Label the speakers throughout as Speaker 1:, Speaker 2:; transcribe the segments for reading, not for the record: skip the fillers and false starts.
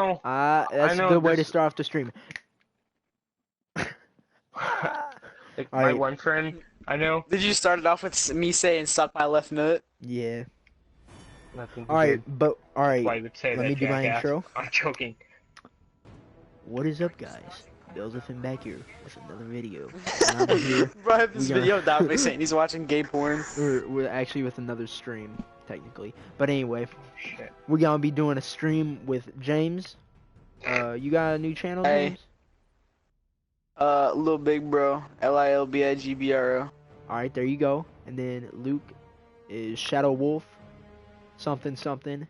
Speaker 1: know.
Speaker 2: That's a good way to start off the stream.
Speaker 1: Like my one friend, I know.
Speaker 3: Did you start it off with me saying "suck my left nut"?
Speaker 2: Yeah.
Speaker 1: Nothing
Speaker 2: Alright, but alright.
Speaker 1: Why would say
Speaker 2: Let
Speaker 1: that,
Speaker 2: me do my
Speaker 1: jackass.
Speaker 2: intro.
Speaker 1: I'm joking.
Speaker 2: What is up, guys? Billsfn back here with another video. And I'm here.
Speaker 3: Bro, I have this video down me saying he's watching gay porn.
Speaker 2: We're actually with another stream, technically. But anyway,
Speaker 1: Shit.
Speaker 2: we're gonna be doing a stream with James. You got a new channel, James?
Speaker 3: Lil Big Bro, LILBIGBRO.
Speaker 2: Alright, there you go. And then Luke is Shadow Wolf, something.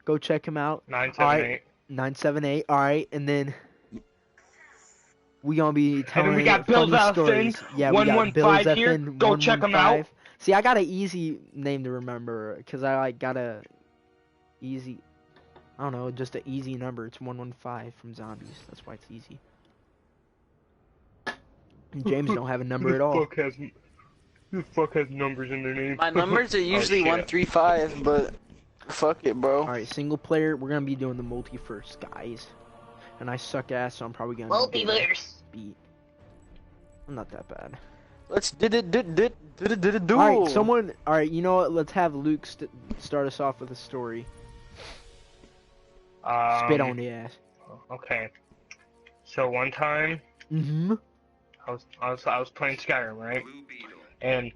Speaker 2: Go check him out.
Speaker 1: 978.
Speaker 2: 978. Alright, and then we gonna be telling
Speaker 1: we got
Speaker 2: funny stories. Yeah, we got
Speaker 1: 115 here. Go check him out.
Speaker 2: See, I got an easy name to remember because I like got a easy. I don't know, just an easy number. It's 115 from Zombies. That's why it's easy. And James don't have a number at all.
Speaker 1: Who the fuck has numbers in their name?
Speaker 3: My numbers are usually 135, but fuck it, bro.
Speaker 2: Alright, single player. We're gonna be doing the multi first, guys. And I suck ass, so I'm probably gonna beat. I'm not that bad.
Speaker 3: Let's do.
Speaker 2: Alright, someone. Alright, you know what? Let's have Luke start us off with a story. Spit on the ass.
Speaker 1: Okay. So one time, I was playing Skyrim, right? And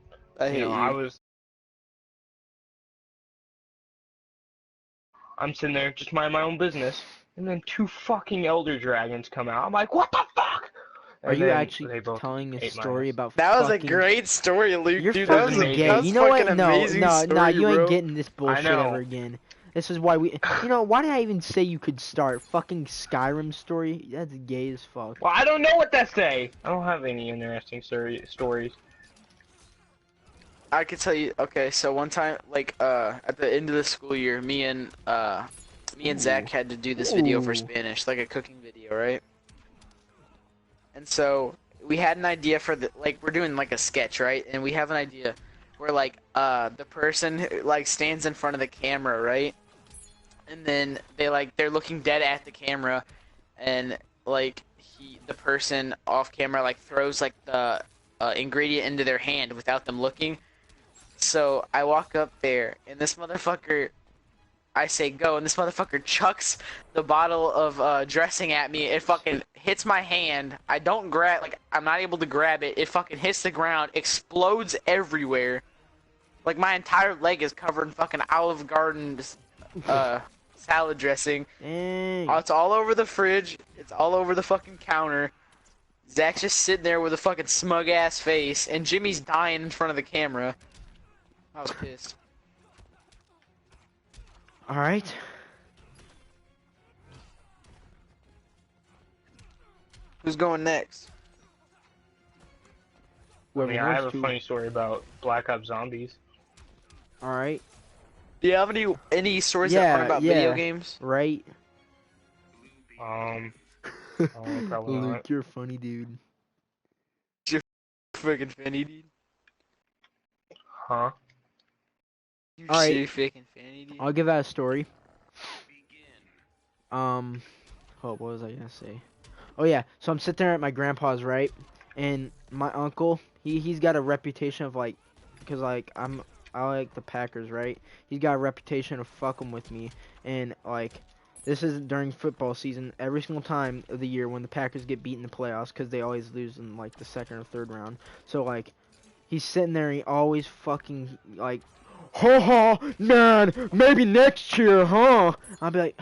Speaker 1: I'm sitting there just minding my own business, and then 2 fucking Elder Dragons come out. I'm like, what the fuck?
Speaker 2: Are you actually telling a story about?
Speaker 3: That was a great story, Luke.
Speaker 2: You're
Speaker 3: dude,
Speaker 2: fucking gay. You know what? No, you ain't
Speaker 3: bro.
Speaker 2: getting this bullshit ever again. This is why we. You know, why did I even say you could start fucking Skyrim story? That's gay as fuck.
Speaker 1: Well, I don't know what to say. I don't have any interesting stories.
Speaker 3: I could tell you. Okay, so one time, like, at the end of the school year, me and Zach had to do this video for Spanish, like a cooking video, right? And so we had an idea for we're doing like a sketch, right? And we have an idea where like the person who, like, stands in front of the camera, right? And then they're looking dead at the camera, and like the person off camera like throws like the ingredient into their hand without them looking. So I walk up there, and this motherfucker, I say go, and this motherfucker chucks the bottle of dressing at me. It fucking hits my hand. I don't grab, like, I'm not able to grab it. It fucking hits the ground, explodes everywhere. Like, my entire leg is covered in fucking Olive Garden salad dressing. It's all over the fridge. It's all over the fucking counter. Zach's just sitting there with a fucking smug ass face, and Jimmy's dying in front of the camera. I was pissed.
Speaker 2: Alright.
Speaker 3: Who's going next?
Speaker 1: I mean, I have a funny story about Black Ops Zombies.
Speaker 2: Alright.
Speaker 3: Do you have any stories that are fun about video games?
Speaker 2: Right.
Speaker 1: Probably
Speaker 2: Luke,
Speaker 1: not.
Speaker 2: you're a funny dude.
Speaker 3: You're freaking funny, dude.
Speaker 1: Huh?
Speaker 3: You're
Speaker 2: Alright.
Speaker 3: so freaking funny, dude.
Speaker 2: I'll give that a story. Oh, what was I gonna say? Oh yeah, so I'm sitting there at my grandpa's, right? And my uncle, he's got a reputation of like, cause like I like the Packers, right? He's got a reputation of fucking with me, and like, this is during football season. Every single time of the year when the Packers get beat in the playoffs, cause they always lose in like the second or third round. So like, he's sitting there, and he always fucking like, ha, man, maybe next year, huh? I'll be like,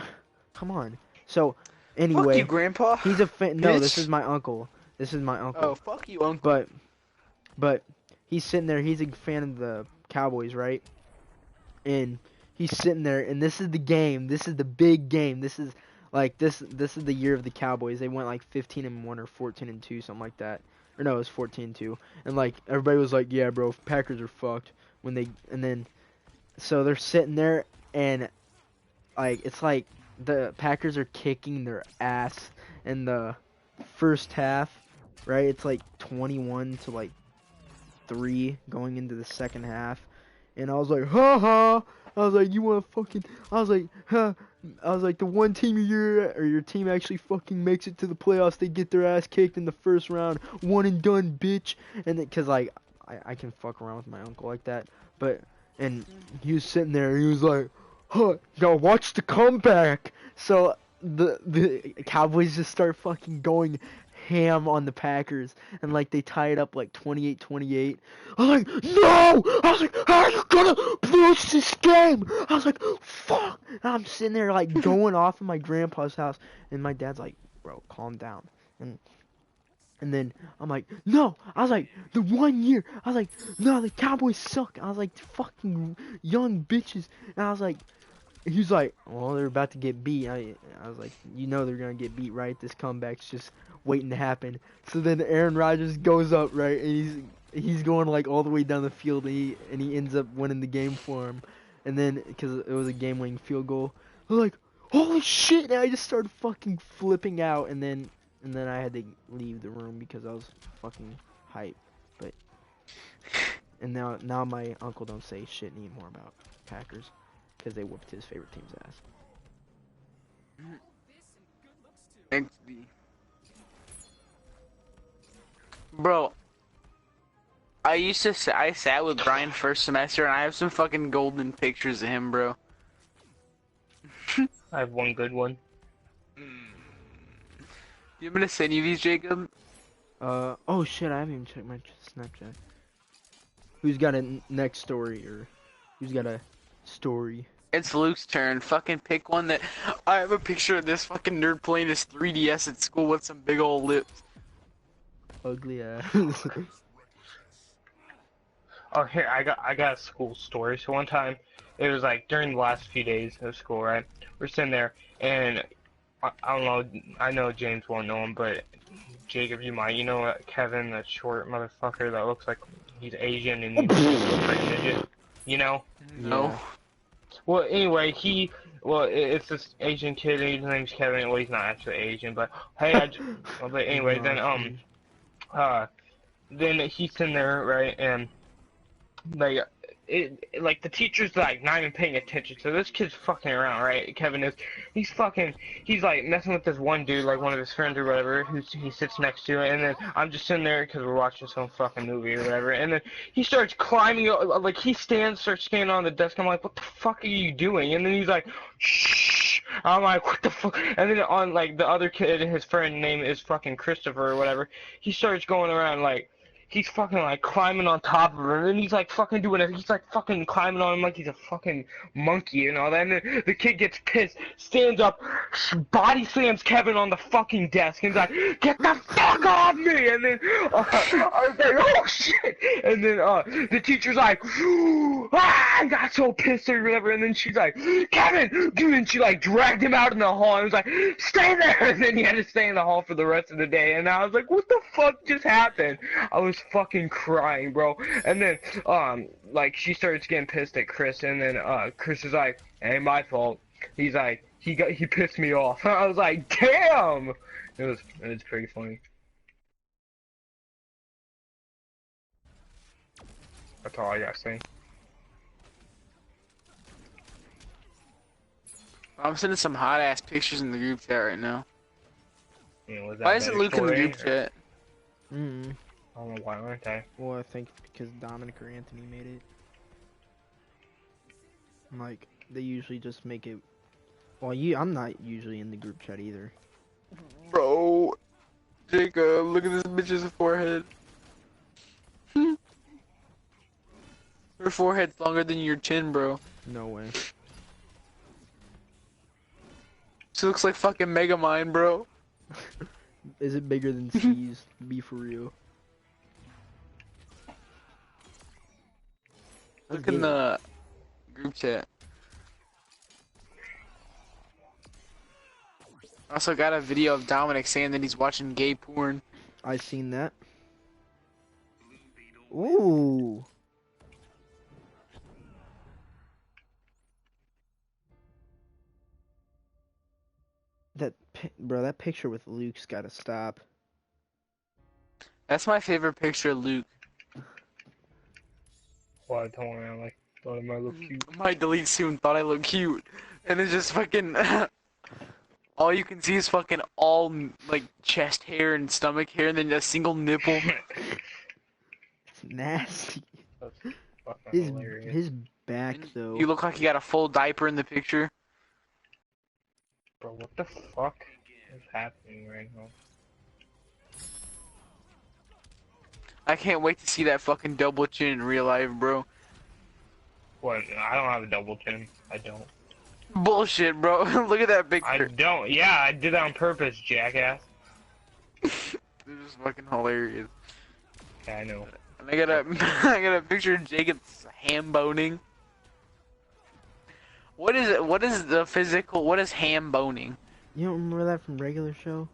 Speaker 2: come on. So, anyway.
Speaker 3: Fuck you, Grandpa.
Speaker 2: He's a fan. No,
Speaker 3: Bitch.
Speaker 2: this is my uncle. This is my uncle.
Speaker 3: Oh, fuck you, uncle.
Speaker 2: But he's sitting there. He's a fan of the Cowboys, right? And he's sitting there, and this is the game. This is the big game. This is like this is the year of the Cowboys. They went like 15-1 or 14-2, something like that. Or no, it was 14-2. And like everybody was like, "Yeah, bro, Packers are fucked." So they're sitting there, and like it's like the Packers are kicking their ass in the first half, right? It's like 21-3 going into the second half, and I was like, ha, I was like, you want to fucking? I was like, huh? I was like, the one team your team actually fucking makes it to the playoffs, they get their ass kicked in the first round, one and done, bitch. And then, cause like, I can fuck around with my uncle like that, but and he was sitting there, he was like, huh? Now watch the comeback. So the Cowboys just start fucking going ham on the Packers, and like they tie it up like 28-28. I was like, no! I was like, how are you gonna lose this game? I was like, fuck! And I'm sitting there like going off in my grandpa's house, and my dad's like, bro, calm down. And then I'm like, no! I was like, the 1 year! I was like, no, the Cowboys suck! I was like, fucking young bitches! And I was like, he was like, well, they're about to get beat. I was like, you know they're going to get beat, right? This comeback's just waiting to happen. So then Aaron Rodgers goes up, right? And he's going like all the way down the field, and he ends up winning the game for him. And then, because it was a game-winning field goal, I was like, holy shit! And I just started fucking flipping out, and then I had to leave the room because I was fucking hyped. But, and now my uncle don't say shit anymore about Packers. Because they whooped his favorite team's ass.
Speaker 3: Thanks, B. Bro, I sat with Brian first semester, and I have some fucking golden pictures of him, bro.
Speaker 1: I have one good one.
Speaker 3: You want me to send you these, Jacob?
Speaker 2: Oh shit, I haven't even checked my Snapchat. Who's got a next story, or who's got a story?
Speaker 3: It's Luke's turn. Fucking pick one that... I have a picture of this fucking nerd playing his 3DS at school with some big old lips.
Speaker 2: Ugly ass.
Speaker 1: Oh, here, I got a school story. So one time, it was like during the last few days of school, right? We're sitting there, and I don't know, I know James won't know him, but Jacob, you might. You know Kevin, that short motherfucker that looks like he's Asian and he's pretty midget? You know?
Speaker 3: No.
Speaker 2: Yeah.
Speaker 1: Well, anyway, it's this Asian kid, and his name's Kevin. Well, he's not actually Asian, but hey, but anyway, then he's in there, right, and like like the teacher's like not even paying attention, so this kid's fucking around, right? Kevin is, he's like messing with this one dude, like one of his friends or whatever, who he sits next to, and then I'm just sitting there because we're watching some fucking movie or whatever, and then he starts climbing, like he starts standing on the desk. I'm like, what the fuck are you doing? And then he's like, shh. I'm like, what the fuck? And then on like the other kid, his friend name is fucking Christopher or whatever. He starts going around like. He's fucking like climbing on top of her, and then he's like fucking doing it. He's like fucking climbing on him like he's a fucking monkey and all that. And then the kid gets pissed, stands up, body slams Kevin on the fucking desk, and he's like, "Get the fuck off me!" And then I was like, "Oh shit!" And then the teacher's like, "Ah!" I got so pissed or whatever. And then she's like, "Kevin!" And she like dragged him out in the hall and was like, "Stay there!" And then he had to stay in the hall for the rest of the day. And I was like, "What the fuck just happened?" I was fucking crying, bro. And then like she starts getting pissed at Chris, and then Chris is like, "Ain't my fault." He's like, he pissed me off. I was like, damn. It was pretty funny. That's all I gotta say.
Speaker 3: I'm sending some hot ass pictures in the group chat right now.
Speaker 1: You know, was that
Speaker 3: Why isn't Luke in the group
Speaker 1: story, or-
Speaker 3: chat?
Speaker 1: I don't know why aren't I?
Speaker 2: Well, I think because Dominic or Anthony made it. Like, they usually just make it. Well, I'm not usually in the group chat either.
Speaker 3: Bro, Jacob, look at this bitch's forehead. Her forehead's longer than your chin, bro.
Speaker 2: No way.
Speaker 3: She looks like fucking Megamind, bro.
Speaker 2: Is it bigger than C's? Be for real.
Speaker 3: Look in the group chat. I also got a video of Dominic saying that he's watching gay porn.
Speaker 2: I seen that. Ooh. Bro, that picture with Luke's gotta stop.
Speaker 3: That's my favorite picture of Luke.
Speaker 1: Well, I don't want to like. Thought it might look cute.
Speaker 3: Might delete soon. Thought I looked cute, and it's just fucking. All you can see is fucking all like chest hair and stomach hair, and then a single nipple.
Speaker 2: It's nasty.
Speaker 1: That's fucking
Speaker 2: His
Speaker 1: hilarious.
Speaker 2: his back
Speaker 3: And
Speaker 2: though.
Speaker 3: you look like you got a full diaper in the picture.
Speaker 1: Bro, what the fuck is happening right now?
Speaker 3: I can't wait to see that fucking double chin in real life, bro.
Speaker 1: What? I don't have a double chin. I don't.
Speaker 3: Bullshit, bro. Look at that
Speaker 1: I
Speaker 3: picture.
Speaker 1: don't. Yeah, I did that on purpose, jackass.
Speaker 3: This is fucking hilarious.
Speaker 1: Yeah, I know.
Speaker 3: And I got a, I got a picture of Jacob's ham boning. What is it? What is the physical? What is ham boning?
Speaker 2: You don't remember that from regular show?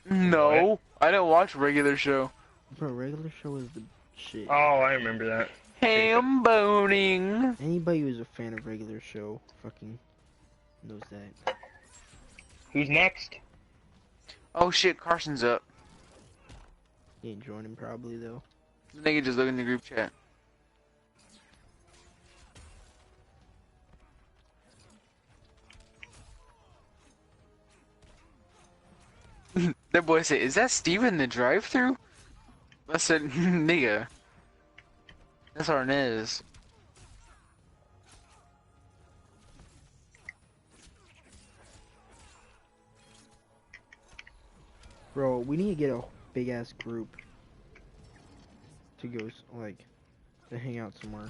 Speaker 3: No, I don't watch regular show.
Speaker 2: Bro, regular show is the shit.
Speaker 1: Oh, I remember that.
Speaker 3: Ham boning.
Speaker 2: Anybody who's a fan of regular show fucking knows that.
Speaker 1: Who's next?
Speaker 3: Oh shit, Carson's up.
Speaker 2: He ain't joining probably though.
Speaker 3: The nigga just look in the group chat. That boy said, "Is that Steven the drive-thru?" I said, "Nigga, that's Arnez."
Speaker 2: Bro, we need to get a big ass group to go like to hang out somewhere.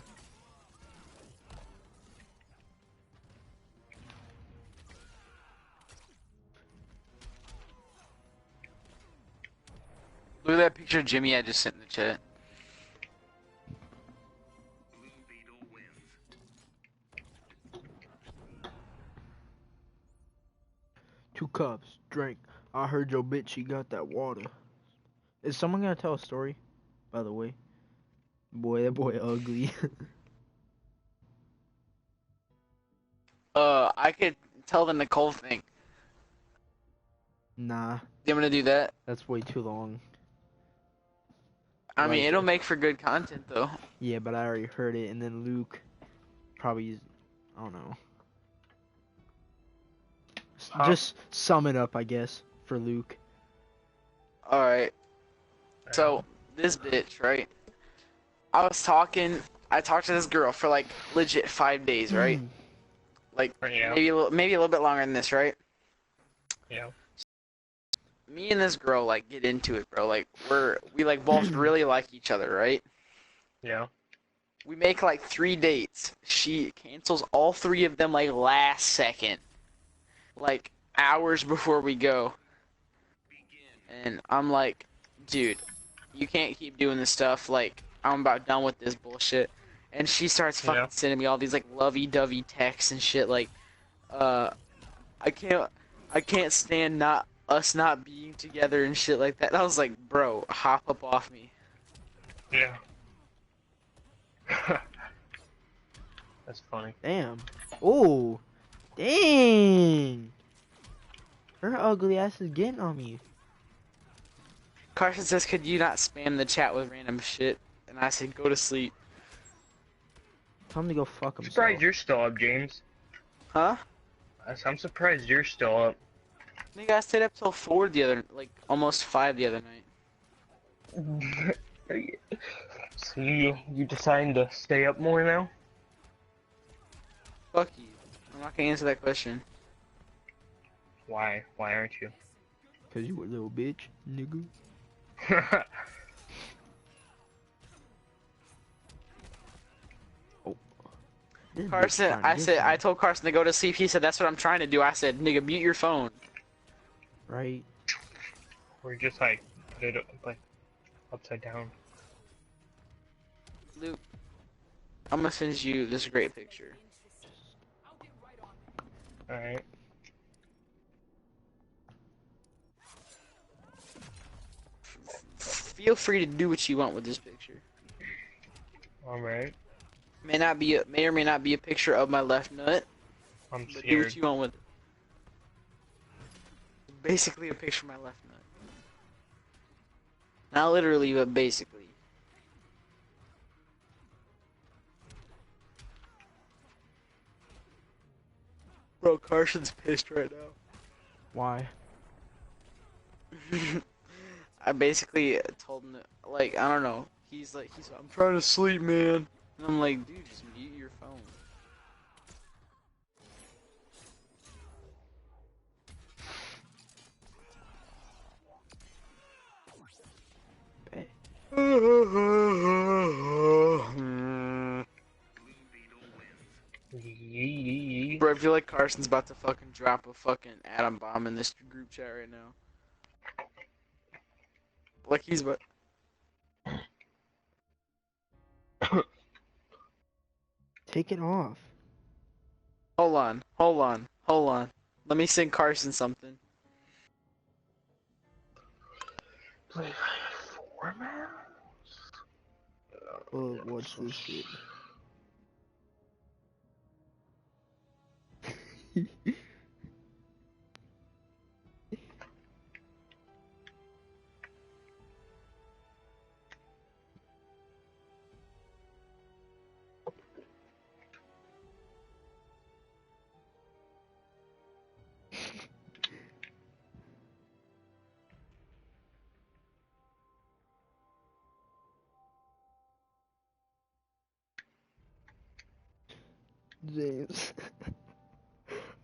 Speaker 3: Look at that picture of Jimmy I just sent in the chat.
Speaker 2: Two cups, drink. I heard your bitch, she got that water. Is someone gonna tell a story? By the way. Boy, that boy ugly.
Speaker 3: I could tell the Nicole thing.
Speaker 2: Nah,
Speaker 3: You want me to do that?
Speaker 2: that's way too long.
Speaker 3: I mean,
Speaker 2: Like-
Speaker 3: it'll make for good content, though.
Speaker 2: Yeah, but I already heard it, and then Luke probably, I don't know.
Speaker 1: Huh?
Speaker 2: Just sum it up, I guess, for Luke.
Speaker 3: Alright. So, this bitch, right? I talked to this girl for like legit 5 days, right? Like,
Speaker 1: Yeah.
Speaker 3: maybe a little bit longer than this, right?
Speaker 1: Yeah.
Speaker 3: Me and this girl, like, get into it, bro. Like, we like, both really like each other, right?
Speaker 1: Yeah.
Speaker 3: We make, like, 3 dates. She cancels all 3 of them, like, last second. Like, hours before we go. And I'm like, dude, you can't keep doing this stuff. Like, I'm about done with this bullshit. And she starts fucking
Speaker 1: Yeah.
Speaker 3: sending me all these, like, lovey-dovey texts and shit, like, I can't stand us not being together and shit like that. And I was like, bro, hop up off me.
Speaker 1: Yeah. That's funny.
Speaker 2: Damn. Oh, dang. Her ugly ass is getting on me.
Speaker 3: Carson says, could you not spam the chat with random shit? And I said, go to sleep.
Speaker 2: Tell him to go fuck
Speaker 1: I'm
Speaker 2: himself.
Speaker 1: surprised you're still up, James.
Speaker 3: Huh?
Speaker 1: I'm surprised you're still up.
Speaker 3: Nigga, I stayed up till 4 the other, like, almost 5 the other night.
Speaker 1: So you deciding to stay up more now?
Speaker 3: Fuck you. I'm not gonna answer that question.
Speaker 1: Why? Why aren't you?
Speaker 2: Cause you a little bitch, nigga. This bitch
Speaker 3: Carson,
Speaker 2: trying to get
Speaker 3: I
Speaker 2: some,
Speaker 3: told Carson to go to sleep. He said, that's what I'm trying to do. I said, nigga, mute your phone.
Speaker 2: right?
Speaker 1: We're just like put it like upside down.
Speaker 3: Luke, I'm gonna send you this great picture.
Speaker 1: All right.
Speaker 3: Feel free to do what you want with this picture.
Speaker 1: All right.
Speaker 3: May or may not be a picture of my left nut,
Speaker 1: I'm
Speaker 3: but do
Speaker 1: scared.
Speaker 3: what you want with it. Basically a picture of my left nut. Not literally, but basically. Bro, Carson's pissed right now.
Speaker 2: Why?
Speaker 3: I basically told him, like, I don't know. He's like, I'm trying to sleep, man. And I'm like, dude, just mute your phone.
Speaker 2: Bet.
Speaker 3: Bro, I feel like Carson's about to fucking drop a fucking atom bomb in this group chat right now. Like he's about.
Speaker 2: Take it off.
Speaker 3: Hold on, hold on, hold on. Let me sing Carson something.
Speaker 1: Play 4 man?
Speaker 2: Oh, watch this shit. James.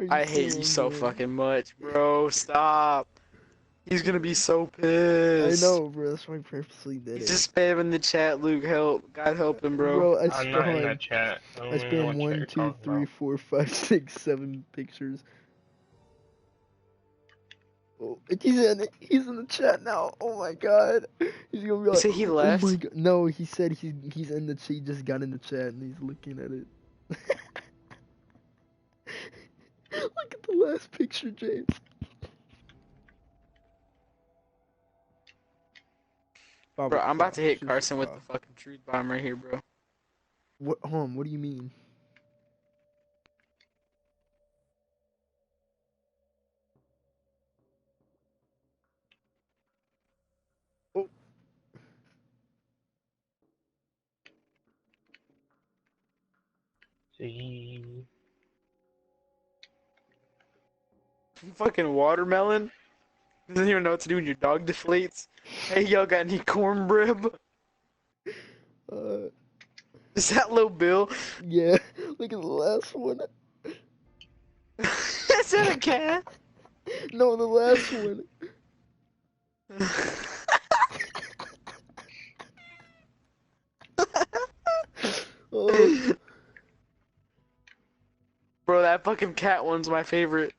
Speaker 3: I hate you so
Speaker 2: fucking.
Speaker 3: fucking much, bro. Stop. He's gonna be so
Speaker 2: I
Speaker 3: pissed.
Speaker 2: know, bro. That's why I purposely did
Speaker 3: He's
Speaker 2: it.
Speaker 3: just spamming the chat. Luke, help. God help him, bro.
Speaker 2: Bro,
Speaker 1: I'm not in that chat. I don't
Speaker 2: I
Speaker 1: even know
Speaker 2: spam
Speaker 1: what chat
Speaker 2: 1,
Speaker 1: you're
Speaker 2: 2,
Speaker 1: talking
Speaker 2: 3,
Speaker 1: about.
Speaker 2: 4, 5, 6, 7 pictures. Oh, he's in the chat now. Oh my god. He's gonna be
Speaker 3: You
Speaker 2: like,
Speaker 3: say he
Speaker 2: oh
Speaker 3: left?
Speaker 2: my god. No, he said he's in the chat. He just got in the chat and he's looking at it. Look at the last picture, James. Bobby,
Speaker 3: Bro, I'm about to hit
Speaker 2: shush
Speaker 3: Carson
Speaker 2: it
Speaker 3: with
Speaker 2: off.
Speaker 3: the fucking truth bomb right here, bro.
Speaker 2: What, what do you mean? Oh,
Speaker 1: See.
Speaker 3: Fucking watermelon? Doesn't even know what to do when your dog deflates. Hey, y'all got any cornbread?
Speaker 2: uh,
Speaker 3: Is that Lil Bill?
Speaker 2: yeah. Look at the last one.
Speaker 3: Is that a cat?
Speaker 2: No, the last one. Oh,
Speaker 3: Bro, that fucking cat one's my favorite.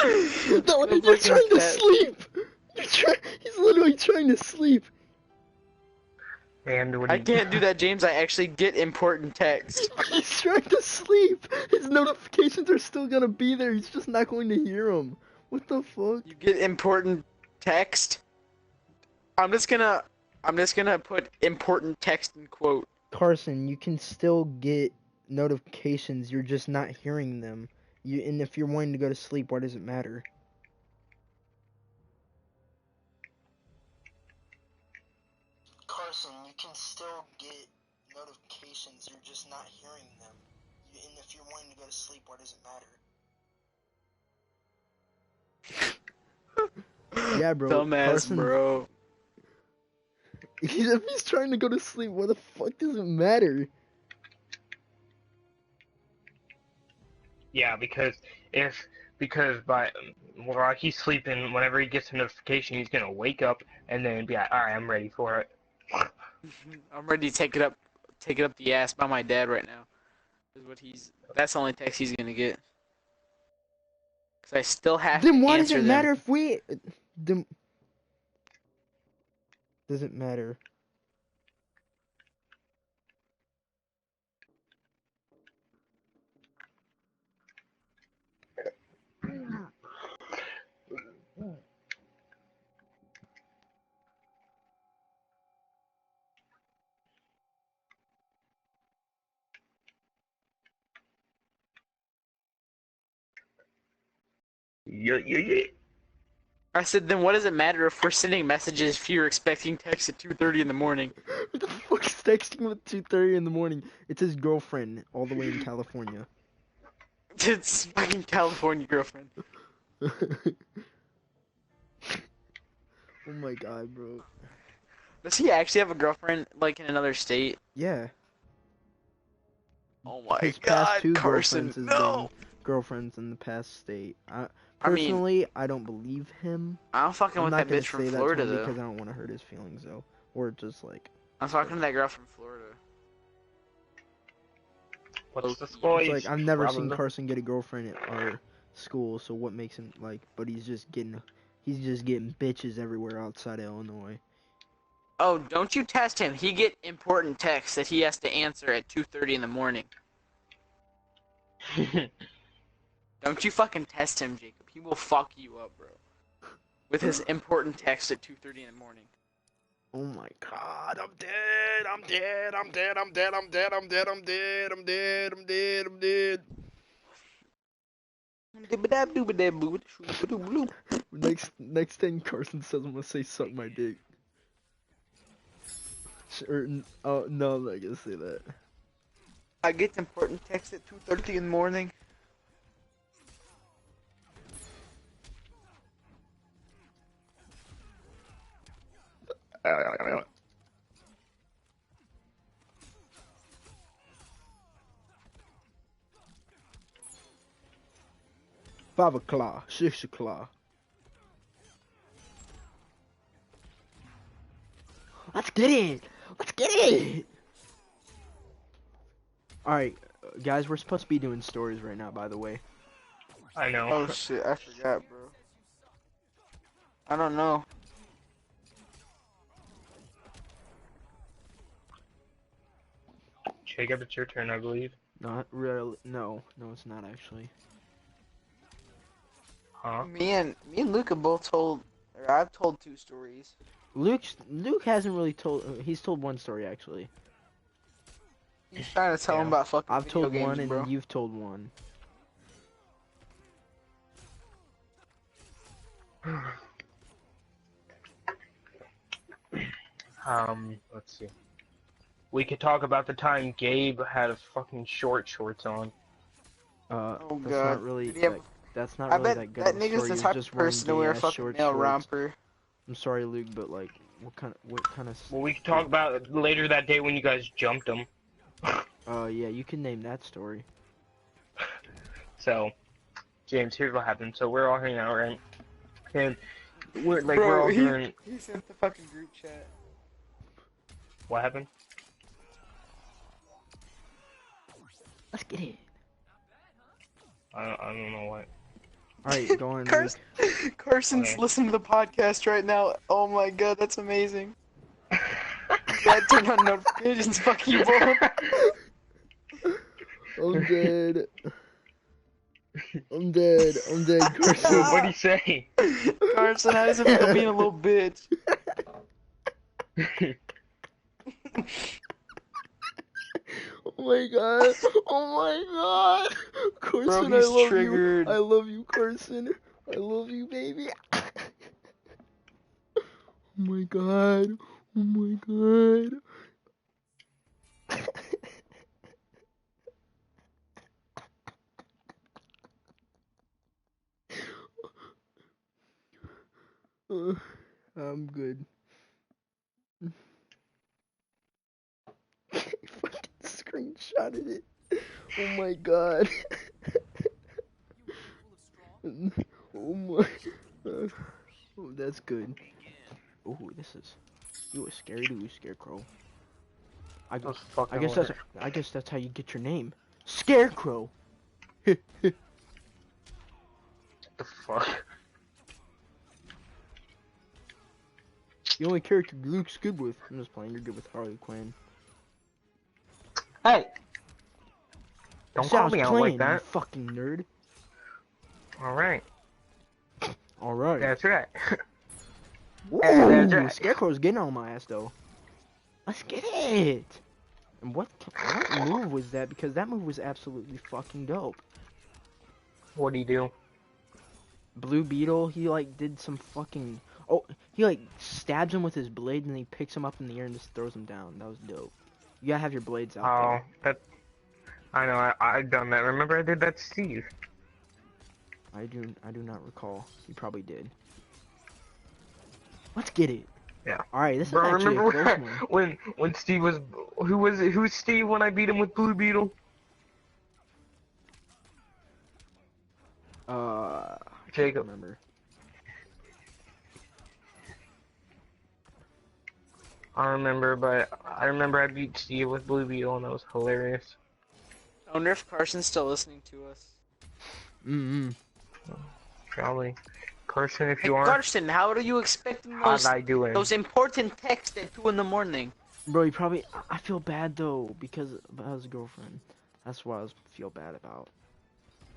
Speaker 2: no,
Speaker 3: The
Speaker 2: you're
Speaker 3: fucking
Speaker 2: trying to
Speaker 3: cat.
Speaker 2: sleep. He's literally trying to sleep.
Speaker 1: And what do
Speaker 3: I
Speaker 1: you...
Speaker 3: can't do that, James. I actually get important text.
Speaker 2: He's trying to sleep. His notifications are still gonna be there. He's just not going to hear them. What the fuck?
Speaker 3: You get important text? I'm just gonna put important text in quote.
Speaker 2: Carson, you can still get notifications. You're just not hearing them. And if you're wanting to go to sleep, why does it matter? Carson, you can still get notifications. You're just not hearing them. And if you're wanting to go to sleep, why does it matter? Yeah, bro.
Speaker 3: Dumbass,
Speaker 2: Carson,
Speaker 3: bro.
Speaker 2: if he's trying to go to sleep, why the fuck does it matter?
Speaker 1: Yeah, because while he's sleeping, whenever he gets a notification, he's gonna wake up and then be like, all right, I'm ready for it.
Speaker 3: I'm ready to take it up the ass by my dad right now. That's the only text he's gonna get. Cause I still have
Speaker 2: Then
Speaker 3: to
Speaker 2: why does
Speaker 3: answer
Speaker 2: it
Speaker 3: them.
Speaker 2: matter if we? Then does it matter?
Speaker 1: Yeah, yeah, yeah.
Speaker 3: I said, then what does it matter if we're sending messages if you're expecting text at 2:30 in the morning?
Speaker 2: What the fuck is texting at 2:30 in the morning? It's his girlfriend all the way in California.
Speaker 3: It's fucking California girlfriend.
Speaker 2: Oh my god, bro.
Speaker 3: Does he actually have a girlfriend, like, in another state?
Speaker 2: Yeah.
Speaker 3: Oh my
Speaker 2: His
Speaker 3: god,
Speaker 2: past two
Speaker 3: Carson,
Speaker 2: girlfriends has
Speaker 3: no!
Speaker 2: been girlfriends in the past state.
Speaker 3: I mean,
Speaker 2: Personally, I don't believe him.
Speaker 3: I'm fucking
Speaker 2: I'm
Speaker 3: with
Speaker 2: not
Speaker 3: that
Speaker 2: gonna
Speaker 3: bitch
Speaker 2: say
Speaker 3: from
Speaker 2: that to
Speaker 3: Florida,
Speaker 2: him
Speaker 3: though.
Speaker 2: because I don't want to hurt his feelings, though. Or just like.
Speaker 3: I'm talking to that girl from Florida.
Speaker 1: What's the score?
Speaker 2: It's like I've never seen
Speaker 1: Probably.
Speaker 2: Carson get a girlfriend at our school, so what makes him like? But he's just getting bitches everywhere outside of Illinois.
Speaker 3: Oh, don't you test him. He get important texts that he has to answer at 2:30 in the morning. Don't you fucking test him, Jacob. He will fuck you up, bro. With his important text at 2:30 in the morning.
Speaker 2: Oh my god, I'm dead, I'm dead, I'm dead, I'm dead, I'm dead, I'm dead, I'm dead, I'm dead, I'm dead, I'm dead. Next thing Carson says, I'm gonna say suck my dick. Oh no, I'm not gonna say that.
Speaker 3: I get important text at 2:30 in the morning.
Speaker 2: Five o'clock, 6 o'clock. Let's get it! Let's get it! Alright, guys, we're supposed to be doing stories right now, by the way.
Speaker 1: I know.
Speaker 3: Oh shit, I forgot, bro. I don't know.
Speaker 1: Jacob, it's your turn, I believe.
Speaker 2: Not really. No, it's not actually.
Speaker 1: Huh?
Speaker 3: Me and Luke have both told, or I've told 2 stories.
Speaker 2: Luke hasn't really told. He's told one story actually.
Speaker 3: He's trying to tell him
Speaker 1: Yeah.
Speaker 3: about fucking
Speaker 2: I've
Speaker 3: video
Speaker 2: told
Speaker 3: games,
Speaker 2: one, and
Speaker 3: bro.
Speaker 2: you've told one.
Speaker 1: Let's see. We could talk about the time Gabe had his fucking shorts on.
Speaker 3: Oh
Speaker 2: That's
Speaker 3: god.
Speaker 2: not really.
Speaker 3: Did he have-
Speaker 2: That's not
Speaker 3: I
Speaker 2: really
Speaker 3: bet
Speaker 2: that good
Speaker 3: that
Speaker 2: of a
Speaker 3: nigga's
Speaker 2: story.
Speaker 3: the
Speaker 2: You're
Speaker 3: type
Speaker 2: just
Speaker 3: of
Speaker 2: wearing
Speaker 3: person to wear a
Speaker 2: gay-ass
Speaker 3: fucking
Speaker 2: short
Speaker 3: male
Speaker 2: shorts.
Speaker 3: romper.
Speaker 2: I'm sorry, Luke, but like, what kind of?
Speaker 1: Well, we could talk about it later that day when you guys jumped him.
Speaker 2: Yeah, you can name that story.
Speaker 1: So, James, here's what happened. So we're all hanging out, right? And we're like,
Speaker 3: Bro,
Speaker 1: we're all doing.
Speaker 3: he sent the fucking group chat.
Speaker 1: What happened?
Speaker 2: Let's get it.
Speaker 1: I don't know what.
Speaker 2: All right, go on, Luke.
Speaker 3: Carson's
Speaker 1: Okay.
Speaker 3: listening to the podcast right now. Oh my god, that's amazing. Dad, turn on notifications. Fuck you both.
Speaker 2: I'm dead. I'm dead. I'm dead, Carson.
Speaker 1: What'd he say?
Speaker 3: Carson, how does it feel being a little bitch?
Speaker 2: Oh my god. Oh my god. Carson,
Speaker 3: Bro, he's
Speaker 2: I love
Speaker 3: triggered.
Speaker 2: you. I love you, Carson. I love you, baby. Oh my god. Oh my god. I'm good. Fucking screenshotted it. Oh my god. Oh my. Oh, that's good. Oh, this is. You a scary dude, Scarecrow.
Speaker 1: Those fucking
Speaker 2: I guess
Speaker 1: letters.
Speaker 2: that's how you get your name, Scarecrow.
Speaker 1: What the fuck?
Speaker 2: The only character Luke's good with. I'm just playing. You're good with Harley Quinn.
Speaker 1: Hey! Don't
Speaker 2: See, I
Speaker 1: call
Speaker 2: was
Speaker 1: me out
Speaker 2: playing,
Speaker 1: like that.
Speaker 2: You fucking nerd.
Speaker 1: Alright.
Speaker 2: All right.
Speaker 1: That's right.
Speaker 2: Ooh,
Speaker 1: that's right.
Speaker 2: Scarecrow's getting on my ass though. Let's get it. And what move was that? Because that move was absolutely fucking dope.
Speaker 1: What'd he do?
Speaker 2: Blue Beetle, he like did some fucking. Oh, he like stabs him with his blade and then he picks him up in the air and just throws him down. That was dope. You gotta have your blades out
Speaker 1: Oh,
Speaker 2: there.
Speaker 1: that. I know. I done that. Remember, I did that to Steve.
Speaker 2: I do not recall. You probably did. Let's get it.
Speaker 1: Yeah.
Speaker 2: All right, this is
Speaker 1: Bro,
Speaker 2: actually a
Speaker 1: remember
Speaker 2: close one.
Speaker 1: when Steve was who's Steve when I beat him with Blue Beetle?
Speaker 2: I
Speaker 1: Jacob.
Speaker 2: remember.
Speaker 1: I remember, but I remember I beat Steve with Blue Beetle and that was hilarious.
Speaker 3: I wonder if Carson's still listening to us.
Speaker 1: Probably. Carson, if
Speaker 3: Hey,
Speaker 1: you are,
Speaker 3: Carson, how are you expecting
Speaker 1: how's I doing?
Speaker 3: those important texts at 2 in the morning?
Speaker 2: Bro, you probably. I feel bad though because about his girlfriend. That's what feel bad about.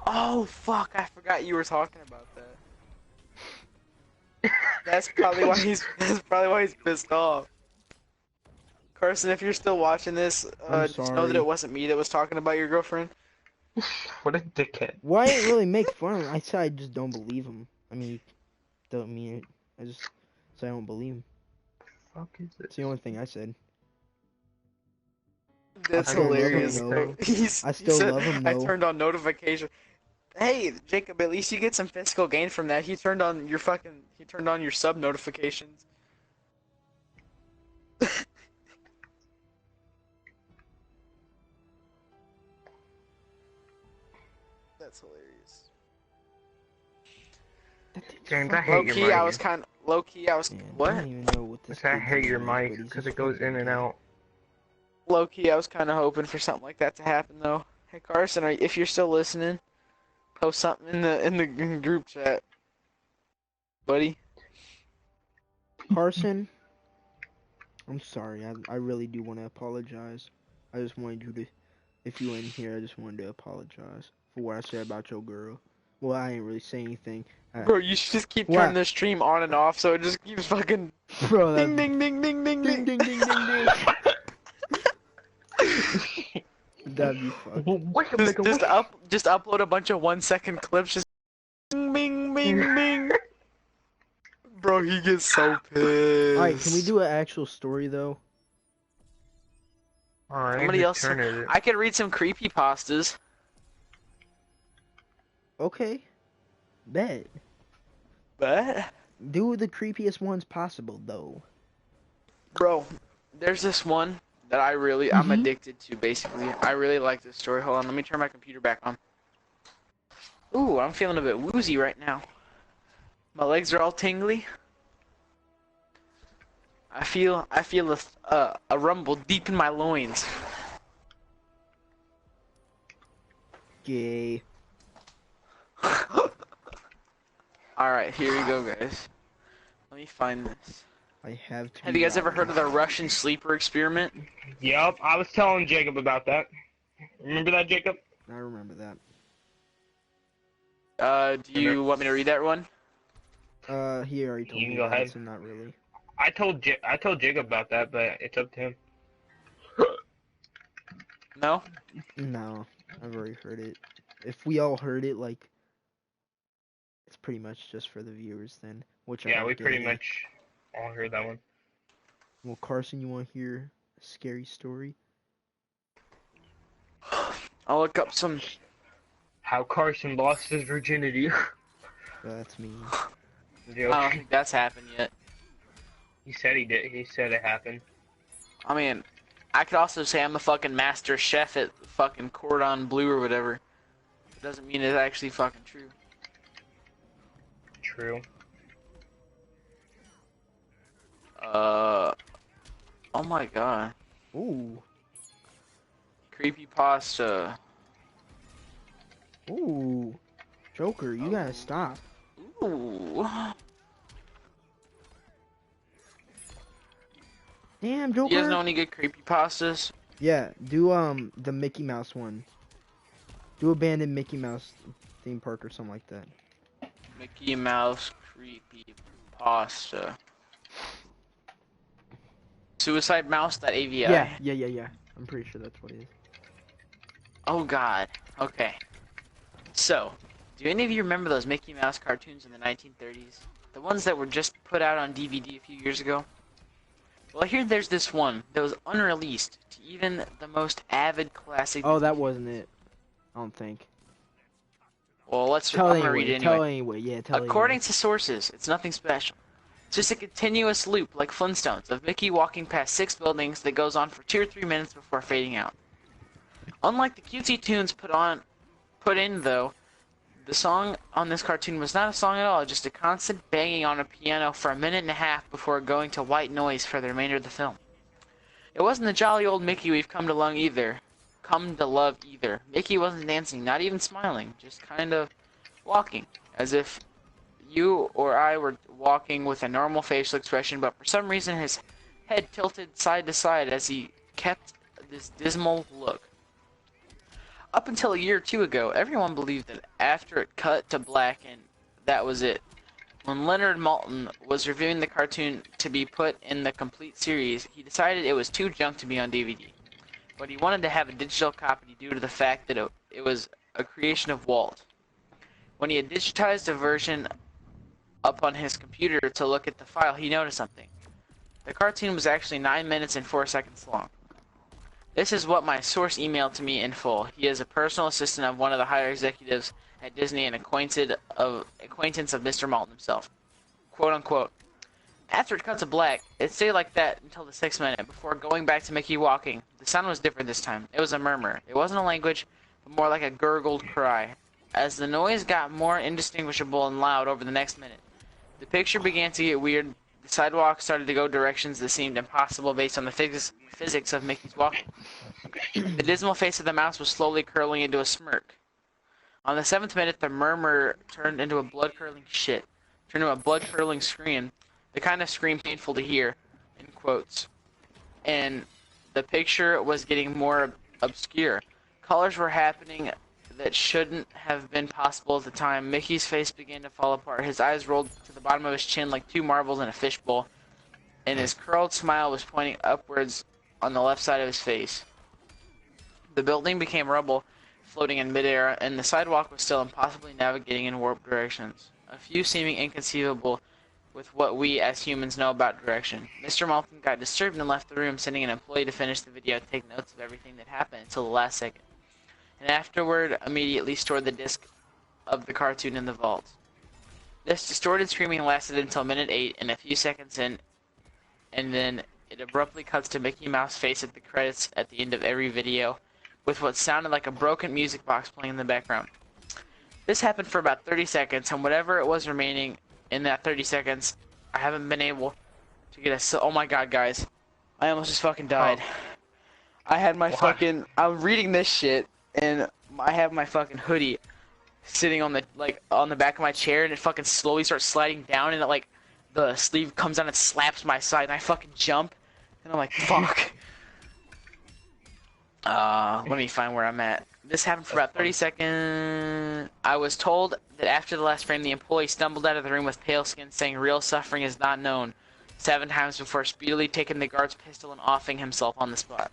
Speaker 3: Oh fuck! I forgot you were talking about that. That's probably why he's. That's probably why he's pissed off. Carson, if you're still watching this, just know that
Speaker 2: sorry.
Speaker 3: it wasn't me that was talking about your girlfriend.
Speaker 1: What a dickhead.
Speaker 2: Why didn't really make fun of him? I said I just don't believe him. I mean, don't mean it. I just say I don't believe him.
Speaker 1: Fuck is this?
Speaker 2: It's the only thing I said.
Speaker 3: That's
Speaker 1: I still love him,
Speaker 3: hilarious.
Speaker 1: though.
Speaker 2: I still love him,
Speaker 3: I
Speaker 2: though.
Speaker 3: turned on notification. Hey, Jacob, at least you get some physical gain from that. He turned on your sub notifications. That's hilarious.
Speaker 1: James, I hate
Speaker 3: Low
Speaker 1: your
Speaker 3: key,
Speaker 1: mic.
Speaker 3: I was kind of low key. I was
Speaker 2: Man, I
Speaker 3: what?
Speaker 2: don't even know what this.
Speaker 1: I
Speaker 2: kid
Speaker 1: hate your
Speaker 2: doing, but
Speaker 1: mic
Speaker 2: he's
Speaker 1: because
Speaker 2: just
Speaker 1: it goes
Speaker 2: fucking
Speaker 1: in and
Speaker 2: gay.
Speaker 1: out.
Speaker 3: Low key, I was kind of hoping for something like that to happen though. Hey Carson, if you're still listening, post something in the group chat, buddy.
Speaker 2: Carson, I'm sorry. I really do want to apologize. I just wanted you to, if you were in here, I just wanted to apologize for what I said about your girl. Well, I ain't really say anything.
Speaker 3: Bro, you should just keep
Speaker 2: What?
Speaker 3: turning the stream on and off so it just keeps fucking
Speaker 2: Bro, that
Speaker 3: ding ding ding ding ding
Speaker 2: ding
Speaker 3: ding.
Speaker 2: ding ding ding ding. That'd be fun.
Speaker 3: Just upload a bunch of 1-second clips. Just bing bing bing bing. Bro, he gets so pissed.
Speaker 2: Alright, can we do an actual story though?
Speaker 1: Alright,
Speaker 3: Somebody
Speaker 1: whose
Speaker 3: else?
Speaker 1: turn is it?
Speaker 3: I could read some creepypastas.
Speaker 2: Okay. Bet.
Speaker 3: But
Speaker 2: Do the creepiest ones possible though.
Speaker 3: bro, there's this one that I'm addicted to basically. I really like this story. Hold on, let me turn my computer back on. Ooh, I'm feeling a bit woozy right now. My legs are all tingly. I feel a rumble deep in my loins.
Speaker 2: Gay.
Speaker 3: Alright, here we go, guys. Let me find this.
Speaker 2: I have to.
Speaker 3: Have you guys ever heard of the Russian sleeper experiment?
Speaker 1: Yup, I was telling Jacob about that. Remember that, Jacob?
Speaker 2: I remember that.
Speaker 3: Do you want me to read that one?
Speaker 2: He already told
Speaker 1: You
Speaker 2: me
Speaker 1: can go
Speaker 2: about it,
Speaker 1: ahead.
Speaker 2: so not really.
Speaker 1: I told Jacob about that, but it's up to him.
Speaker 3: No?
Speaker 2: No, I've already heard it. If we all heard it, like, it's pretty much just for the viewers then. Which I
Speaker 1: Yeah,
Speaker 2: don't
Speaker 1: we
Speaker 2: get
Speaker 1: pretty
Speaker 2: it.
Speaker 1: much all heard that one.
Speaker 2: Well, Carson, you want to hear a scary story?
Speaker 3: I'll look up some.
Speaker 1: How Carson lost his virginity.
Speaker 2: That's me.
Speaker 3: I don't think that's happened yet.
Speaker 1: He said he did. He said it happened.
Speaker 3: I mean, I could also say I'm a fucking master chef at fucking Cordon Bleu or whatever. It doesn't mean it's actually fucking true.
Speaker 1: True.
Speaker 3: Oh my god.
Speaker 2: Ooh.
Speaker 3: Creepypasta.
Speaker 2: Ooh. Joker, you gotta stop.
Speaker 3: Ooh.
Speaker 2: Damn,
Speaker 3: You
Speaker 2: Joker.
Speaker 3: guys know any good creepypastas?
Speaker 2: Yeah, do the Mickey Mouse one. Do abandoned Mickey Mouse theme park or something like that.
Speaker 3: Mickey Mouse creepypasta. Suicide Mouse.avi.
Speaker 2: Yeah. I'm pretty sure that's what it is.
Speaker 3: Oh god. Okay. So, Do any of you remember those Mickey Mouse cartoons in the 1930s? The ones that were just put out on DVD a few years ago? Well, here there's this one that was unreleased to even the most avid classic
Speaker 2: Oh,
Speaker 3: Disney
Speaker 2: that
Speaker 3: fans.
Speaker 2: wasn't it. I don't think.
Speaker 3: Well, I'm
Speaker 2: Tell
Speaker 3: gonna read it anyway.
Speaker 2: Tell anyway. Yeah, tell
Speaker 3: According
Speaker 2: anyway.
Speaker 3: to sources, it's nothing special. It's just a continuous loop, like Flintstones, of Mickey walking past 6 buildings that goes on for 2 or 3 minutes before fading out. Unlike the cutesy tunes put in though, the song on this cartoon was not a song at all, just a constant banging on a piano for a minute and a half before going to white noise for the remainder of the film. It wasn't the jolly old Mickey we've come to love either. Mickey wasn't dancing, not even smiling, just kind of walking, as if you or I were walking with a normal facial expression, but for some reason his head tilted side to side as he kept this dismal look. Up until a year or two ago, everyone believed that after it cut to black and that was it. When Leonard Maltin was reviewing the cartoon to be put in the complete series, he decided it was too junk to be on DVD. But he wanted to have a digital copy due to the fact that it was a creation of Walt. When he had digitized a version up on his computer to look at the file, he noticed something. The cartoon was actually 9 minutes and 4 seconds long. This is what my source emailed to me in full. He is a personal assistant of one of the higher executives at Disney and acquaintance of Mr. Maltin himself. Quote unquote. After it cut to black, it stayed like that until the 6th minute, before going back to Mickey walking. The sound was different this time. It was a murmur. It wasn't a language, but more like a gurgled cry. As the noise got more indistinguishable and loud over the next minute, the picture began to get weird. The sidewalk started to go directions that seemed impossible based on the physics of Mickey's walking. The dismal face of the mouse was slowly curling into a smirk. On the 7th minute, the murmur turned into a blood-curdling scream, the kind of scream painful to hear, in quotes. And the picture was getting more obscure. Colors were happening that shouldn't have been possible at the time. Mickey's face began to fall apart. His eyes rolled to the bottom of his chin like 2 marbles in a fishbowl, and his curled smile was pointing upwards on the left side of his face. The building became rubble, floating in midair, and the sidewalk was still impossibly navigating in warped directions. A few seeming inconceivable with what we as humans know about direction. Mr. Maltin got disturbed and left the room, sending an employee to finish the video and take notes of everything that happened until the last second, and afterward immediately stored the disc of the cartoon in the vault. This distorted screaming lasted until minute 8 and a few seconds in, and then it abruptly cuts to Mickey Mouse face at the credits at the end of every video, with what sounded like a broken music box playing in the background. This happened for about 30 seconds, and whatever it was remaining in that 30 seconds, I haven't been able to get a... Oh my god, guys. I almost just fucking died.
Speaker 1: Oh.
Speaker 3: I had my
Speaker 1: What?
Speaker 3: fucking... I'm reading this shit, and I have my fucking hoodie sitting on the, on the back of my chair, and it fucking slowly starts sliding down, and it, the sleeve comes down and slaps my side, and I fucking jump, and I'm like, fuck. Let me find where I'm at. This happened for about 30 seconds. I was told that after the last frame, the employee stumbled out of the room with pale skin, saying real suffering is not known 7 times before speedily taking the guard's pistol and offing himself on the spot.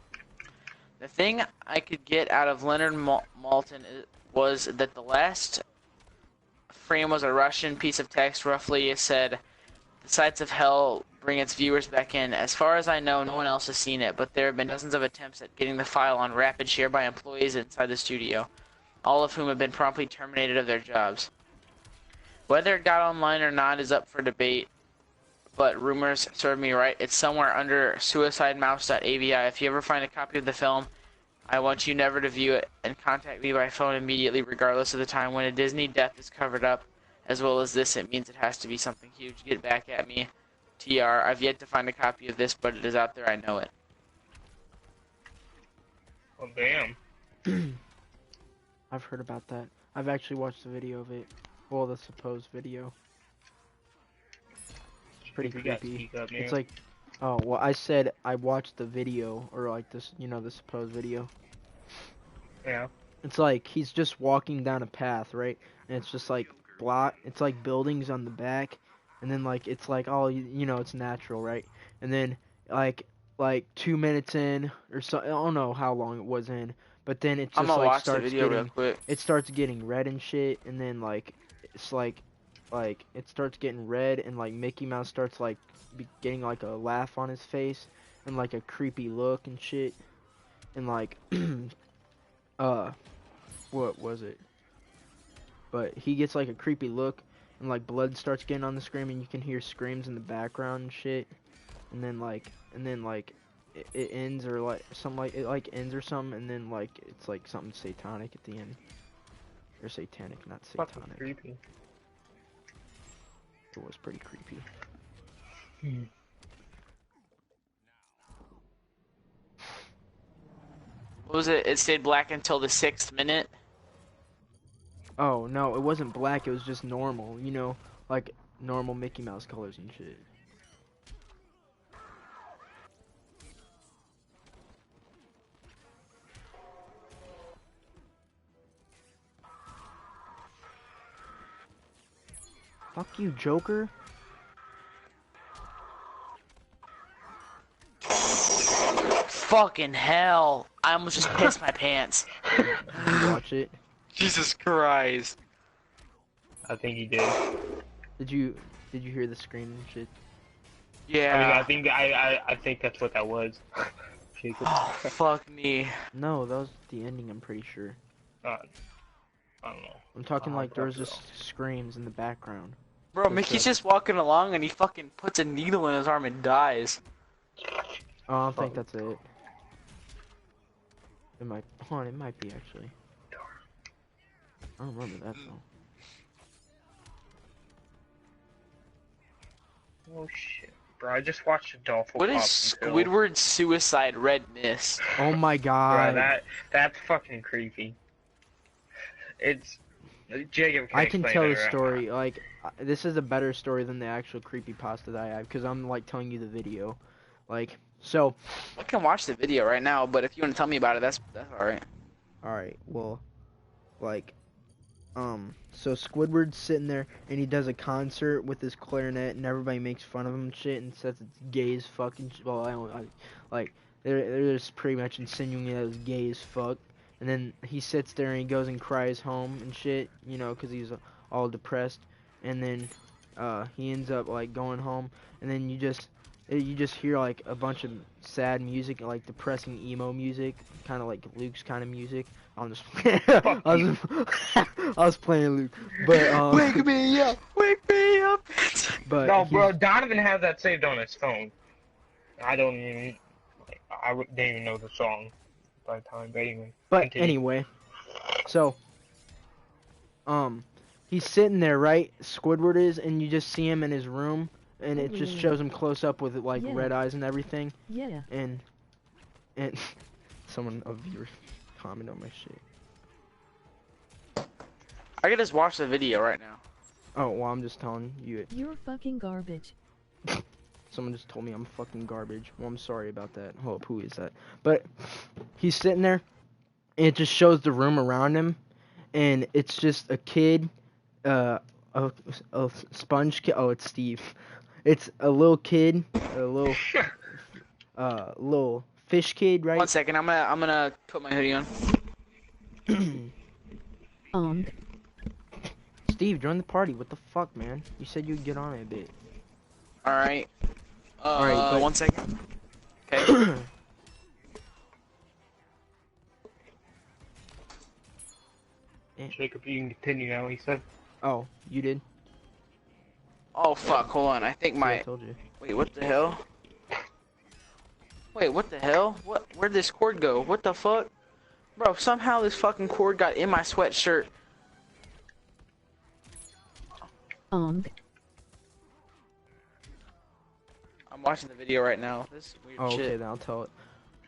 Speaker 3: The thing I could get out of Leonard Maltin was that the last frame was a Russian piece of text. Roughly it said, "The sights of hell bring its viewers back in." As far as I know, no one else has seen it, but there have been dozens of attempts at getting the file on rapid share by employees inside the studio, all of whom have been promptly terminated of their jobs. Whether it got online or not is up for debate, but rumors serve me right. It's somewhere under suicidemouse.avi. If you ever find a copy of the film, I want you never to view it, and contact me by phone immediately regardless of the time. When a Disney death is covered up, as well as this, it means it has to be something huge. Get back at me. TR. I've yet to find a copy of this, but it is out there. I know it.
Speaker 1: Oh, damn.
Speaker 2: I've heard about that. I've actually watched the video of it. Well, the supposed video. It's pretty
Speaker 1: You gotta
Speaker 2: creepy.
Speaker 1: speak up, man.
Speaker 2: It's like, oh, well, I said I watched the video, or this, the supposed video.
Speaker 1: Yeah.
Speaker 2: It's like he's just walking down a path, right? And it's just like it's like buildings on the back, and then it's like, oh, it's natural, right? And then like 2 minutes in, or so, I don't know how long it was in, but then it
Speaker 3: I'm
Speaker 2: just
Speaker 3: gonna
Speaker 2: like
Speaker 3: watch the
Speaker 2: starts
Speaker 3: video real
Speaker 2: getting
Speaker 3: quick.
Speaker 2: it starts getting red and shit, and then like it's like it starts getting red, and like Mickey Mouse starts like getting like a laugh on his face and like a creepy look and shit, and like what was it? But he gets like a creepy look, and like blood starts getting on the screen, and you can hear screams in the background and shit, and then like it ends, or like something, like it like ends or something, and then like it's like something satanic at the end, or satanic, not
Speaker 1: Fucking
Speaker 2: satanic.
Speaker 1: creepy.
Speaker 2: It was pretty creepy.
Speaker 3: What was it? It stayed black until the 6th minute.
Speaker 2: Oh no, it wasn't black. It was just normal, you know, like normal Mickey Mouse colors and shit. Fuck you, Joker.
Speaker 3: Fucking hell! I almost just pissed my pants.
Speaker 2: Did you watch it?
Speaker 3: Jesus Christ!
Speaker 1: I think he did.
Speaker 2: Did you hear the scream and shit?
Speaker 3: Yeah.
Speaker 1: I mean, I think that's what that was. Jacob.
Speaker 3: Oh, fuck me.
Speaker 2: No, that was the ending, I'm pretty sure.
Speaker 1: I don't know.
Speaker 2: I'm talking like there was
Speaker 1: probably
Speaker 2: just screams in the background.
Speaker 3: Bro, Mickey's just walking along and he fucking puts a needle in his arm and dies.
Speaker 2: Oh, I don't think that's it. It might, hold on, it might be actually. I don't remember that though.
Speaker 1: Oh shit, bro! I just watched a dolphin.
Speaker 3: What is Squidward's suicide red mist?
Speaker 2: Oh my
Speaker 1: Bro,
Speaker 2: god.
Speaker 1: that's fucking creepy. It's Jacob.
Speaker 2: I can
Speaker 1: explain
Speaker 2: tell
Speaker 1: it
Speaker 2: the
Speaker 1: right
Speaker 2: story, like, this is a better story than the actual creepypasta that I have, because I'm, like, telling you the video. Like, so...
Speaker 3: I can watch the video right now, but if you want to tell me about it, that's alright.
Speaker 2: Alright, well, like, so Squidward's sitting there, and he does a concert with his clarinet, and everybody makes fun of him and shit, and says it's gay as fucking well, like, they're just pretty much insinuating that it was gay as fuck. And then he sits there and he goes and cries home and shit, you know, because he's all depressed. And then he ends up like going home, and then you just hear like a bunch of sad music, like depressing emo music, kind of like Luke's kind of music. I'm just I was playing Luke, but
Speaker 3: Wake me up, wake me up.
Speaker 2: but
Speaker 1: No, bro, Donovan has that saved on his phone. I don't even. Didn't even know the song by the time, but anyway.
Speaker 2: But
Speaker 1: Continue.
Speaker 2: anyway, so he's sitting there, right? Squidward is, and you just see him in his room, and it just shows him close up with like red eyes and everything.
Speaker 4: Yeah.
Speaker 2: And someone, a viewer, comment on my shit.
Speaker 3: I can just watch the video right now.
Speaker 2: Oh, well, I'm just telling you it.
Speaker 4: You're fucking garbage.
Speaker 2: Someone just told me I'm fucking garbage. Well, I'm sorry about that. Hold up, who is that? But he's sitting there, and it just shows the room around him, and it's just a kid, a sponge kid. Oh, it's Steve. It's a little kid, a little, little fish kid, right?
Speaker 3: 1 second, I'm gonna put my hoodie on.
Speaker 2: Steve, join the party. What the fuck, man? You said you'd get on it a bit.
Speaker 3: Alright.
Speaker 2: Alright, but
Speaker 3: 1 second. Okay.
Speaker 1: Jacob, you can continue now. He said.
Speaker 2: Oh, you did?
Speaker 3: Oh fuck, hold on. I think
Speaker 2: See, I
Speaker 3: my.
Speaker 2: told you.
Speaker 3: Wait, what the hell? Wait, what the hell? Where'd this cord go? What the fuck? Bro, somehow this fucking cord got in my sweatshirt.
Speaker 2: Oh,
Speaker 3: I'm watching the video right now. This is weird
Speaker 2: Oh, okay,
Speaker 3: shit.
Speaker 2: then I'll tell it.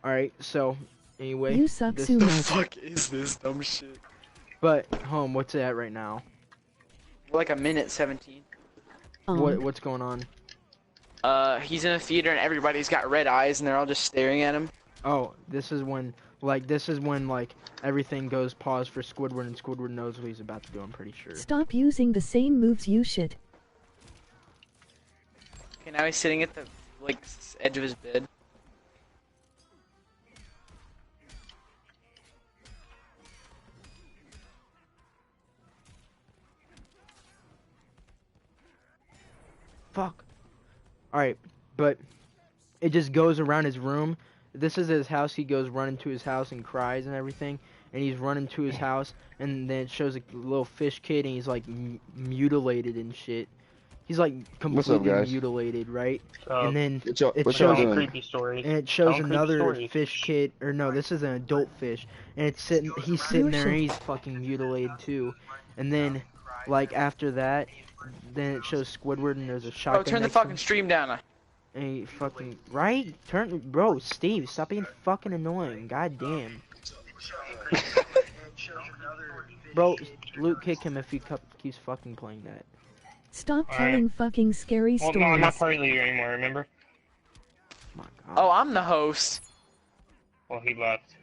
Speaker 2: Alright, so, anyway.
Speaker 4: You suck
Speaker 2: this-
Speaker 4: so
Speaker 3: What the
Speaker 4: much.
Speaker 3: fuck is this dumb shit?
Speaker 2: But, home, what's it at right now?
Speaker 3: Like a minute 17.
Speaker 2: What's going on?
Speaker 3: He's in a theater and everybody's got red eyes and they're all just staring at him.
Speaker 2: Oh, this is when, like, everything goes pause for Squidward, and Squidward knows what he's about to do, I'm pretty sure.
Speaker 4: Stop using the same moves, you shit.
Speaker 3: Okay, now he's sitting at the like edge of his bed.
Speaker 2: Fuck. Alright, but it just goes around his room. This is his house. He goes running to his house and cries and everything. And he's running to his house, and then it shows a little fish kid, and he's like mutilated and shit. He's like
Speaker 5: What's up,
Speaker 2: completely
Speaker 5: guys?
Speaker 2: mutilated, right? And then
Speaker 5: What y'all
Speaker 2: it
Speaker 5: what y'all
Speaker 2: shows
Speaker 5: doing?
Speaker 1: Creepy stories.
Speaker 2: and it shows
Speaker 1: Creepy
Speaker 2: another
Speaker 1: stories.
Speaker 2: fish kid, or no, this is an adult fish, and it's sitting. He's sitting there, and he's fucking mutilated too. And then, like after that, then it shows Squidward, and there's a shotgun.
Speaker 3: Bro, turn the
Speaker 2: next to
Speaker 3: fucking
Speaker 2: him.
Speaker 3: stream down.
Speaker 2: And he fucking right, bro, Steve, stop being fucking annoying. God damn. Bro, Luke, kick him if he keeps fucking playing that.
Speaker 4: Stop
Speaker 1: Alright.
Speaker 4: telling fucking scary
Speaker 1: Well, no, I'm not
Speaker 4: stories.
Speaker 1: part of the leader anymore, remember?
Speaker 2: My God.
Speaker 3: Oh, I'm the host.
Speaker 1: Well, he left.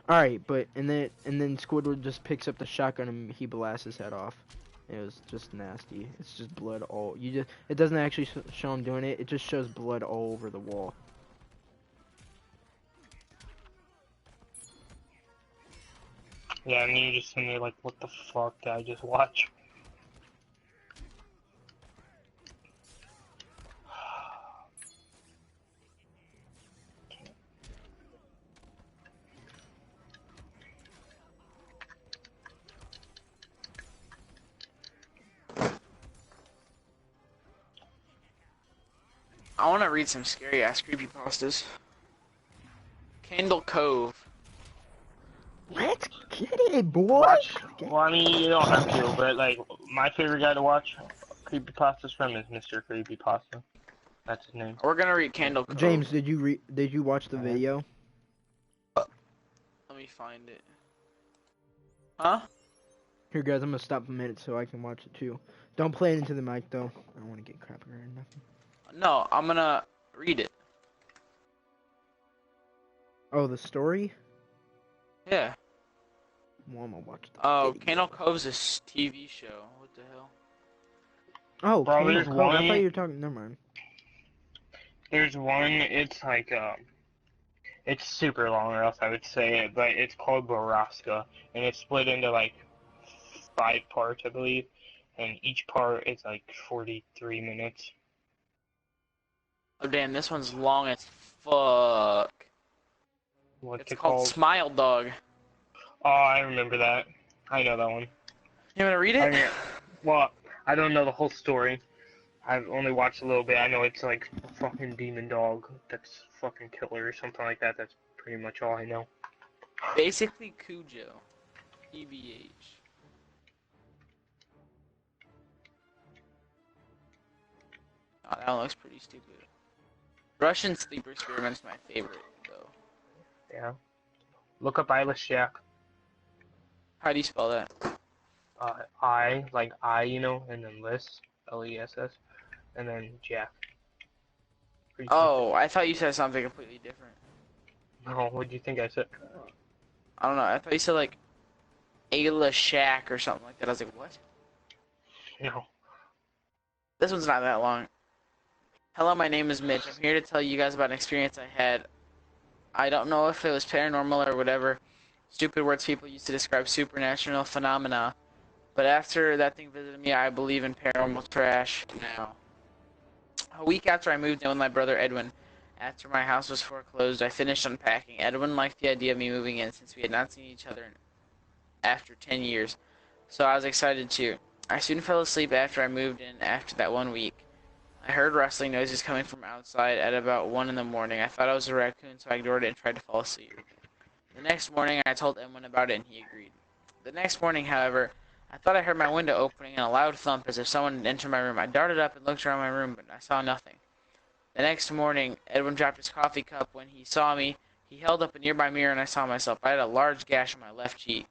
Speaker 2: All right, but and then Squidward just picks up the shotgun and he blasts his head off. It was just nasty. It's just blood all. It doesn't actually show him doing it. It just shows blood all over the wall.
Speaker 1: Yeah, and you're just sitting there like, what the fuck did I just watch?
Speaker 3: I want to read some scary ass creepypastas. Candle Cove.
Speaker 2: Let's get it, boy.
Speaker 1: Watch. Well, I mean, you don't have to, but like, my favorite guy to watch creepypastas from is Mr. Creepypasta. That's his name.
Speaker 3: We're gonna read Candle Cove.
Speaker 2: James, did you watch the video?
Speaker 3: Let me find it. Huh?
Speaker 2: Here, guys, I'm gonna stop a minute so I can watch it too. Don't play it into the mic though. I don't want to get crap or nothing.
Speaker 3: No, I'm gonna read it.
Speaker 2: Oh, the story?
Speaker 3: Yeah.
Speaker 2: Well, I'm gonna watch the
Speaker 3: Oh,
Speaker 2: video.
Speaker 3: Candle Cove's a TV show. What the hell?
Speaker 2: Oh,
Speaker 1: Bro,
Speaker 2: Candle
Speaker 1: there's
Speaker 2: Cove. I
Speaker 1: one-
Speaker 2: thought you were talking. Never mind.
Speaker 1: There's one, it's like, it's super long, or else I would say it, but it's called Baraska, and it's split into like 5 parts, I believe, and each part is like 43 minutes.
Speaker 3: Oh damn, this one's long as fuck.
Speaker 1: What's
Speaker 3: It's
Speaker 1: it
Speaker 3: called
Speaker 1: called?
Speaker 3: Smile Dog.
Speaker 1: Oh, I remember that. I know that one.
Speaker 3: You wanna read
Speaker 1: I
Speaker 3: it?
Speaker 1: mean, well, I don't know the whole story. I've only watched a little bit. I know it's like a fucking demon dog that's fucking killer or something like that. That's pretty much all I know.
Speaker 3: Basically Cujo. EVH. Oh, that one looks pretty stupid. Russian sleeper experiment's my favorite, though.
Speaker 1: Yeah. Look up Eyeless Jack.
Speaker 3: How do you spell that?
Speaker 1: I, like I, you know, and then list, L-E-S-S, and then Jack. Pretty
Speaker 3: Oh, I thought you said something completely different.
Speaker 1: simple. No, what do you think I said?
Speaker 3: I don't know. I thought you said like Ayla Shack or something like that. I was like, what?
Speaker 1: No.
Speaker 3: This one's not that long. Hello, my name is Mitch. I'm here to tell you guys about an experience I had. I don't know if it was paranormal or whatever. Stupid words people use to describe supernatural phenomena. But after that thing visited me, I believe in paranormal trash now. A week after I moved in with my brother Edwin, after my house was foreclosed, I finished unpacking. Edwin liked the idea of me moving in since we had not seen each other after 10 years. So I was excited too. I soon fell asleep after I moved in after that 1 week. I heard rustling noises coming from outside at about 1 in the morning. I thought it was a raccoon, so I ignored it and tried to fall asleep. The next morning, I told Edwin about it, and he agreed. The next morning, however, I thought I heard my window opening and a loud thump as if someone had entered my room. I darted up and looked around my room, but I saw nothing. The next morning, Edwin dropped his coffee cup. When he saw me, he held up a nearby mirror, and I saw myself. I had a large gash on my left cheek.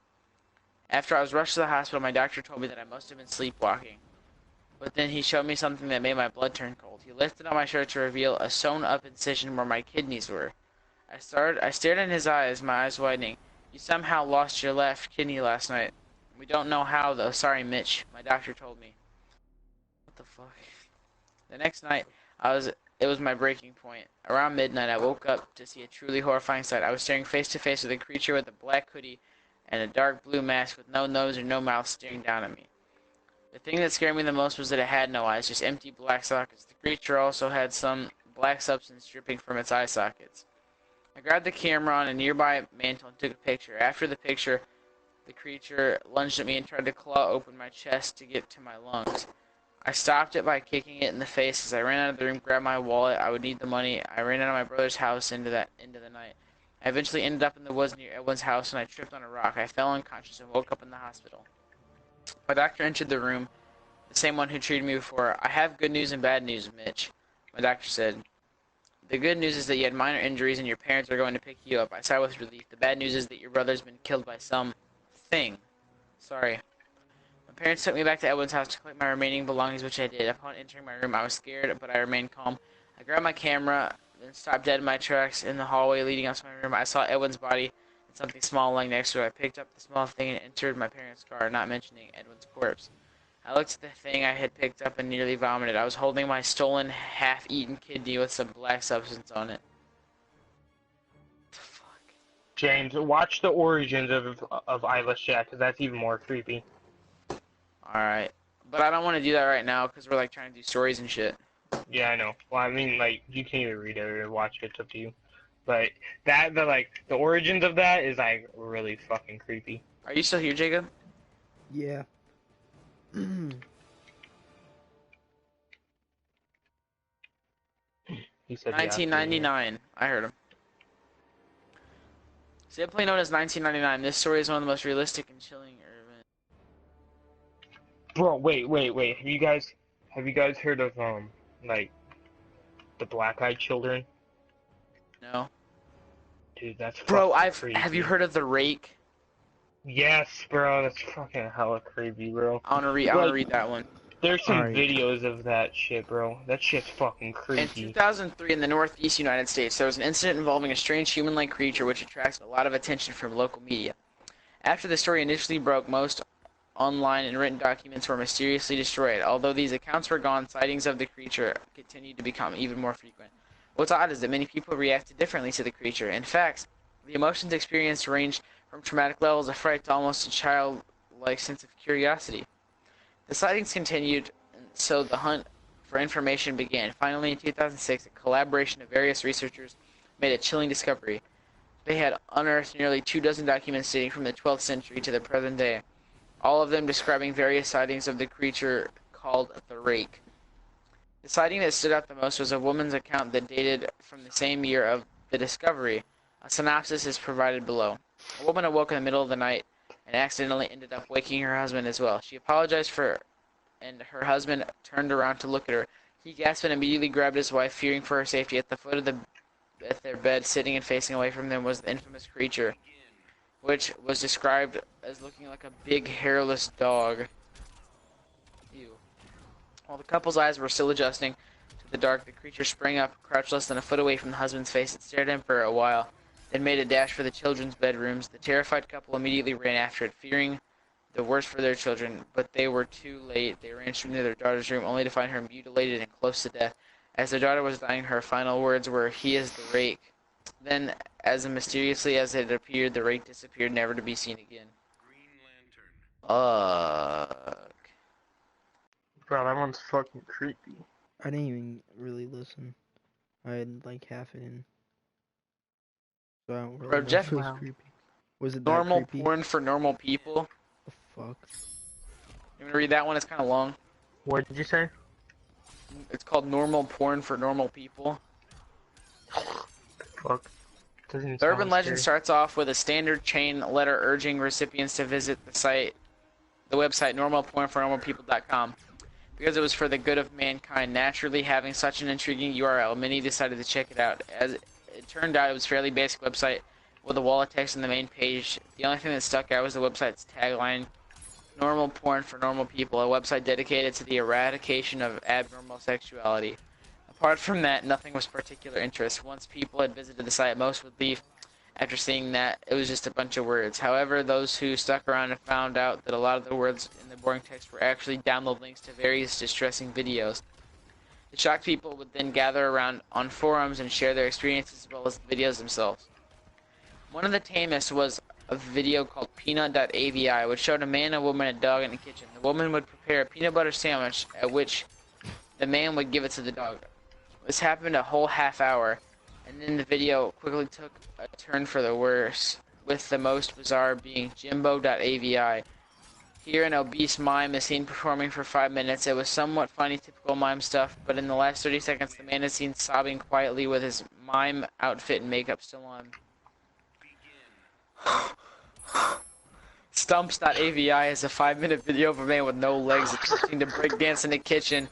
Speaker 3: After I was rushed to the hospital, my doctor told me that I must have been sleepwalking. But then he showed me something that made my blood turn cold. He lifted up my shirt to reveal a sewn-up incision where my kidneys were. I stared in his eyes, my eyes widening. You somehow lost your left kidney last night. We don't know how, though. Sorry, Mitch. My doctor told me. What the fuck? The next night, it was my breaking point. Around midnight, I woke up to see a truly horrifying sight. I was staring face to face with a creature with a black hoodie and a dark blue mask with no nose or no mouth staring down at me. The thing that scared me the most was that it had no eyes, just empty black sockets. The creature also had some black substance dripping from its eye sockets. I grabbed the camera on a nearby mantle and took a picture. After the picture, the creature lunged at me and tried to claw open my chest to get to my lungs. I stopped it by kicking it in the face. As I ran out of the room, grabbed my wallet. I would need the money. I ran out of my brother's house into the night. I eventually ended up in the woods near Edwin's house, and I tripped on a rock. I fell unconscious and woke up in the hospital. My doctor entered the room, the same one who treated me before. I have good news and bad news, Mitch. My doctor said. The good news is that you had minor injuries and your parents are going to pick you up. I sighed with relief. The bad news is that your brother's been killed by some thing. Sorry. My parents took me back to Edwin's house to collect my remaining belongings, which I did. Upon entering my room, I was scared, but I remained calm. I grabbed my camera, then stopped dead in my tracks in the hallway leading up to my room. I saw Edwin's body and something small lying next to it. I picked up the small thing and entered my parents' car, not mentioning Edwin's corpse. I looked at the thing I had picked up and nearly vomited. I was holding my stolen, half-eaten kidney with some black substance on it. What the fuck?
Speaker 1: James, watch the origins of Eyeless Jack, because that's even more creepy.
Speaker 3: Alright. But I don't want to do that right now, because we're, like, trying to do stories and shit.
Speaker 1: Yeah, I know. Well, I mean, like, you can either read it or watch it. It's up to you. But the origins of that is, like, really fucking creepy.
Speaker 3: Are you still here, Jacob?
Speaker 2: Yeah.
Speaker 1: He said
Speaker 3: 1999. I heard him. Simply known as 1999, this story is one of the most realistic and chilling urban.
Speaker 1: Bro, wait. Have you guys heard of like the Black-Eyed Children?
Speaker 3: No.
Speaker 1: Dude, that's
Speaker 3: Bro,
Speaker 1: fucking creepy.
Speaker 3: have you heard of the Rake?
Speaker 1: Yes, bro, that's fucking hella creepy, bro.
Speaker 3: I wanna read that one.
Speaker 1: There's some
Speaker 2: Alright.
Speaker 1: videos of that shit, bro. That shit's fucking
Speaker 3: In
Speaker 1: creepy.
Speaker 3: 2003, in the northeast United States, there was an incident involving a strange human-like creature which attracted a lot of attention from local media. After the story initially broke, most online and written documents were mysteriously destroyed. Although these accounts were gone, sightings of the creature continued to become even more frequent. What's odd is that many people reacted differently to the creature. In fact, the emotions experienced ranged from traumatic levels of fright to almost a childlike sense of curiosity. The sightings continued, and so the hunt for information began. Finally, in 2006, a collaboration of various researchers made a chilling discovery. They had unearthed nearly 24 documents dating from the 12th century to the present day, all of them describing various sightings of the creature called the Rake. The sighting that stood out the most was a woman's account that dated from the same year of the discovery. A synopsis is provided below. A woman awoke in the middle of the night and accidentally ended up waking her husband as well. She apologized and her husband turned around to look at her. He gasped and immediately grabbed his wife, fearing for her safety. At the foot of their bed, sitting and facing away from them, was the infamous creature, which was described as looking like a big hairless dog. Ew. While the couple's eyes were still adjusting to the dark, the creature sprang up, crouched less than a foot away from the husband's face, and stared at him for a while, then made a dash for the children's bedrooms. The terrified couple immediately ran after it, fearing the worst for their children, but they were too late. They ran straight into their daughter's room, only to find her mutilated and close to death. As their daughter was dying, her final words were, "He is the Rake." Then, as mysteriously as it appeared, the Rake disappeared, never to be seen again. Ugh.
Speaker 1: Bro, that one's fucking creepy.
Speaker 2: I didn't even really listen. I had like half it in. So I don't really
Speaker 3: Bro,
Speaker 2: know
Speaker 3: Jeff,
Speaker 2: if it was
Speaker 1: wow.
Speaker 2: creepy. Was it that
Speaker 3: Normal
Speaker 2: creepy?
Speaker 3: porn for normal people.
Speaker 2: The fuck?
Speaker 3: You want to read that one? It's kind of long.
Speaker 1: What did you say?
Speaker 3: It's called Normal Porn for Normal People.
Speaker 1: Fuck. Doesn't even
Speaker 3: The urban
Speaker 1: sound
Speaker 3: legend
Speaker 1: scary.
Speaker 3: starts off with a standard chain letter urging recipients to visit the website normalpornfornormalpeople.com. Because it was for the good of mankind. Naturally, having such an intriguing URL, many decided to check it out. As it turned out, it was a fairly basic website with a wall of text on the main page. The only thing that stuck out was the website's tagline, "Normal Porn for Normal People," a website dedicated to the eradication of abnormal sexuality. Apart from that, nothing was particular interest. Once people had visited the site, most would leave after seeing that it was just a bunch of words. However, those who stuck around and found out that a lot of the words in the boring text were actually download links to various distressing videos. The shocked people would then gather around on forums and share their experiences as well as the videos themselves. One of the tamest was of a video called Peanut.avi, which showed a man, a woman, and a dog in the kitchen. The woman would prepare a peanut butter sandwich, at which the man would give it to the dog. This happened a whole half hour, and then the video quickly took a turn for the worse, with the most bizarre being Jimbo.avi. Here, an obese mime is seen performing for 5 minutes. It was somewhat funny, typical mime stuff, but in the last 30 seconds, the man is seen sobbing quietly with his mime outfit and makeup still on. Stumps.avi is a 5-minute video of a man with no legs attempting to break dance in the kitchen,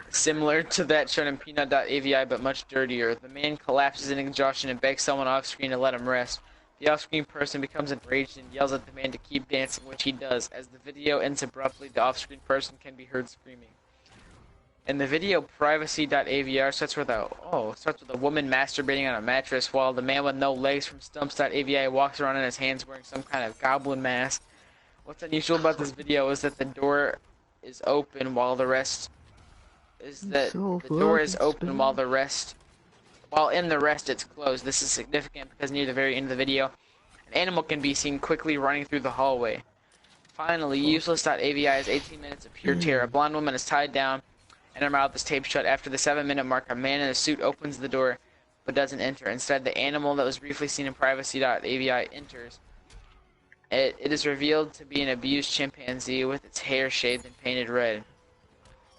Speaker 3: similar to that shown in Peanut.avi, but much dirtier. The man collapses in exhaustion and begs someone off screen to let him rest. The off-screen person becomes enraged and yells at the man to keep dancing, which he does. As the video ends abruptly, the off-screen person can be heard screaming. In the video, Privacy.avi starts with a woman masturbating on a mattress, while the man with no legs from Stumps.avi walks around on his hands wearing some kind of goblin mask. What's unusual about this video is that the door is open while the rest while in the rest it's closed. This is significant because near the very end of the video, an animal can be seen quickly running through the hallway. Finally, Useless.avi is 18 minutes of pure terror. A blonde woman is tied down and her mouth is taped shut. After the 7-minute mark, a man in a suit opens the door but doesn't enter. Instead, the animal that was briefly seen in Privacy.avi enters. It is revealed to be an abused chimpanzee with its hair shaved and painted red.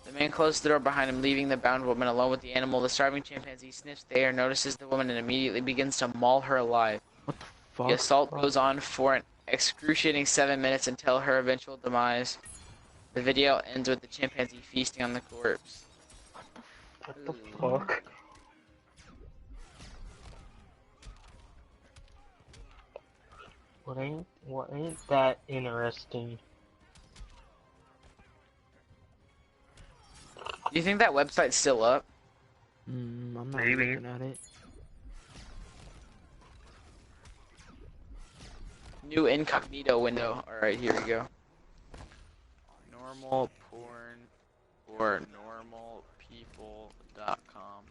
Speaker 3: The man closes the door behind him, leaving the bound woman alone with the animal. The starving chimpanzee sniffs the air, notices the woman, and immediately begins to maul her alive.
Speaker 2: What the fuck?
Speaker 3: The assault goes on for an excruciating 7 minutes until her eventual demise. The video ends with the chimpanzee feasting on the corpse.
Speaker 1: What the fuck? What ain't that interesting?
Speaker 3: Do you think that website's still up?
Speaker 2: I'm not
Speaker 1: Maybe.
Speaker 2: looking at it.
Speaker 3: New incognito window. Alright, here we go. Normal porn or normalpeople.com.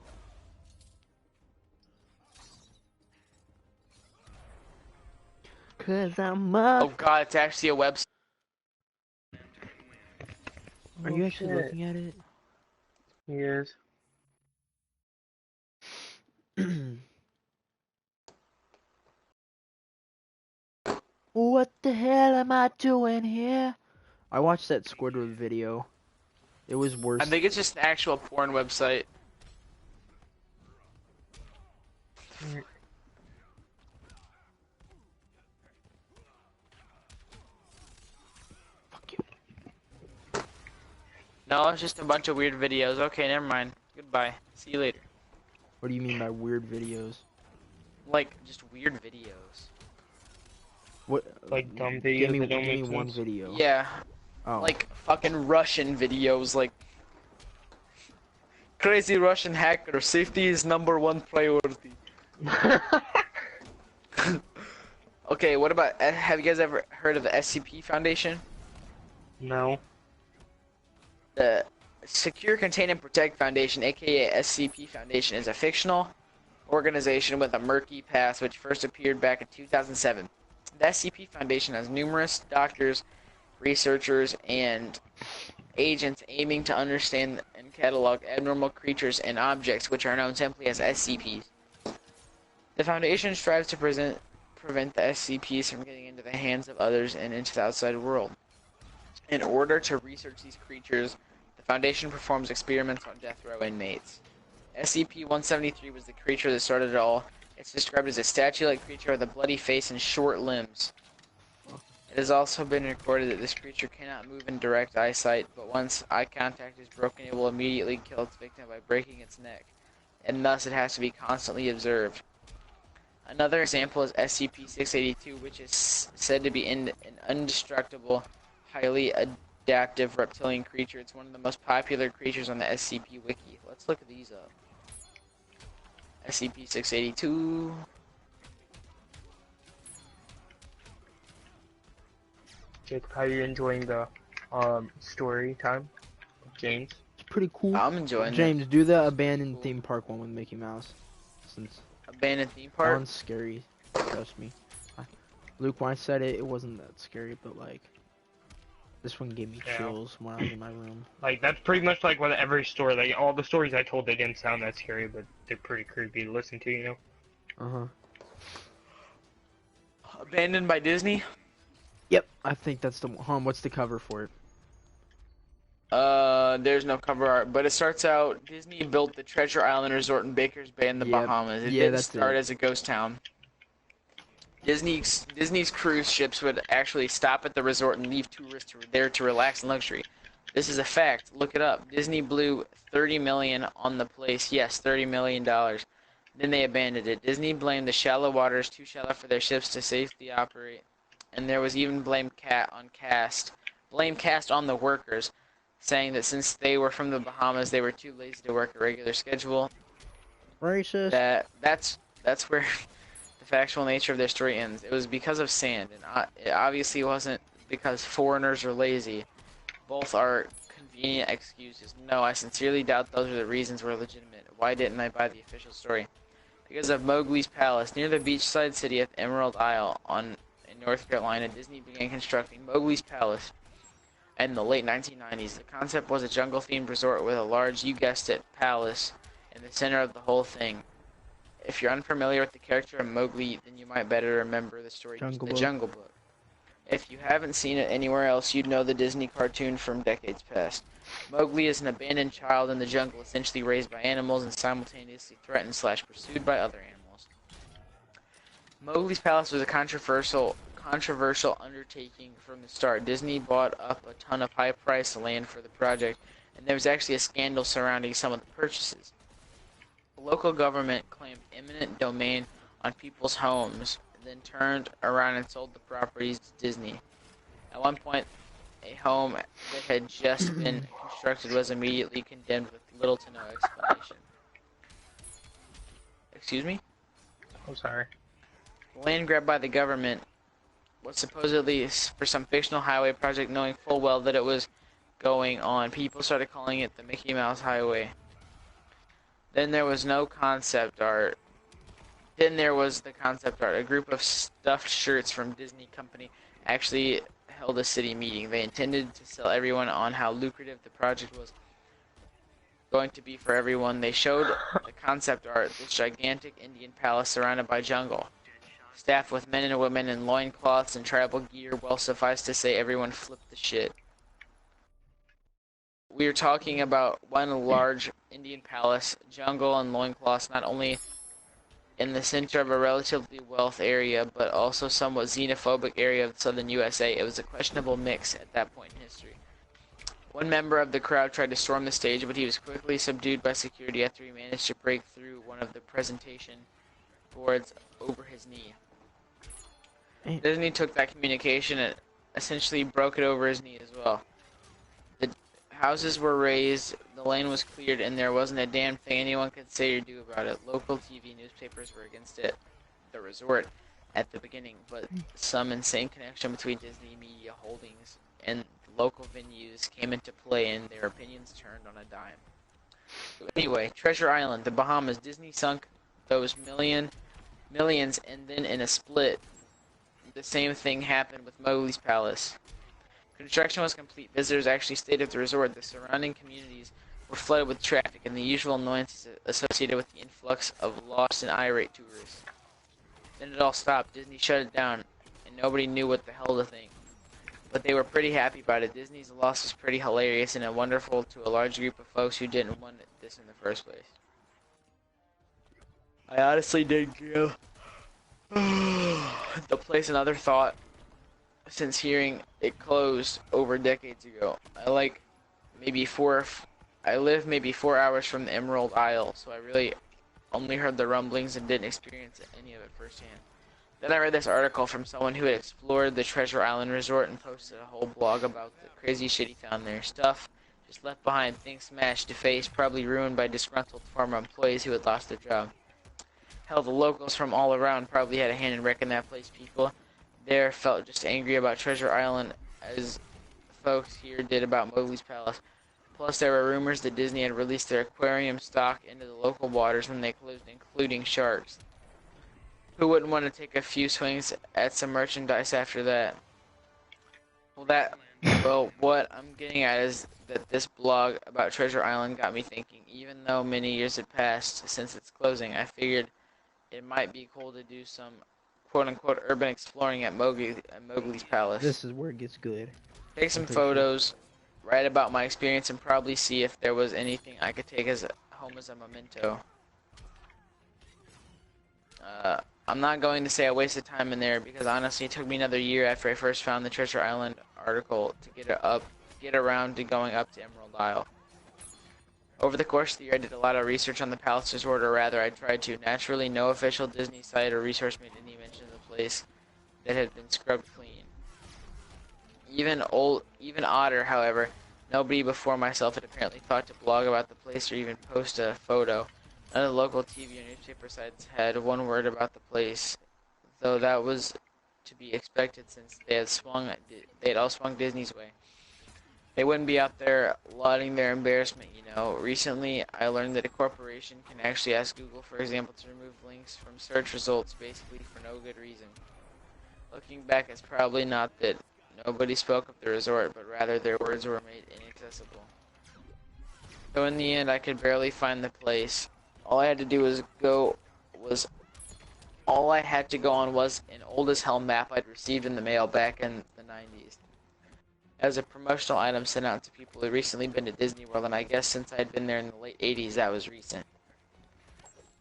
Speaker 2: Cause I'm up.
Speaker 3: Oh god, it's actually a website.
Speaker 2: Are you actually looking at it?
Speaker 1: He is.
Speaker 2: What the hell am I doing here? I watched that Squidward video. It was worse.
Speaker 3: I think it's just an actual porn website.
Speaker 2: Fuck you.
Speaker 3: No, it's just a bunch of weird videos. Okay, never mind. Goodbye. See you later.
Speaker 2: What do you mean by weird videos?
Speaker 3: Like, just weird videos.
Speaker 2: What?
Speaker 1: Like dumb videos
Speaker 2: Give me,
Speaker 1: that don't
Speaker 2: give me
Speaker 1: make
Speaker 2: one
Speaker 1: sense?
Speaker 2: video.
Speaker 3: Yeah,
Speaker 2: Oh.
Speaker 3: like fucking Russian videos, like crazy Russian hacker. Safety is #1 priority. Okay, what about, have you guys ever heard of the SCP Foundation?
Speaker 1: No.
Speaker 3: The Secure, Contain, and Protect Foundation, aka SCP Foundation, is a fictional organization with a murky past which first appeared back in 2007. The SCP Foundation has numerous doctors, researchers, and agents aiming to understand and catalog abnormal creatures and objects which are known simply as SCPs. The Foundation strives to prevent the SCPs from getting into the hands of others and into the outside world. In order to research these creatures, the Foundation performs experiments on death row inmates. SCP-173 was the creature that started it all. It's described as a statue-like creature with a bloody face and short limbs. It has also been recorded that this creature cannot move in direct eyesight, but once eye contact is broken, it will immediately kill its victim by breaking its neck, and thus it has to be constantly observed. Another example is SCP-682, which is said to be an indestructible, highly adaptive reptilian creature. It's one of the most popular creatures on the SCP Wiki. Let's look these up. SCP-682.
Speaker 1: Jake, how are you enjoying the story time of James?
Speaker 2: It's pretty cool.
Speaker 3: I'm enjoying
Speaker 2: James, do the abandoned theme park one with Mickey Mouse. Since
Speaker 3: Abandoned theme
Speaker 2: that
Speaker 3: park.
Speaker 2: one's scary. Trust me. Luke, when I said it, it wasn't that scary, but like this one gave me
Speaker 1: Yeah.
Speaker 2: chills when I was in my room.
Speaker 1: Like, that's pretty much like what every story, like, all the stories I told, they didn't sound that scary, but they're pretty creepy to listen to, you know?
Speaker 2: Uh huh.
Speaker 3: Abandoned by Disney.
Speaker 2: Yep, I think that's the one. What's the cover for it?
Speaker 3: There's no cover art, but it starts out, Disney built the Treasure Island Resort in Baker's Bay in the
Speaker 2: Yep.
Speaker 3: Bahamas. It
Speaker 2: Yeah,
Speaker 3: didn't
Speaker 2: that's
Speaker 3: start
Speaker 2: it.
Speaker 3: as a ghost town. Disney's cruise ships would actually stop at the resort and leave tourists there to relax in luxury. This is a fact. Look it up. Disney blew $30 million on the place. Yes, $30 million. Then they abandoned it. Disney blamed the shallow waters, too shallow for their ships to safely operate. And there was even blame cast on the workers, saying that since they were from the Bahamas, they were too lazy to work a regular schedule.
Speaker 2: Racist.
Speaker 3: That's where the factual nature of their story ends. It was because of sand, and it obviously wasn't because foreigners are lazy. Both are convenient excuses. No, I sincerely doubt those are the reasons were legitimate. Why didn't I buy the official story? Because of Mowgli's Palace. Near the beachside city of Emerald Isle in North Carolina, Disney began constructing Mowgli's Palace in the late 1990s. The concept was a jungle-themed resort with a large, you guessed it, palace in the center of the whole thing. If you're unfamiliar with the character of Mowgli, then you might better remember the story
Speaker 2: Jungle
Speaker 3: The
Speaker 2: Book.
Speaker 3: Jungle Book. If you haven't seen it anywhere else, you'd know the Disney cartoon from decades past. Mowgli is an abandoned child in the jungle, essentially raised by animals and simultaneously threatened/pursued by other animals. Mowgli's Palace was a controversial undertaking from the start. Disney bought up a ton of high-priced land for the project, and there was actually a scandal surrounding some of the purchases. The local government claimed eminent domain on people's homes, then turned around and sold the properties to Disney. At one point, a home that had just been constructed was immediately condemned with little to no explanation. Excuse me?
Speaker 1: I'm sorry.
Speaker 3: The land grabbed by the government was supposedly for some fictional highway project, knowing full well that it was going on. People started calling it the Mickey Mouse Highway. Then there was no concept art. Then there was the concept art. A group of stuffed shirts from Disney Company actually held a city meeting. They intended to sell everyone on how lucrative the project was going to be for everyone. They showed the concept art, this gigantic Indian palace surrounded by jungle, staffed with men and women in loincloths and tribal gear. Well, suffice to say, everyone flipped the shit. We are talking about one large Indian palace, jungle and loincloths, not only in the center of a relatively wealthy area, but also somewhat xenophobic area of the southern USA. It was a questionable mix at that point in history. One member of the crowd tried to storm the stage, but he was quickly subdued by security after he managed to break through one of the presentation boards over his knee. Disney took that communication and essentially broke it over his knee as well. The houses were raised, the lane was cleared, and there wasn't a damn thing anyone could say or do about it. Local TV newspapers were against it, the resort, at the beginning, but some insane connection between Disney Media Holdings and local venues came into play, and their opinions turned on a dime. So anyway, Treasure Island, the Bahamas. Disney sunk those millions, and then in a split, the same thing happened with Mowgli's Palace. Construction was complete. Visitors actually stayed at the resort. The surrounding communities were flooded with traffic and the usual annoyances associated with the influx of lost and irate tourists. Then it all stopped. Disney shut it down, and nobody knew what the hell to think. But they were pretty happy about it. Disney's loss was pretty hilarious and wonderful to a large group of folks who didn't want this in the first place. I honestly did give the place another thought since hearing it closed over decades ago. I live maybe 4 hours from the Emerald Isle, so I really only heard the rumblings and didn't experience any of it firsthand. Then I read this article from someone who had explored the Treasure Island Resort and posted a whole blog about the crazy shit he found there. Stuff just left behind, things smashed, defaced, probably ruined by disgruntled former employees who had lost their job. Hell, the locals from all around probably had a hand in wrecking that place. People there felt just angry about Treasure Island as folks here did about Mowgli's Palace. Plus, there were rumors that Disney had released their aquarium stock into the local waters when they closed, including sharks. Who wouldn't want to take a few swings at some merchandise after that? What I'm getting at is that this blog about Treasure Island got me thinking. Even though many years had passed since its closing, I figured it might be cool to do some quote-unquote urban exploring at Mowgli's palace.
Speaker 2: This is where it gets good.
Speaker 3: Take some photos, write about my experience, and probably see if there was anything I could take home as a memento. I'm not going to say I wasted time in there because honestly it took me another year after I first found the Treasure Island article to get around to going up to Emerald Isle. Over the course of the year I did a lot of research on the Palace Resort, or rather I tried to. Naturally, no official Disney site or resource made any mention of the place that had been scrubbed clean. Even odder, however, nobody before myself had apparently thought to blog about the place or even post a photo. None of the local TV or newspaper sites had one word about the place, though that was to be expected since they had all swung Disney's way. They wouldn't be out there lauding their embarrassment, you know. Recently, I learned that a corporation can actually ask Google, for example, to remove links from search results basically for no good reason. Looking back, it's probably not that nobody spoke of the resort, but rather their words were made inaccessible. So in the end, I could barely find the place. All I had to go on was an old as hell map I'd received in the mail back in the 90s. As a promotional item sent out to people who had recently been to Disney World, and I guess since I'd been there in the late 80s, that was recent.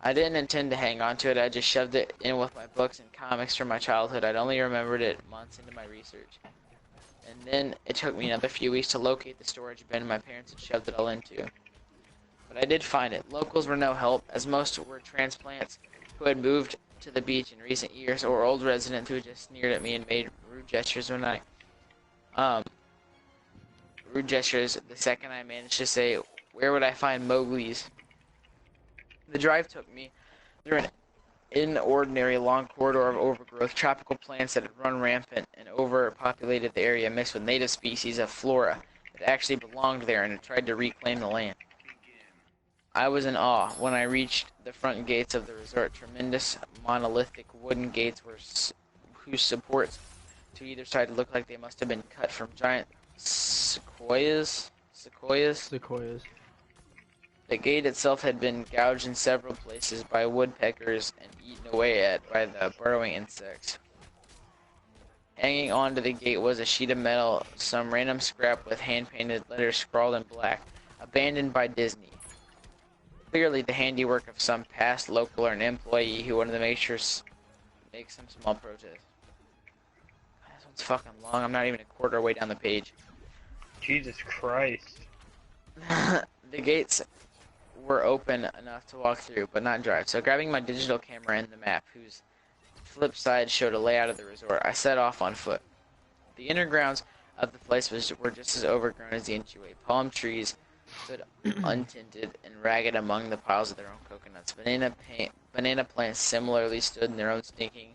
Speaker 3: I didn't intend to hang on to it, I just shoved it in with my books and comics from my childhood. I'd only remembered it months into my research. And then it took me another few weeks to locate the storage bin my parents had shoved it all into. But I did find it. Locals were no help, as most were transplants who had moved to the beach in recent years, or old residents who just sneered at me and made rude gestures the second I managed to say, where would I find Mowgli's? The drive took me through an inordinary long corridor of overgrowth, tropical plants that had run rampant and overpopulated the area, mixed with native species of flora that actually belonged there and had tried to reclaim the land. I was in awe when I reached the front gates of the resort. Tremendous monolithic wooden gates whose supports to either side looked like they must have been cut from giant sequoias. The gate itself had been gouged in several places by woodpeckers and eaten away at by the burrowing insects. Hanging onto the gate was a sheet of metal, some random scrap with hand-painted letters scrawled in black, abandoned by Disney. Clearly the handiwork of some past local or an employee who wanted to make some small protest. This one's fucking long. I'm not even a quarter way down the page.
Speaker 1: Jesus Christ.
Speaker 3: The gates were open enough to walk through, but not drive. So grabbing my digital camera and the map, whose flip side showed a layout of the resort, I set off on foot. The inner grounds of the place were just as overgrown as the entryway. Palm trees stood untinted and ragged among the piles of their own coconuts. Banana plants similarly stood in their own stinking,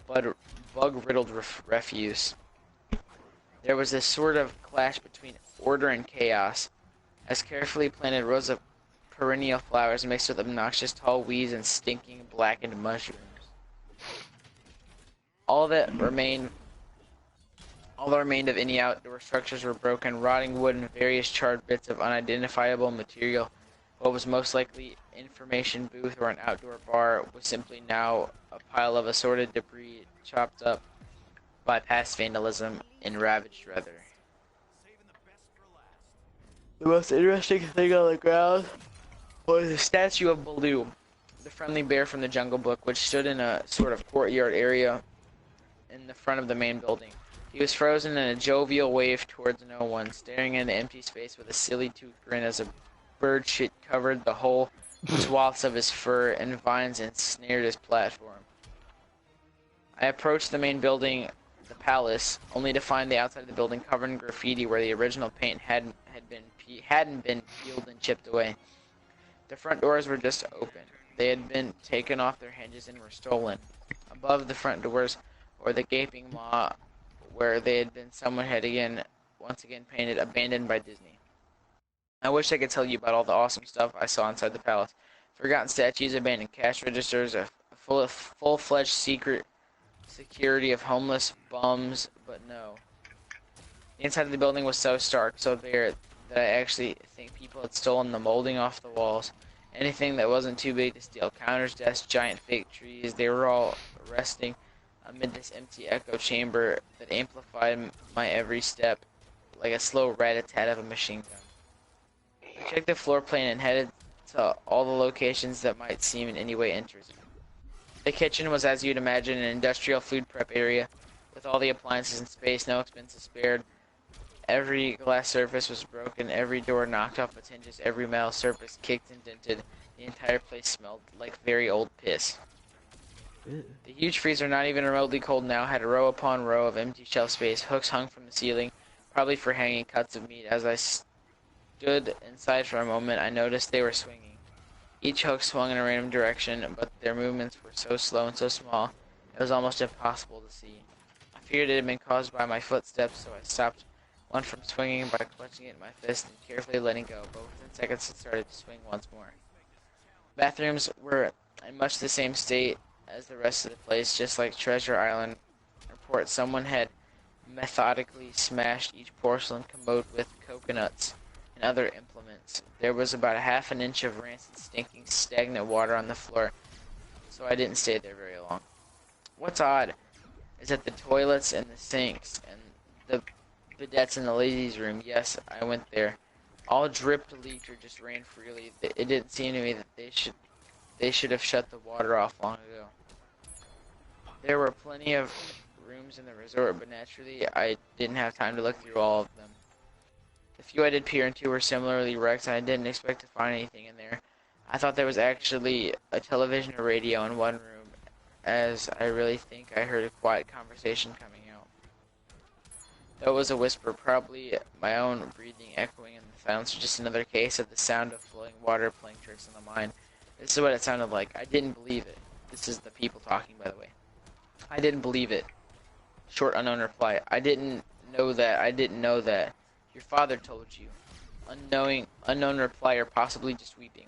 Speaker 3: bug-riddled refuse. There was this sort of clash between order and chaos, as carefully planted rows of perennial flowers mixed with obnoxious tall weeds and stinking blackened mushrooms. All that remained of any outdoor structures were broken, rotting wood and various charred bits of unidentifiable material. What was most likely information booth or an outdoor bar was simply now a pile of assorted debris chopped up by past vandalism and ravaged weather. The most interesting thing on the ground was a statue of Baloo, the friendly bear from the Jungle Book, which stood in a sort of courtyard area in the front of the main building. He was frozen in a jovial wave towards no one, staring into empty space with a silly-toothed grin as a bird shit covered the whole swaths of his fur and vines ensnared his platform. I approached the main building, the palace, only to find the outside of the building covered in graffiti where the original paint hadn't been peeled and chipped away. The front doors were just open. They had been taken off their hinges and were stolen. Above the front doors, or the gaping maw where they had been, someone had once again painted "Abandoned by Disney." I wish I could tell you about all the awesome stuff I saw inside the palace. Forgotten statues, abandoned cash registers, a full-fledged secret security of homeless bums, but no. The inside of the building was so stark, so bare, that I actually think people had stolen the molding off the walls. Anything that wasn't too big to steal. Counters, desks, giant fake trees, they were all resting amid this empty echo chamber that amplified my every step like a slow rat-a-tat of a machine gun. I checked the floor plan and headed to all the locations that might seem in any way interesting. The kitchen was, as you'd imagine, an industrial food prep area with all the appliances in space, no expenses spared. Every glass surface was broken, every door knocked off its hinges, every metal surface kicked and dented. The entire place smelled like very old piss.
Speaker 2: Ew.
Speaker 3: The huge freezer, not even remotely cold now, had row upon row of empty shelf space, hooks hung from the ceiling, probably for hanging cuts of meat. As I stood inside for a moment, I noticed they were swinging. Each hook swung in a random direction, but their movements were so slow and so small, it was almost impossible to see. I feared it had been caused by my footsteps, so I stopped one from swinging by clutching it in my fist and carefully letting go, but within seconds it started to swing once more. Bathrooms were in much the same state as the rest of the place, just like Treasure Island report. Someone had methodically smashed each porcelain commode with coconuts and other implements. There was about a half an inch of rancid, stinking, stagnant water on the floor, so I didn't stay there very long. What's odd is that the toilets and the sinks and the bidettes in the ladies' room, yes, I went there, all dripped, leaked, or just ran freely. It didn't seem to me that they should have shut the water off long ago. There were plenty of rooms in the resort, but naturally I didn't have time to look through all of them. The few I did peer into were similarly wrecked, and I didn't expect to find anything in there. I thought there was actually a television or radio in one room, as I really think I heard a quiet conversation coming out. Though it was a whisper, probably my own breathing echoing in the silence, or just another case of the sound of flowing water playing tricks on the mind. This is what it sounded like. I didn't believe it. This is the people talking, by the way. I didn't believe it. Short, unknown reply. I didn't know that. I didn't know that. Your father told you. Unknown reply, or possibly just weeping.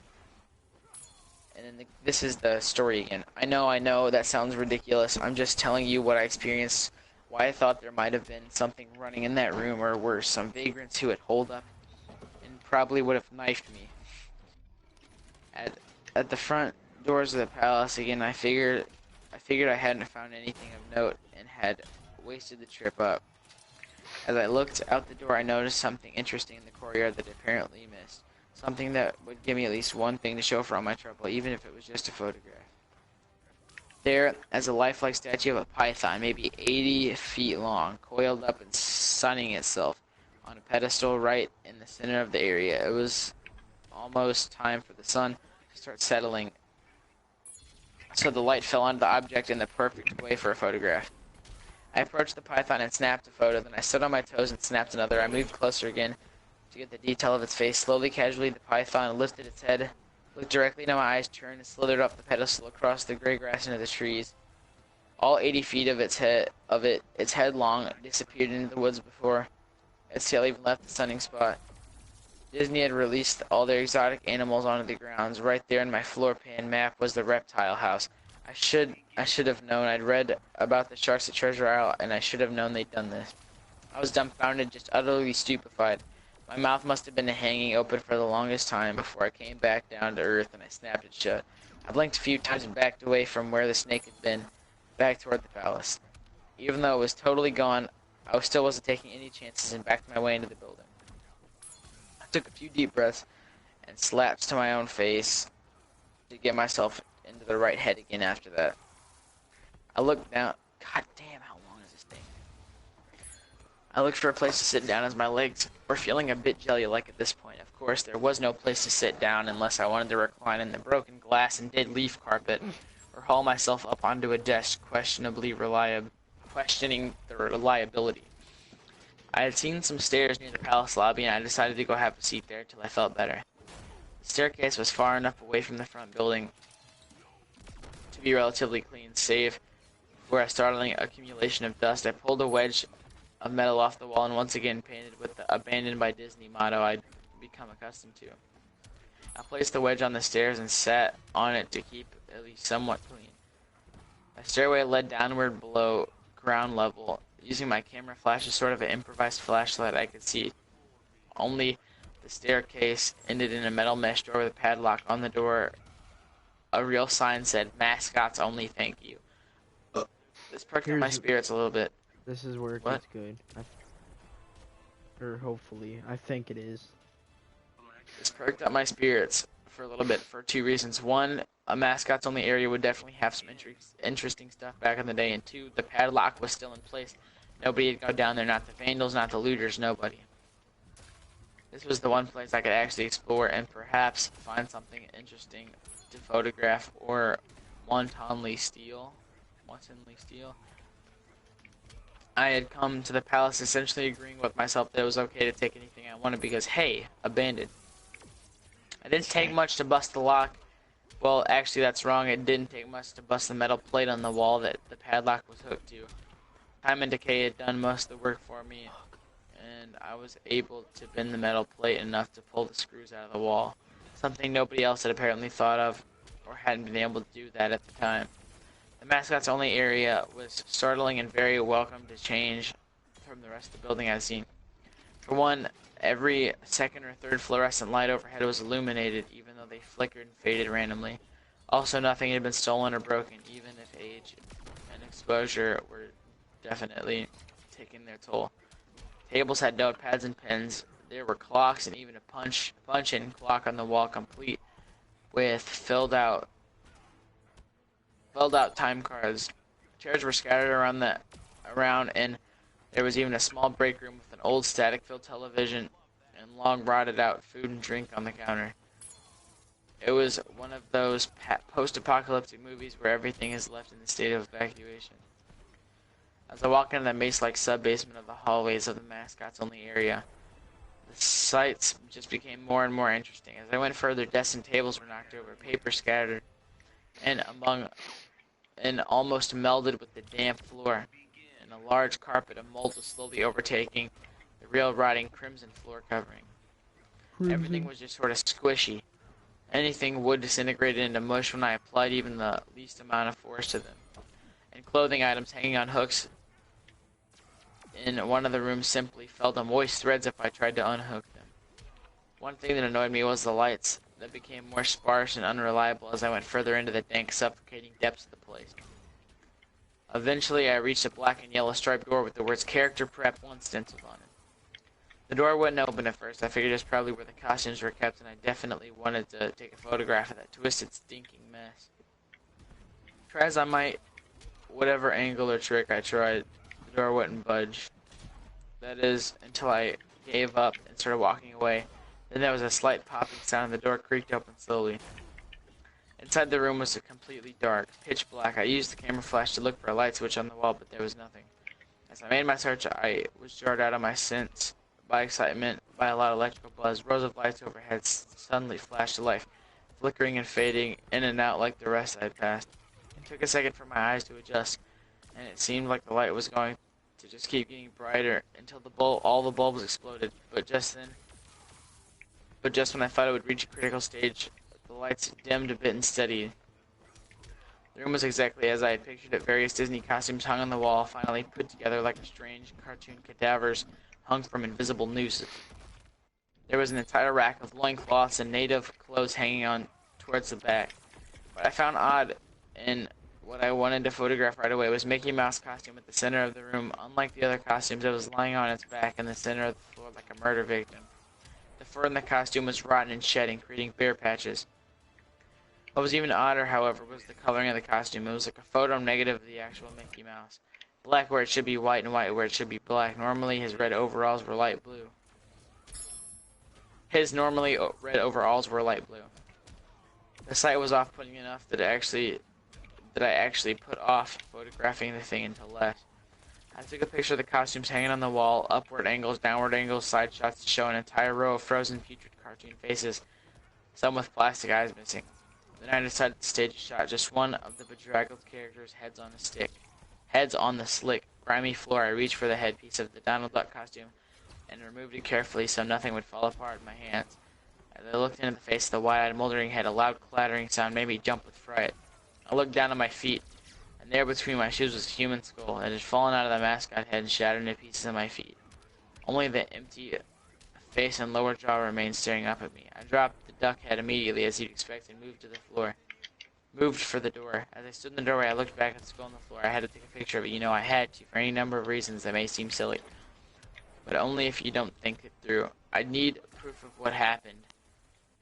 Speaker 3: And then this is the story again. I know, that sounds ridiculous. I'm just telling you what I experienced, why I thought there might have been something running in that room, or worse, some vagrants who had holed up and probably would have knifed me. At the front doors of the palace again, I figured I hadn't found anything of note and had wasted the trip up. As I looked out the door, I noticed something interesting in the courtyard that I apparently missed. Something that would give me at least one thing to show for all my trouble, even if it was just a photograph. There, as a lifelike statue of a python, maybe 80 feet long, coiled up and sunning itself on a pedestal right in the center of the area. It was almost time for the sun to start settling, so the light fell onto the object in the perfect way for a photograph. I approached the python and snapped a photo, then I stood on my toes and snapped another. I moved closer again to get the detail of its face. Slowly, casually, the python lifted its head, looked directly into my eyes, turned, and slithered up the pedestal across the gray grass into the trees. All 80 feet of its head long, disappeared into the woods before its tail even left the sunning spot. Disney had released all their exotic animals onto the grounds. Right there in my floor plan map was the reptile house. I should have known. I'd read about the sharks at Treasure Isle, and I should have known they'd done this. I was dumbfounded, just utterly stupefied. My mouth must have been hanging open for the longest time before I came back down to earth and I snapped it shut. I blinked a few times and backed away from where the snake had been, back toward the palace. Even though it was totally gone, I still wasn't taking any chances and backed my way into the building. I took a few deep breaths and slaps to my own face to get myself into the right head again after that. I looked down. God damn, how long is this thing? I looked for a place to sit down as my legs were feeling a bit jelly-like at this point. Of course, there was no place to sit down unless I wanted to recline in the broken glass and dead leaf carpet or haul myself up onto a desk, questioning the reliability. I had seen some stairs near the palace lobby, and I decided to go have a seat there till I felt better. The staircase was far enough away from the front building to be relatively clean, save for a startling accumulation of dust. I pulled a wedge of metal off the wall and once again painted with the "Abandoned by Disney" motto I'd become accustomed to. I placed the wedge on the stairs and sat on it to keep at least somewhat clean. A stairway led downward below ground level. Using my camera flash as sort of an improvised flashlight, I could see only the staircase ended in a metal mesh door with a padlock on the door. A real sign said, "Mascots only, thank you." This perked up my spirits a little bit.
Speaker 2: This is where it
Speaker 3: What?
Speaker 2: gets good. Or hopefully. I think it is.
Speaker 3: This perked up my spirits for a little bit for two reasons. One, a mascots only area would definitely have some interesting stuff back in the day. And two, the padlock was still in place. Nobody had gone down there, not the vandals, not the looters, nobody. This was the one place I could actually explore and perhaps find something interesting to photograph or wantonly steal. I had come to the palace essentially agreeing with myself that it was okay to take anything I wanted because, hey, abandoned. It didn't take much to bust the lock. Well, actually, that's wrong. It didn't take much to bust the metal plate on the wall that the padlock was hooked to. Time and decay had done most of the work for me, and I was able to bend the metal plate enough to pull the screws out of the wall. Something nobody else had apparently thought of, or hadn't been able to do that at the time. The mascots only area was startling and very welcome to change from the rest of the building I'd seen. For one, every second or third fluorescent light overhead was illuminated, even though they flickered and faded randomly. Also, nothing had been stolen or broken, even if age and exposure were definitely taking their toll. Tables had notepads and pens. There were clocks and even a punch-in clock on the wall, complete with filled out time cards. Chairs were scattered around, and there was even a small break room with an old static-filled television and long rotted-out food and drink on the counter. It was one of those post-apocalyptic movies where everything is left in the state of evacuation. As I walked into the maze-like sub-basement of the hallways of the mascots-only area, the sights just became more and more interesting. As I went further, desks and tables were knocked over, paper scattered, and almost melded with the damp floor, and a large carpet of mold was slowly overtaking the real rotting crimson floor covering. Everything was just sort of squishy. Anything would disintegrate into mush when I applied even the least amount of force to them. And clothing items hanging on hooks in one of the rooms simply felt moist threads if I tried to unhook them. One thing that annoyed me was the lights that became more sparse and unreliable as I went further into the dank, suffocating depths of the place. Eventually, I reached a black and yellow striped door with the words "Character Prep 1" stenciled on it. The door wouldn't open at first. I figured it's probably where the costumes were kept, and I definitely wanted to take a photograph of that twisted, stinking mess. Try as I might, whatever angle or trick I tried, the door wouldn't budge. That is, until I gave up and started walking away. Then there was a slight popping sound and the door creaked open slowly. Inside the room was completely dark, pitch black. I used the camera flash to look for a light switch on the wall, but there was nothing. As I made my search, I was jarred out of my sense by excitement, by a loud electrical buzz. Rows of lights overhead suddenly flashed to life, flickering and fading in and out like the rest I had passed. It took a second for my eyes to adjust, and it seemed like the light was going to just keep getting brighter until all the bulbs exploded. But just when I thought it would reach a critical stage, the lights dimmed a bit and steadied. The room was exactly as I had pictured it. Various Disney costumes hung on the wall, finally put together like a strange cartoon cadavers hung from invisible nooses. There was an entire rack of loincloths and native clothes hanging on towards the back. What I found odd and what I wanted to photograph right away was Mickey Mouse costume at the center of the room. Unlike the other costumes, it was lying on its back in the center of the floor like a murder victim. The fur in the costume was rotten and shedding, creating bare patches. What was even odder, however, was the coloring of the costume. It was like a photo negative of the actual Mickey Mouse. Black where it should be white and white where it should be black. Normally, his red overalls were light blue. The sight was off-putting enough that I actually put off photographing the thing until less. I took a picture of the costumes hanging on the wall, upward angles, downward angles, side shots to show an entire row of frozen, putrid cartoon faces, some with plastic eyes missing. Then I decided to stage a shot, just one of the bedraggled characters' heads on the slick, grimy floor. I reached for the headpiece of the Donald Duck costume and removed it carefully so nothing would fall apart in my hands. As I looked into the face of the wide-eyed, moldering head, a loud clattering sound made me jump with fright. I looked down at my feet, and and there between my shoes was a human skull that had fallen out of the mascot head and shattered into pieces at my feet. Only the empty face and lower jaw remained staring up at me. I dropped the duck head immediately, as you'd expect, and moved to the floor. Moved for the door. As I stood in the doorway, I looked back at the skull on the floor. I had to take a picture of it. You know, I had to, for any number of reasons that may seem silly. But only if you don't think it through. I need proof of what happened.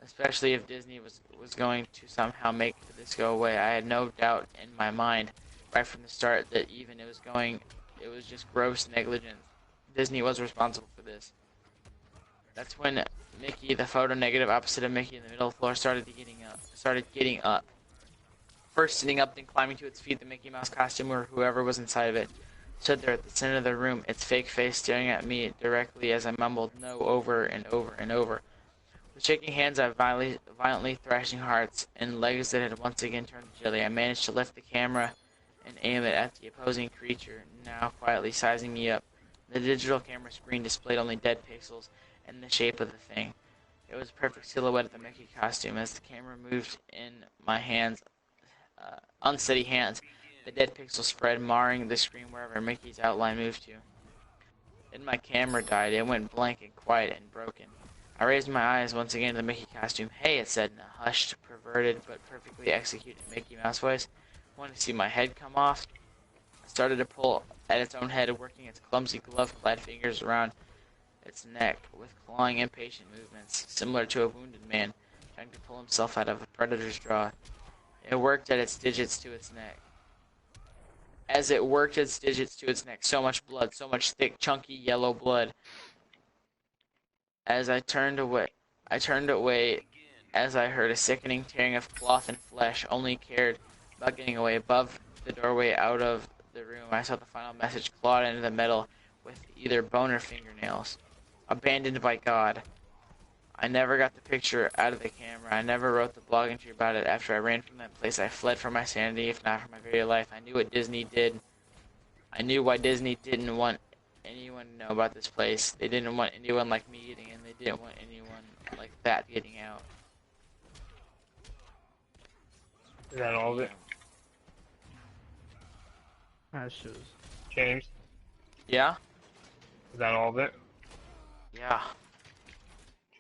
Speaker 3: Especially if Disney was going to somehow make this go away. I had no doubt in my mind, right from the start, that even it was just gross negligence. Disney was responsible for this. That's when Mickey, the photo negative opposite of Mickey in the middle of the floor, started getting up. First sitting up, then climbing to its feet, the Mickey Mouse costume or whoever was inside of it stood there at the center of the room, its fake face staring at me directly as I mumbled no over and over and over. With shaking hands, I violently thrashing hearts, and legs that had once again turned jelly, I managed to lift the camera and aim it at the opposing creature, now quietly sizing me up. The digital camera screen displayed only dead pixels and the shape of the thing. It was a perfect silhouette of the Mickey costume. As the camera moved in my hands, unsteady hands, the dead pixels spread, marring the screen wherever Mickey's outline moved to. Then my camera died. It went blank and quiet and broken. I raised my eyes once again to the Mickey costume. "Hey," it said in a hushed, perverted, but perfectly executed Mickey Mouse voice. "Want to see my head come off?" I started to pull at its own head, working its clumsy glove-clad fingers around its neck with clawing, impatient movements, similar to a wounded man trying to pull himself out of a predator's jaw. It worked at its digits to its neck. As it worked its digits to its neck, so much blood, so much thick, chunky, yellow blood. As I turned away as I heard a sickening tearing of cloth and flesh, only cared about getting away. Above the doorway out of the room, I saw the final message clawed into the metal with either bone or fingernails. "Abandoned by God." I never got the picture out of the camera. I never wrote the blog entry about it. After I ran from that place, I fled for my sanity, if not for my very life. I knew what Disney did. I knew why Disney didn't want anyone to know about this place. They didn't want anyone like me getting in. They didn't want anyone like that getting out.
Speaker 1: Is that all of it?
Speaker 2: That's just...
Speaker 1: James?
Speaker 3: Yeah?
Speaker 1: Is that all of it?
Speaker 3: Yeah.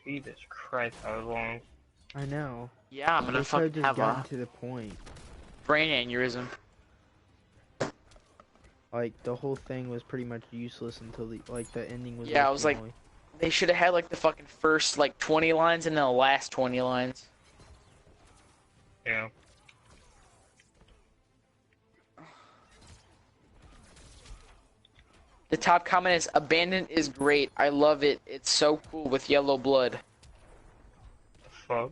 Speaker 1: Jesus Christ, that was long.
Speaker 2: I know.
Speaker 3: Yeah, I'm gonna
Speaker 2: That's why I
Speaker 3: fucking
Speaker 2: just
Speaker 3: have
Speaker 2: gotten
Speaker 3: a
Speaker 2: to the point.
Speaker 3: brain aneurysm.
Speaker 2: Like, the whole thing was pretty much useless until the ending was...
Speaker 3: Yeah, I was like,
Speaker 2: finale.
Speaker 3: they should have had like the fucking first like 20 lines and then the last 20 lines.
Speaker 1: Yeah.
Speaker 3: The top comment is, "Abandoned is great. I love it. It's so cool with yellow blood."
Speaker 1: The fuck?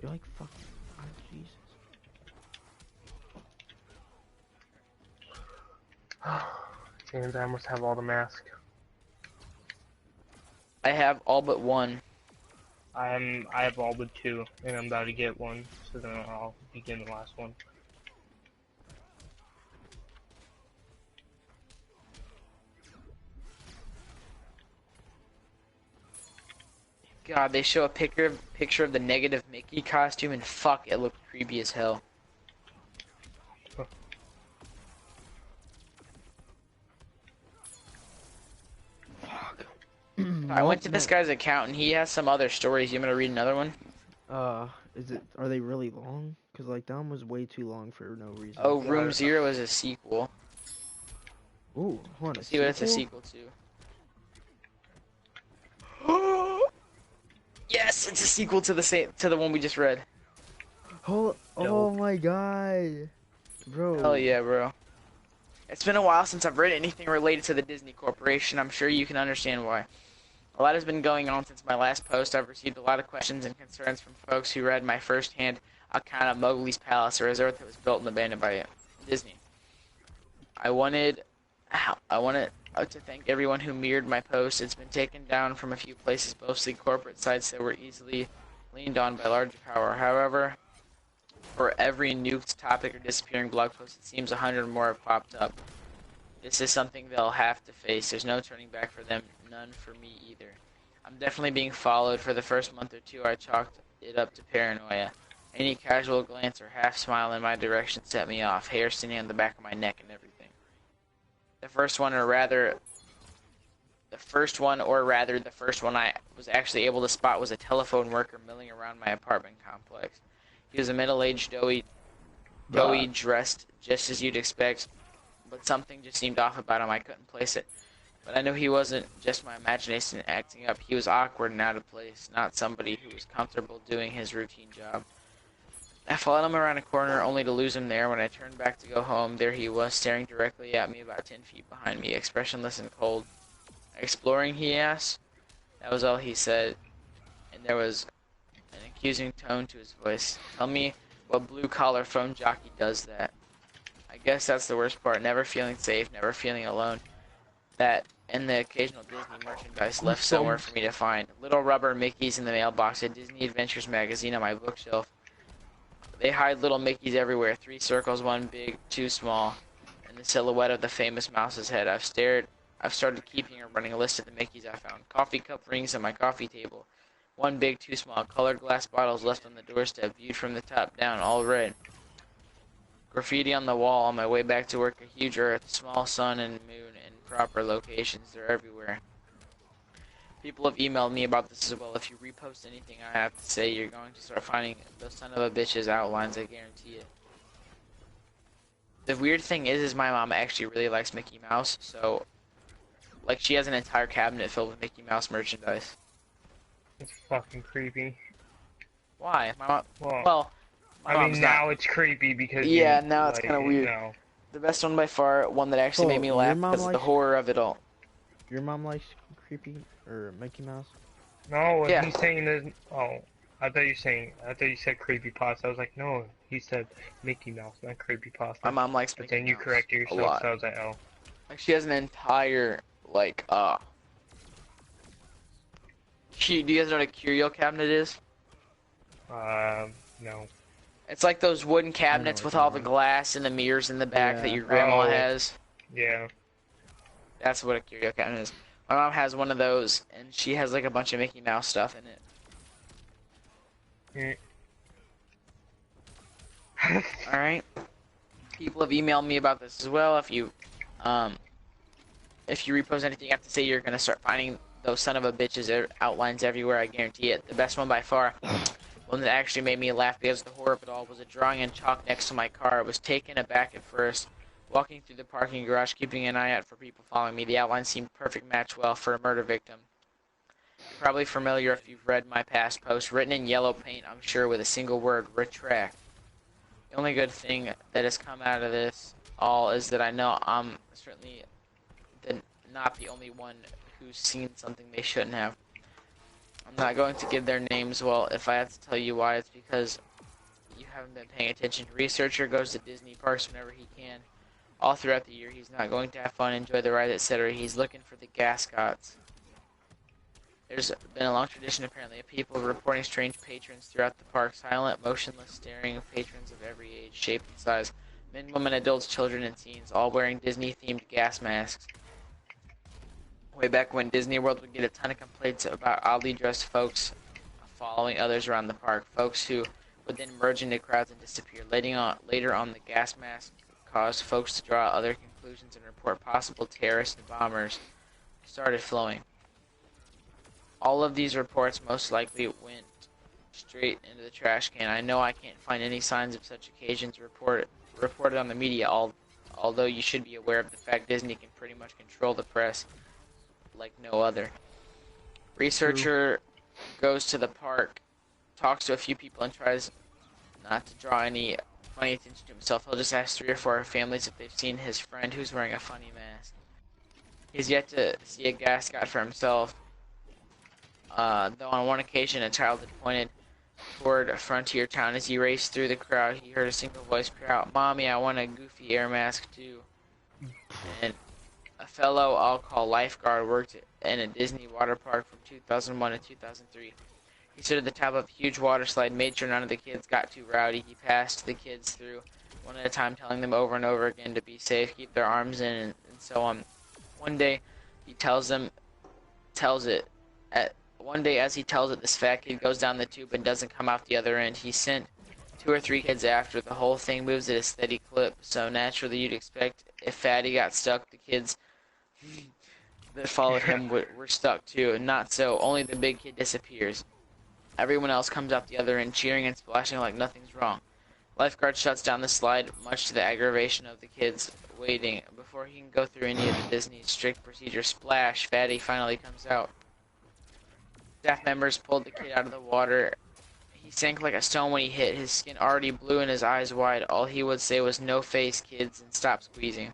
Speaker 2: You're like, fuck. Oh, Jesus.
Speaker 1: James, I almost have all the masks.
Speaker 3: I have all but one.
Speaker 1: I have all but 2, and I'm about to get one, so then I'll begin the last one.
Speaker 3: God, they show a picture of the negative Mickey costume, and fuck, it looked creepy as hell.
Speaker 2: Fuck.
Speaker 3: I went to this guy's account, and he has some other stories. You want me to read another one?
Speaker 2: Are they really long? Cause like that one was way too long for no reason.
Speaker 3: Oh, Room Zero is a sequel.
Speaker 2: Ooh, hold on.
Speaker 3: Let's see what it's a sequel to. Yes, it's a sequel to the one we just read.
Speaker 2: Oh my god, bro.
Speaker 3: Hell yeah, bro. It's been a while since I've read anything related to the Disney Corporation. I'm sure you can understand why. A lot has been going on since my last post. I've received a lot of questions and concerns from folks who read my first-hand account of Mowgli's Palace, a resort that was built and abandoned by Disney. I wanted to thank everyone who mirrored my post. It's been taken down from a few places, mostly corporate sites that were easily leaned on by larger power. However, for every nuked topic or disappearing blog post, it seems 100 more have popped up. This is something they'll have to face. There's no turning back for them, none for me either. I'm definitely being followed. For the first month or two, I chalked it up to paranoia. Any casual glance or half smile in my direction set me off, hair standing on the back of my neck and everything. The first one, the first one I was actually able to spot was a telephone worker milling around my apartment complex. He was a middle-aged, doughy, dressed just as you'd expect, but something just seemed off about him. I couldn't place it. But I knew he wasn't just my imagination acting up. He was awkward and out of place, not somebody who was comfortable doing his routine job. I followed him around a corner only to lose him there. When I turned back to go home, there he was, staring directly at me about 10 feet behind me, expressionless and cold. Exploring, he asked. That was all he said, and there was an accusing tone to his voice. Tell me what blue-collar phone jockey does that. I guess that's the worst part, never feeling safe, never feeling alone. That and the occasional Disney merchandise left somewhere for me to find. Little rubber Mickeys in the mailbox, a Disney Adventures magazine on my bookshelf. They hide little Mickeys everywhere, 3 circles, 1 big, 2 small, and the silhouette of the famous mouse's head. I've started keeping or running a list of the Mickeys I found. Coffee cup rings on my coffee table. 1 big, 2 small. Colored glass bottles left on the doorstep, viewed from the top down, all red. Graffiti on the wall on my way back to work. A huge earth, small sun and moon in proper locations. They're everywhere. People have emailed me about this as well. If you repost anything I have to say, you're going to start finding those son of a bitches outlines, I guarantee it. The weird thing is my mom actually really likes Mickey Mouse, so, like, she has an entire cabinet filled with Mickey Mouse merchandise.
Speaker 1: It's fucking creepy.
Speaker 3: Why? My mom, my
Speaker 1: I mean,
Speaker 3: mom's
Speaker 1: now
Speaker 3: not.
Speaker 1: it's creepy because
Speaker 3: Yeah,
Speaker 1: you,
Speaker 3: now it's
Speaker 1: like,
Speaker 3: kind of weird.
Speaker 1: No.
Speaker 3: The best one by far, one that actually made me
Speaker 2: your
Speaker 3: laugh
Speaker 2: mom
Speaker 3: because of the
Speaker 2: likes-
Speaker 3: horror of it all.
Speaker 2: Your mom likes creepy or Mickey Mouse?
Speaker 1: No, what
Speaker 3: Yeah.
Speaker 1: he's saying is, I thought you said creepypasta. I was like, no, he said Mickey Mouse, not creepypasta.
Speaker 3: My mom likes
Speaker 1: But
Speaker 3: Mickey
Speaker 1: then you
Speaker 3: Mouse
Speaker 1: corrected
Speaker 3: a
Speaker 1: yourself,
Speaker 3: lot.
Speaker 1: so I was like, oh.
Speaker 3: Like, she has an entire, like, do you guys know what a curio cabinet is?
Speaker 1: No.
Speaker 3: It's like those wooden cabinets
Speaker 2: what
Speaker 3: with
Speaker 2: you're
Speaker 3: all the
Speaker 2: talking
Speaker 3: glass and the mirrors in the back that
Speaker 2: Yeah.
Speaker 3: your grandma
Speaker 1: Oh.
Speaker 3: has.
Speaker 1: Yeah.
Speaker 3: That's what a curio cabinet is. My mom has one of those, and she has, like, a bunch of Mickey Mouse stuff in it. Alright. People have emailed me about this as well. If you repost anything you have to say, you're gonna start finding those son of a bitches outlines everywhere, I guarantee it. The best one by far, one that actually made me laugh because of the horror of it all, was a drawing in chalk next to my car. I was taken aback at first. Walking through the parking garage, keeping an eye out for people following me, the outline seemed perfect match well for a murder victim. You're probably familiar if you've read my past posts, written in yellow paint, I'm sure, with a single word, retract. The only good thing that has come out of this all is that I know I'm certainly not the only one who's seen something they shouldn't have. I'm not going to give their names. Well, if I have to tell you why, it's because you haven't been paying attention. Researcher goes to Disney parks whenever he can. All throughout the year, he's not going to have fun, enjoy the ride, etc. He's looking for the gascots. There's been a long tradition, apparently, of people reporting strange patrons throughout the park. Silent, motionless, staring patrons of every age, shape, and size. Men, women, adults, children, and teens, all wearing Disney-themed gas masks. Way back when Disney World would get a ton of complaints about oddly dressed folks following others around the park. Folks who would then merge into crowds and disappear. Later on, the gas mask caused folks to draw other conclusions and report possible terrorists and bombers started flowing. All of these reports most likely went straight into the trash can. I know I can't find any signs of such occasions reported on the media, although you should be aware of the fact Disney can pretty much control the press like no other. Researcher goes to the park, talks to a few people, and tries not to draw any funny attention to himself. He'll just ask 3 or 4 families if they've seen his friend who's wearing a funny mask. He's yet to see a gascot for himself, though on one occasion a child had pointed toward a frontier town. As he raced through the crowd, he heard a single voice cry out, "Mommy, I want a goofy air mask too." And a fellow I'll call lifeguard worked in a Disney water park from 2001 to 2003. He stood at the top of a huge water slide, made sure none of the kids got too rowdy. He passed the kids through one at a time, telling them over and over again to be safe, keep their arms in, and so on. One day, he tells it One day, as he tells it, this fat kid goes down the tube and doesn't come out the other end. He sent 2 or 3 kids after. The whole thing moves at a steady clip, so naturally you'd expect if Fatty got stuck, the kids that followed him were stuck too. And not so. Only the big kid disappears. Everyone else comes out the other end, cheering and splashing like nothing's wrong. Lifeguard shuts down the slide, much to the aggravation of the kids waiting. Before he can go through any of the Disney's strict procedure, splash, Fatty finally comes out. Staff members pulled the kid out of the water. He sank like a stone when he hit, his skin already blue and his eyes wide. All he would say was, "No face, kids," and stop squeezing.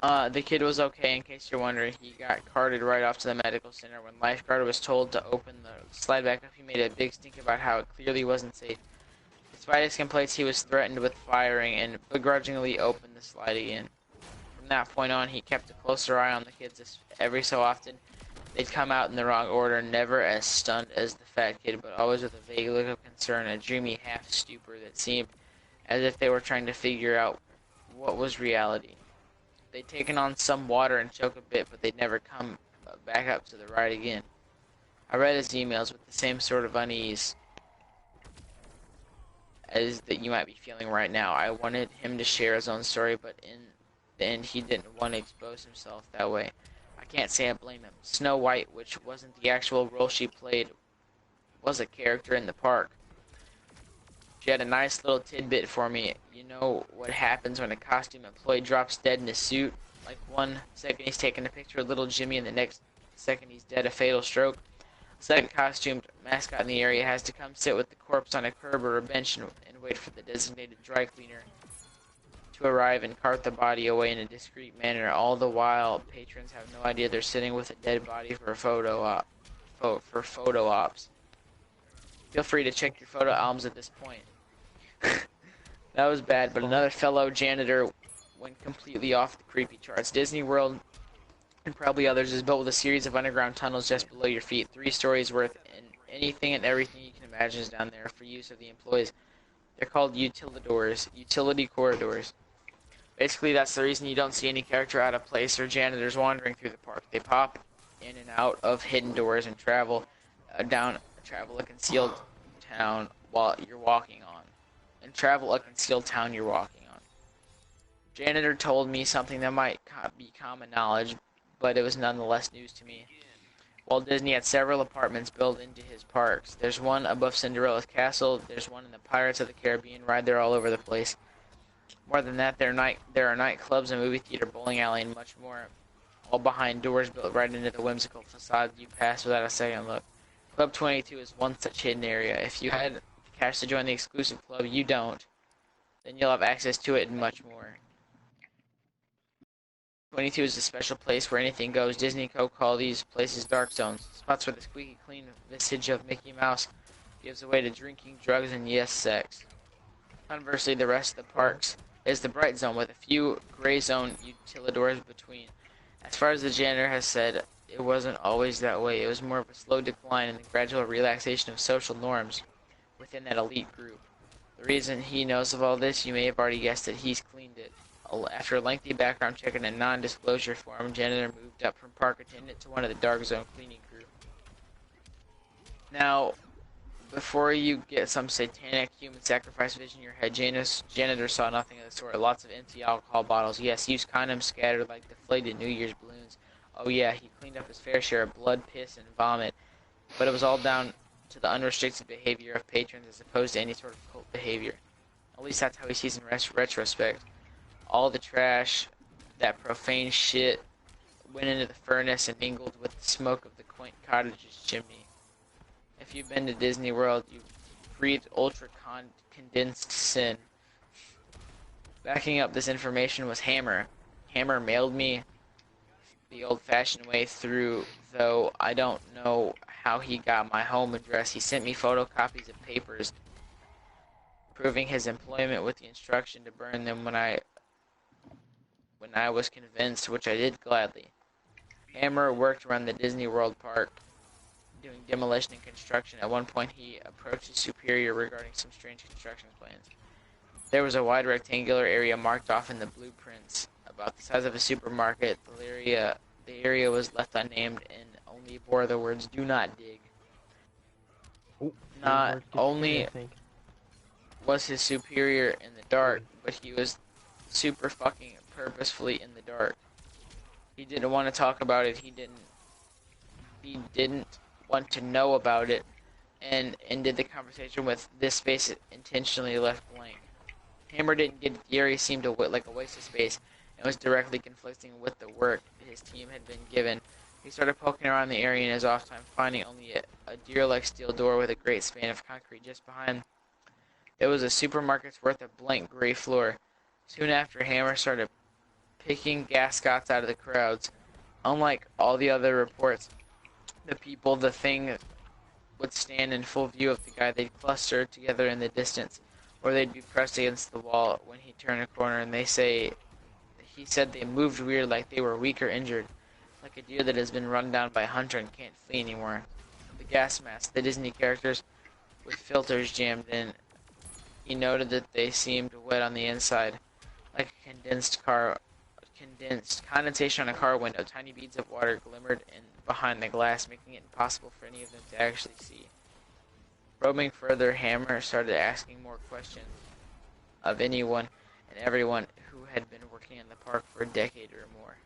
Speaker 3: The kid was okay, in case you're wondering. He got carted right off to the medical center. When lifeguard was told to open the slide back up, he made a big stink about how it clearly wasn't safe. Despite his complaints, he was threatened with firing and begrudgingly opened the slide again. From that point on, he kept a closer eye on the kids. Every so often, they'd come out in the wrong order, never as stunned as the fat kid, but always with a vague look of concern, a dreamy half-stupor that seemed as if they were trying to figure out what was reality. They'd taken on some water and choke a bit, but they'd never come back up to the ride again. I read his emails with the same sort of unease as that you might be feeling right now. I wanted him to share his own story, but in the end he didn't want to expose himself that way. I can't say I blame him. Snow White, which wasn't the actual role she played, was a character in the park. She had a nice little tidbit for me. You know what happens when a costume employee drops dead in a suit? Like 1 second he's taking a picture of little Jimmy and the next second he's dead, a fatal stroke. The second costumed mascot in the area has to come sit with the corpse on a curb or a bench and wait for the designated dry cleaner to arrive and cart the body away in a discreet manner. All the while, patrons have no idea they're sitting with a dead body for a photo ops. Feel free to check your photo albums at this point. That was bad, but another fellow janitor went completely off the creepy charts. Disney World, and probably others, is built with a series of underground tunnels just below your feet. 3 stories worth, and anything and everything you can imagine is down there for use of the employees. They're called utility corridors. Basically, that's the reason you don't see any character out of place or janitors wandering through the park. They pop in and out of hidden doors and travel a concealed town while you're walking on. Janitor told me something that might be common knowledge, but it was nonetheless news to me. Walt Disney had several apartments built into his parks. There's one above Cinderella's castle. There's one in the Pirates of the Caribbean ride. They're all over the place. More than that, there are nightclubs, a movie theater, bowling alley, and much more, all behind doors built right into the whimsical facade you pass without a second look. Club 22 is one such hidden area. If you had the cash to join the exclusive club, you don't, then you'll have access to it and much more. 22 is a special place where anything goes. Disney Co. call these places dark zones, spots where the squeaky clean visage of Mickey Mouse gives way to drinking, drugs, and yes, sex. Conversely, the rest of the parks is the bright zone with a few gray zone utilidors between. As far as the janitor has said, it wasn't always that way. It was more of a slow decline in the gradual relaxation of social norms within that elite group. The reason he knows of all this, you may have already guessed it, he's cleaned it. After a lengthy background check and a non-disclosure form, janitor moved up from park attendant to one of the dark zone cleaning crew. Now, before you get some satanic human sacrifice vision in your head, janitor saw nothing of the sort. Lots of empty alcohol bottles. Yes, used condoms scattered like deflated New Year's balloons. Oh yeah, he cleaned up his fair share of blood, piss, and vomit. But it was all down to the unrestricted behavior of patrons as opposed to any sort of cult behavior. At least that's how he sees in retrospect. All the trash, that profane shit, went into the furnace and mingled with the smoke of the quaint cottage's chimney. If you've been to Disney World, you've breathed ultra-condensed sin. Backing up this information was Hammer. Hammer mailed me the old-fashioned way through, though I don't know how he got my home address. He sent me photocopies of papers proving his employment with the instruction to burn them when I was convinced, which I did gladly. Hammer worked around the Disney World park doing demolition and construction. At one point, he approached his superior regarding some strange construction plans. There was a wide rectangular area marked off in the blueprints, about the size of a supermarket. The area was left unnamed, and only blatantly bore the words "Do not dig."
Speaker 2: Oh,
Speaker 3: Not
Speaker 2: Mark gets
Speaker 3: only
Speaker 2: hit, I think.
Speaker 3: was his superior in the dark, but he was super fucking purposefully in the dark. He didn't want to talk about it. He didn't want to know about it, and ended the conversation with this space intentionally left blank. Hammer didn't get it. The area seemed like a waste of space, and was directly conflicting with the work his team had been given. He started poking around the area in his off time, finding only a deer-like steel door with a great span of concrete just behind. It was a supermarket's worth of blank gray floor. Soon after, Hammer started picking gascots out of the crowds. Unlike all the other reports, the thing would stand in full view of the guy. They'd cluster together in the distance, or they'd be pressed against the wall when he turned a corner, and he said they moved weird, like they were weak or injured, like a deer that has been run down by a hunter and can't flee anymore. The gas mask, the Disney characters with filters jammed in, he noted that they seemed wet on the inside, like a condensation on a car window. Tiny beads of water glimmered in behind the glass, making it impossible for any of them to actually see. Probing further, Hammer started asking more questions of anyone and everyone who had been working in the park for a decade or more.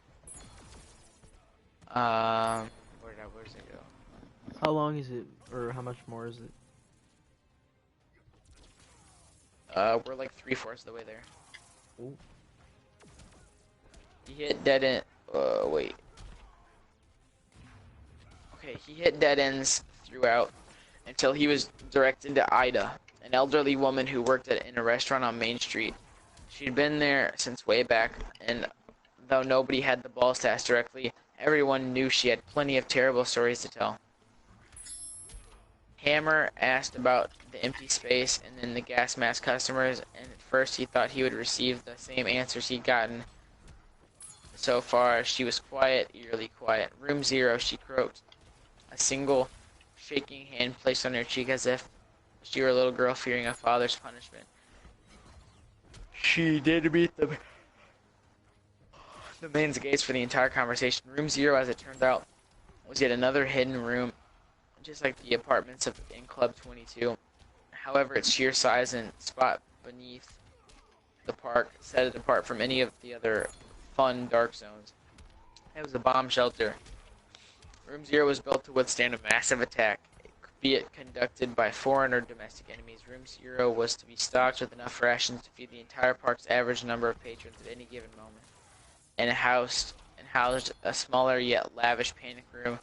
Speaker 3: Where does it go?
Speaker 2: How long is it, or how much more is it?
Speaker 3: We're like 3/4 of the way there.
Speaker 2: Ooh.
Speaker 3: He hit dead end. Wait. Okay, he hit dead ends throughout until he was directed to Ida, an elderly woman who worked in a restaurant on Main Street. She'd been there since way back, and though nobody had the balls to ask directly, everyone knew she had plenty of terrible stories to tell. Hammer asked about the empty space and then the gas mask customers, and at first he thought he would receive the same answers he'd gotten so far. She was quiet, eerily quiet. "Room 0, she croaked, a single shaking hand placed on her cheek as if she were a little girl fearing a father's punishment. She did meet the main gates for the entire conversation. Room 0, as it turned out, was yet another hidden room, just like the apartments in Club 22. However, its sheer size and spot beneath the park set it apart from any of the other fun dark zones. It was a bomb shelter. Room 0 was built to withstand a massive attack, be it conducted by foreign or domestic enemies. Room 0 was to be stocked with enough rations to feed the entire park's average number of patrons at any given moment, and housed a smaller yet lavish panic room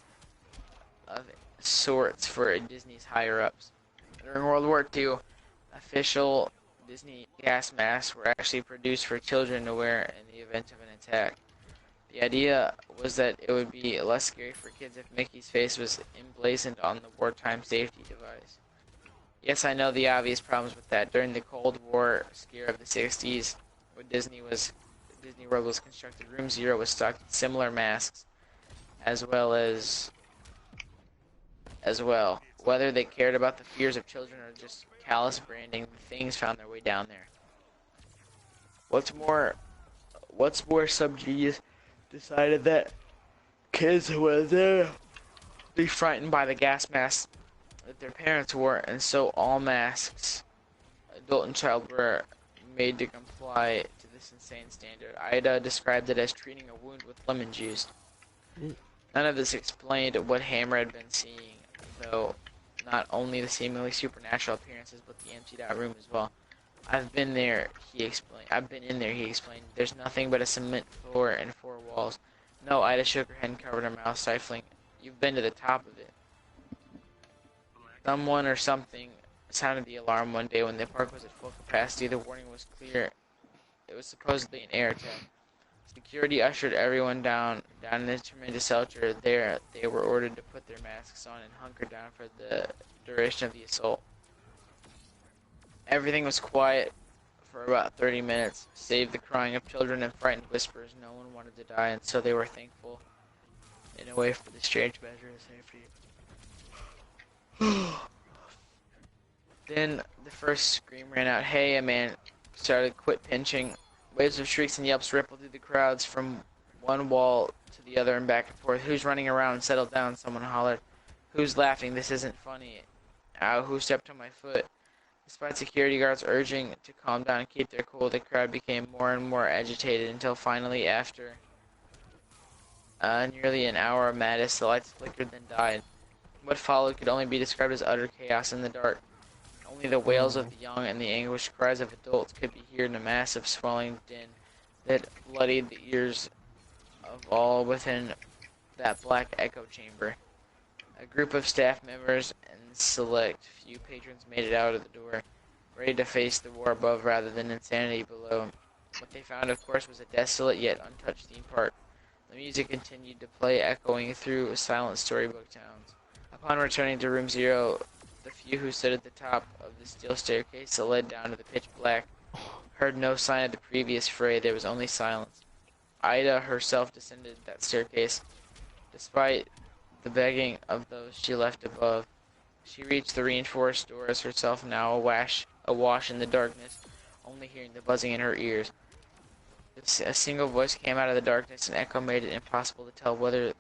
Speaker 3: of sorts for Disney's higher-ups. During World War II, official Disney gas masks were actually produced for children to wear in the event of an attack. The idea was that it would be less scary for kids if Mickey's face was emblazoned on the wartime safety device. Yes, I know the obvious problems with that. During the Cold War scare of the 60s, when Disney World was constructed, Room 0 was stocked with similar masks, as well. Whether they cared about the fears of children or just callous branding, the things found their way down there. What's more, some genius decided that kids would be frightened by the gas masks that their parents wore, and so all masks, adult and child, were made to comply to this insane standard. Ida described it as treating a wound with lemon juice. None of this explained what Hammer had been seeing, though not only the seemingly supernatural appearances, but the emptied-out room as well. I've been in there, he explained. There's nothing but a cement floor and 4 walls. No, Ida shook her head and covered her mouth, stifling. You've been to the top of it. Someone or something sounded the alarm one day when the park was at full capacity. The warning was clear. It was supposedly an air attack. Security ushered everyone down in this tremendous shelter. There, they were ordered to put their masks on and hunker down for the duration of the assault. Everything was quiet for about 30 minutes, save the crying of children and frightened whispers. No one wanted to die, and so they were thankful, in a way, for the strange measure of safety. Then the first scream ran out. Hey, a man started quit pinching. Waves of shrieks and yelps rippled through the crowds from one wall to the other and back and forth. Who's running around? Settle down, someone hollered. Who's laughing? This isn't funny. Ow, who stepped on my foot? Despite security guards urging to calm down and keep their cool, the crowd became more and more agitated until finally, after nearly an hour of madness, the lights flickered then died. What followed could only be described as utter chaos in the dark. Only the wails of the young and the anguished cries of adults could be heard in a massive swelling din that bloodied the ears of all within that black echo chamber. A group of staff members and select few patrons made it out of the door, ready to face the war above rather than insanity below. What they found, of course, was a desolate yet untouched theme park. The music continued to play, echoing through silent storybook towns. Upon returning to room 0, the few who stood at the top of the steel staircase that led down to the pitch black heard no sign of the previous fray. There was only silence. Ida herself descended that staircase, despite the begging of those she left above. She reached the reinforced doors herself, now awash in the darkness, only hearing the buzzing in her ears. A single voice came out of the darkness, and echo made it impossible to tell whether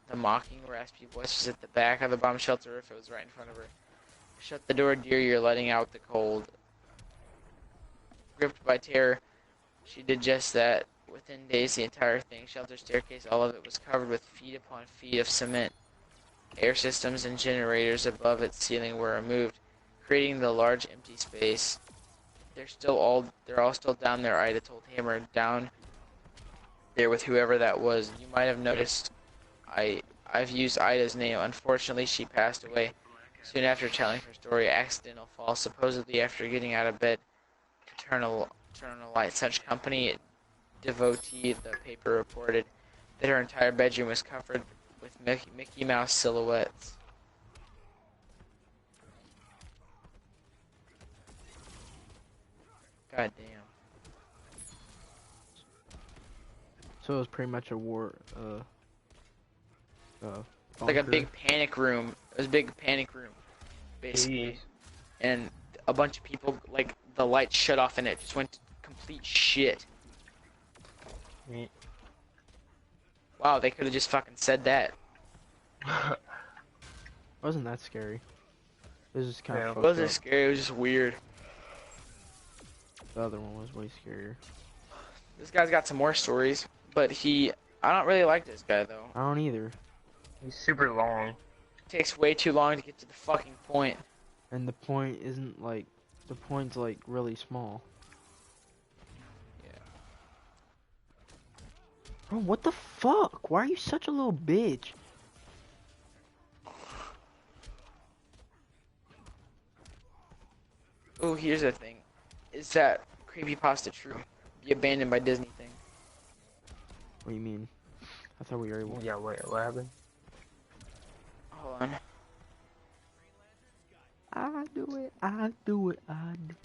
Speaker 3: the mocking, raspy voice was at the back of the bomb shelter or if it was right in front of her. Shut the door, dear, you're letting out the cold. Gripped by terror, she did just that. Within days, the entire thing, shelter, staircase, all of it was covered with feet upon feet of cement. Air systems and generators above its ceiling were removed, creating the large empty space. They're all still down there, Ida told Hammer, down there with whoever that was. You might have noticed I've used Ida's name. Unfortunately, she passed away soon after telling her story. Accidental fall, supposedly after getting out of bed to turn a light. Such company devotee, the paper reported, that her entire bedroom was covered with Mickey Mouse silhouettes. God damn.
Speaker 2: So it was pretty much a war,
Speaker 3: Like a
Speaker 2: bunker.
Speaker 3: big panic room. It was a big panic room, basically.
Speaker 1: Jeez.
Speaker 3: And a bunch of people, like, the lights shut off and it just went to complete shit.
Speaker 1: Me.
Speaker 3: Wow, they could have just fucking said that.
Speaker 2: Wasn't that scary? It was just kind
Speaker 1: Yeah.
Speaker 2: of
Speaker 3: It wasn't scary, it was just weird.
Speaker 2: The other one was way scarier.
Speaker 3: This guy's got some more stories, but I don't really like this guy, though.
Speaker 2: I don't either.
Speaker 1: He's super long.
Speaker 3: It takes way too long to get to the fucking point.
Speaker 2: And the point isn't like, the point's like really small.
Speaker 3: Yeah.
Speaker 2: Bro, what the fuck? Why are you such a little bitch?
Speaker 3: Oh, here's the thing. Is that creepypasta true? The abandoned by Disney thing.
Speaker 2: What do you mean? I thought we were able.
Speaker 1: Yeah, wait, what happened?
Speaker 3: Hold on.
Speaker 2: I do it, I do it, I do.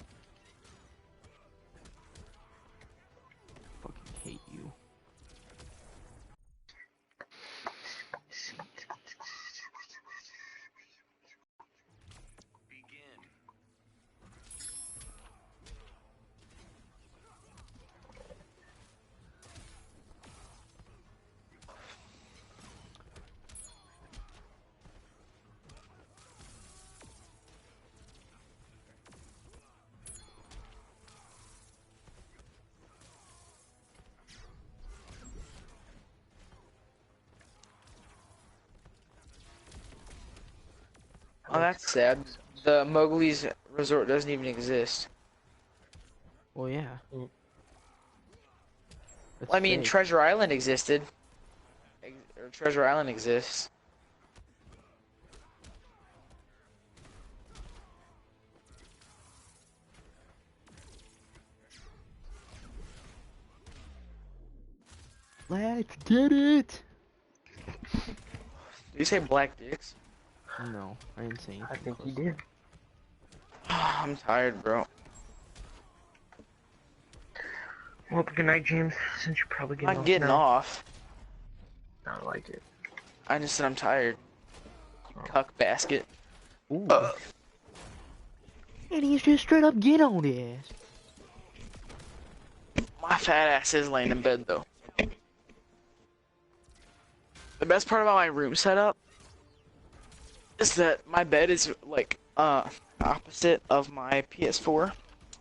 Speaker 2: Fucking hate you.
Speaker 3: Oh, that's sad. The Mowgli's Resort doesn't even exist.
Speaker 2: Well, yeah.
Speaker 1: Mm.
Speaker 2: It's
Speaker 3: Well, I mean,
Speaker 2: fake.
Speaker 3: Treasure Island existed. Or Treasure Island exists.
Speaker 2: Let's get it!
Speaker 3: Did you say black dicks?
Speaker 2: No, I didn't say anything.
Speaker 1: I think
Speaker 2: close.
Speaker 1: he did.
Speaker 3: I'm tired, bro.
Speaker 1: Well, good night, James. Since you're probably getting
Speaker 3: I'm
Speaker 1: off
Speaker 3: not getting
Speaker 1: now.
Speaker 3: off.
Speaker 1: I don't like it.
Speaker 3: I just said I'm tired. You cuck basket.
Speaker 2: Ooh. And he's just straight up get on his ass.
Speaker 3: My fat ass is laying in bed, though. The best part about my room setup is that my bed is like opposite of my PS4,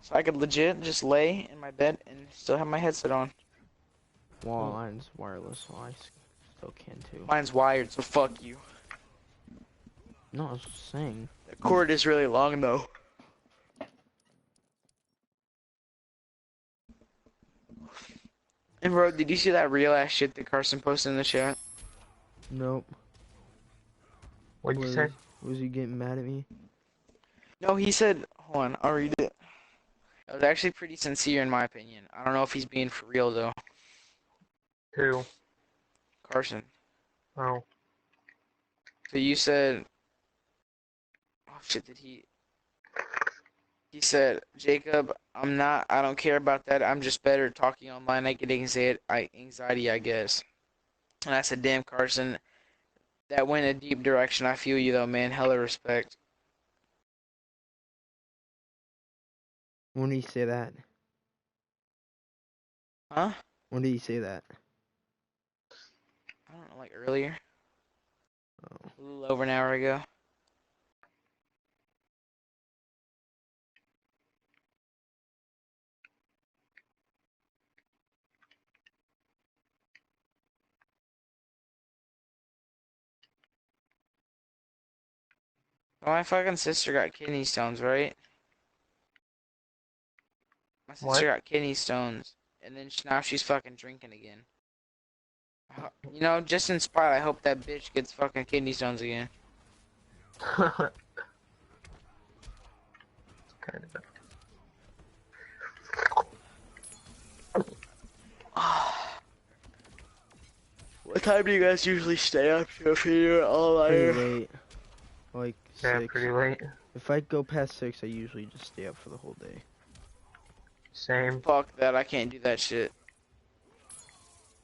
Speaker 3: so I could legit just lay in my bed and still have my headset on.
Speaker 2: Well, mine's wireless, so I still can too.
Speaker 3: Mine's wired, so fuck you.
Speaker 2: No, I was just saying.
Speaker 3: The cord is really long though. And bro, did you see that real ass shit that Carson posted in the chat?
Speaker 2: Nope.
Speaker 1: What'd you say?
Speaker 2: Was he getting mad at me?
Speaker 3: No, he said, hold on, I'll read it. It was actually pretty sincere in my opinion. I don't know if he's being for real though.
Speaker 1: Who?
Speaker 3: Carson.
Speaker 1: Oh.
Speaker 3: So you said, oh shit, did he? He said, Jacob, I don't care about that. I'm just better at talking online. I get anxiety, I guess. And I said, damn, Carson, that went a deep direction. I feel you though, man. Hella respect.
Speaker 2: When did he say that?
Speaker 3: Huh?
Speaker 2: When did he say that?
Speaker 3: I don't know, like earlier.
Speaker 2: Oh.
Speaker 3: A little over an hour ago. Well, my fucking sister got kidney stones, right? My sister
Speaker 1: What?
Speaker 3: got kidney stones, and then now she's fucking drinking again. You know, just in spite, I hope that bitch gets fucking kidney stones again.
Speaker 1: Kind of.
Speaker 3: What time do you guys usually stay up to if you're all
Speaker 2: Pretty
Speaker 3: nighter?
Speaker 2: late. Like
Speaker 1: Yeah,
Speaker 2: 6.
Speaker 1: pretty late.
Speaker 2: If I go past 6, I usually just stay up for the whole day.
Speaker 1: Same.
Speaker 3: Fuck that, I can't do that shit.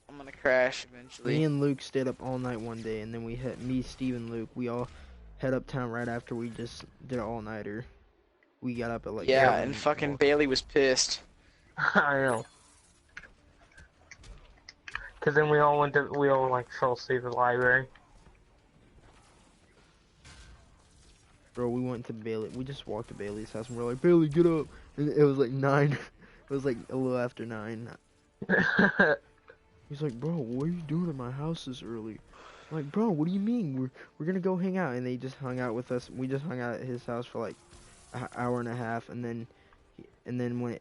Speaker 3: I'm gonna crash eventually.
Speaker 2: Me and Luke stayed up all night one day, and then me, Steve, and Luke, we all head uptown right after we just did an all-nighter. We got up at like
Speaker 3: Yeah,
Speaker 2: 7
Speaker 3: and
Speaker 2: in the
Speaker 3: fucking
Speaker 2: morning.
Speaker 3: Bailey was pissed.
Speaker 1: I know. Cause then we all like fell asleep at the library.
Speaker 2: Bro, we went to Bailey. We just walked to Bailey's house, and we're like, Bailey, get up! And it was like 9. It was like a little after 9. He's like, bro, what are you doing at my house this early? I'm like, bro, what do you mean? We're gonna go hang out, and they just hung out with us. We just hung out at his house for like an hour and a half, and then we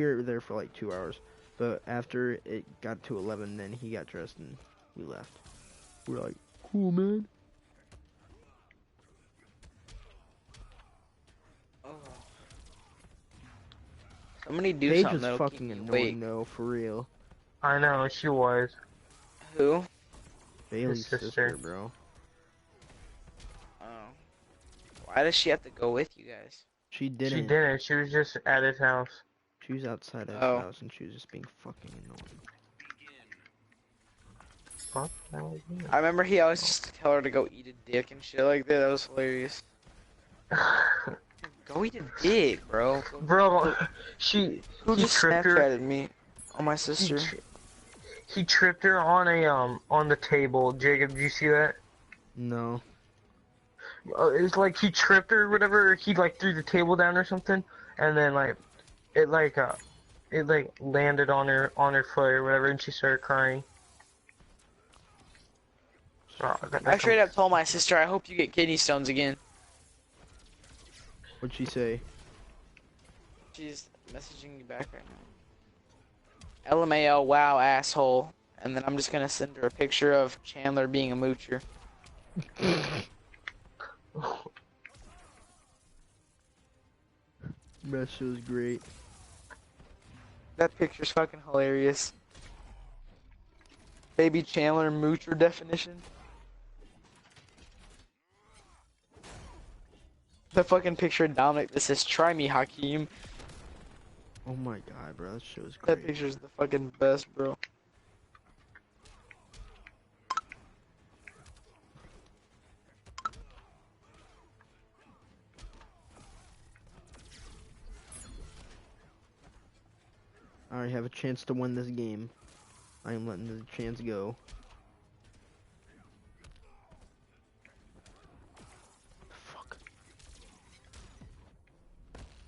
Speaker 2: were there for like 2 hours. But after it got to 11, then he got dressed and we left. We're like, cool, man.
Speaker 3: Somebody do
Speaker 2: Paige
Speaker 3: something
Speaker 2: was
Speaker 3: that'll keep
Speaker 2: fucking
Speaker 3: me
Speaker 2: annoying
Speaker 3: awake.
Speaker 2: though, for real.
Speaker 1: I know, she was.
Speaker 3: Who?
Speaker 2: Bailey's
Speaker 1: sister.
Speaker 2: sister, bro.
Speaker 3: Oh. Why does she have to go with you guys?
Speaker 2: She didn't.
Speaker 1: She didn't. She was just at his house.
Speaker 2: She was outside of his
Speaker 3: Oh.
Speaker 2: house, and she was just being fucking annoying.
Speaker 1: Fuck. That was me.
Speaker 3: I remember he always used to tell her to go eat a dick and shit like that. That was hilarious. Go eat a dick, bro.
Speaker 1: Bro, she
Speaker 3: Who
Speaker 1: he
Speaker 3: just
Speaker 1: tripped her.
Speaker 3: Snapchatted me? Oh, my sister.
Speaker 1: He tripped her on on the table. Jacob, did you see that?
Speaker 2: No.
Speaker 1: It's like he tripped her or whatever. He like threw the table down or something, and then it landed on her foot or whatever, and she started crying. So,
Speaker 3: I straight up told my sister, I hope you get kidney stones again.
Speaker 2: What'd she say?
Speaker 3: She's messaging me back right now. LMAO, wow, asshole. And then I'm just gonna send her a picture of Chandler being a moocher.
Speaker 2: That show's great.
Speaker 3: That picture's fucking hilarious. Baby Chandler moocher definition. The fucking picture of Dominic that says, try me, Hakeem.
Speaker 2: Oh my god, bro, that show's great.
Speaker 3: That picture's the fucking best, bro.
Speaker 2: I already have a chance to win this game. I am letting the chance go.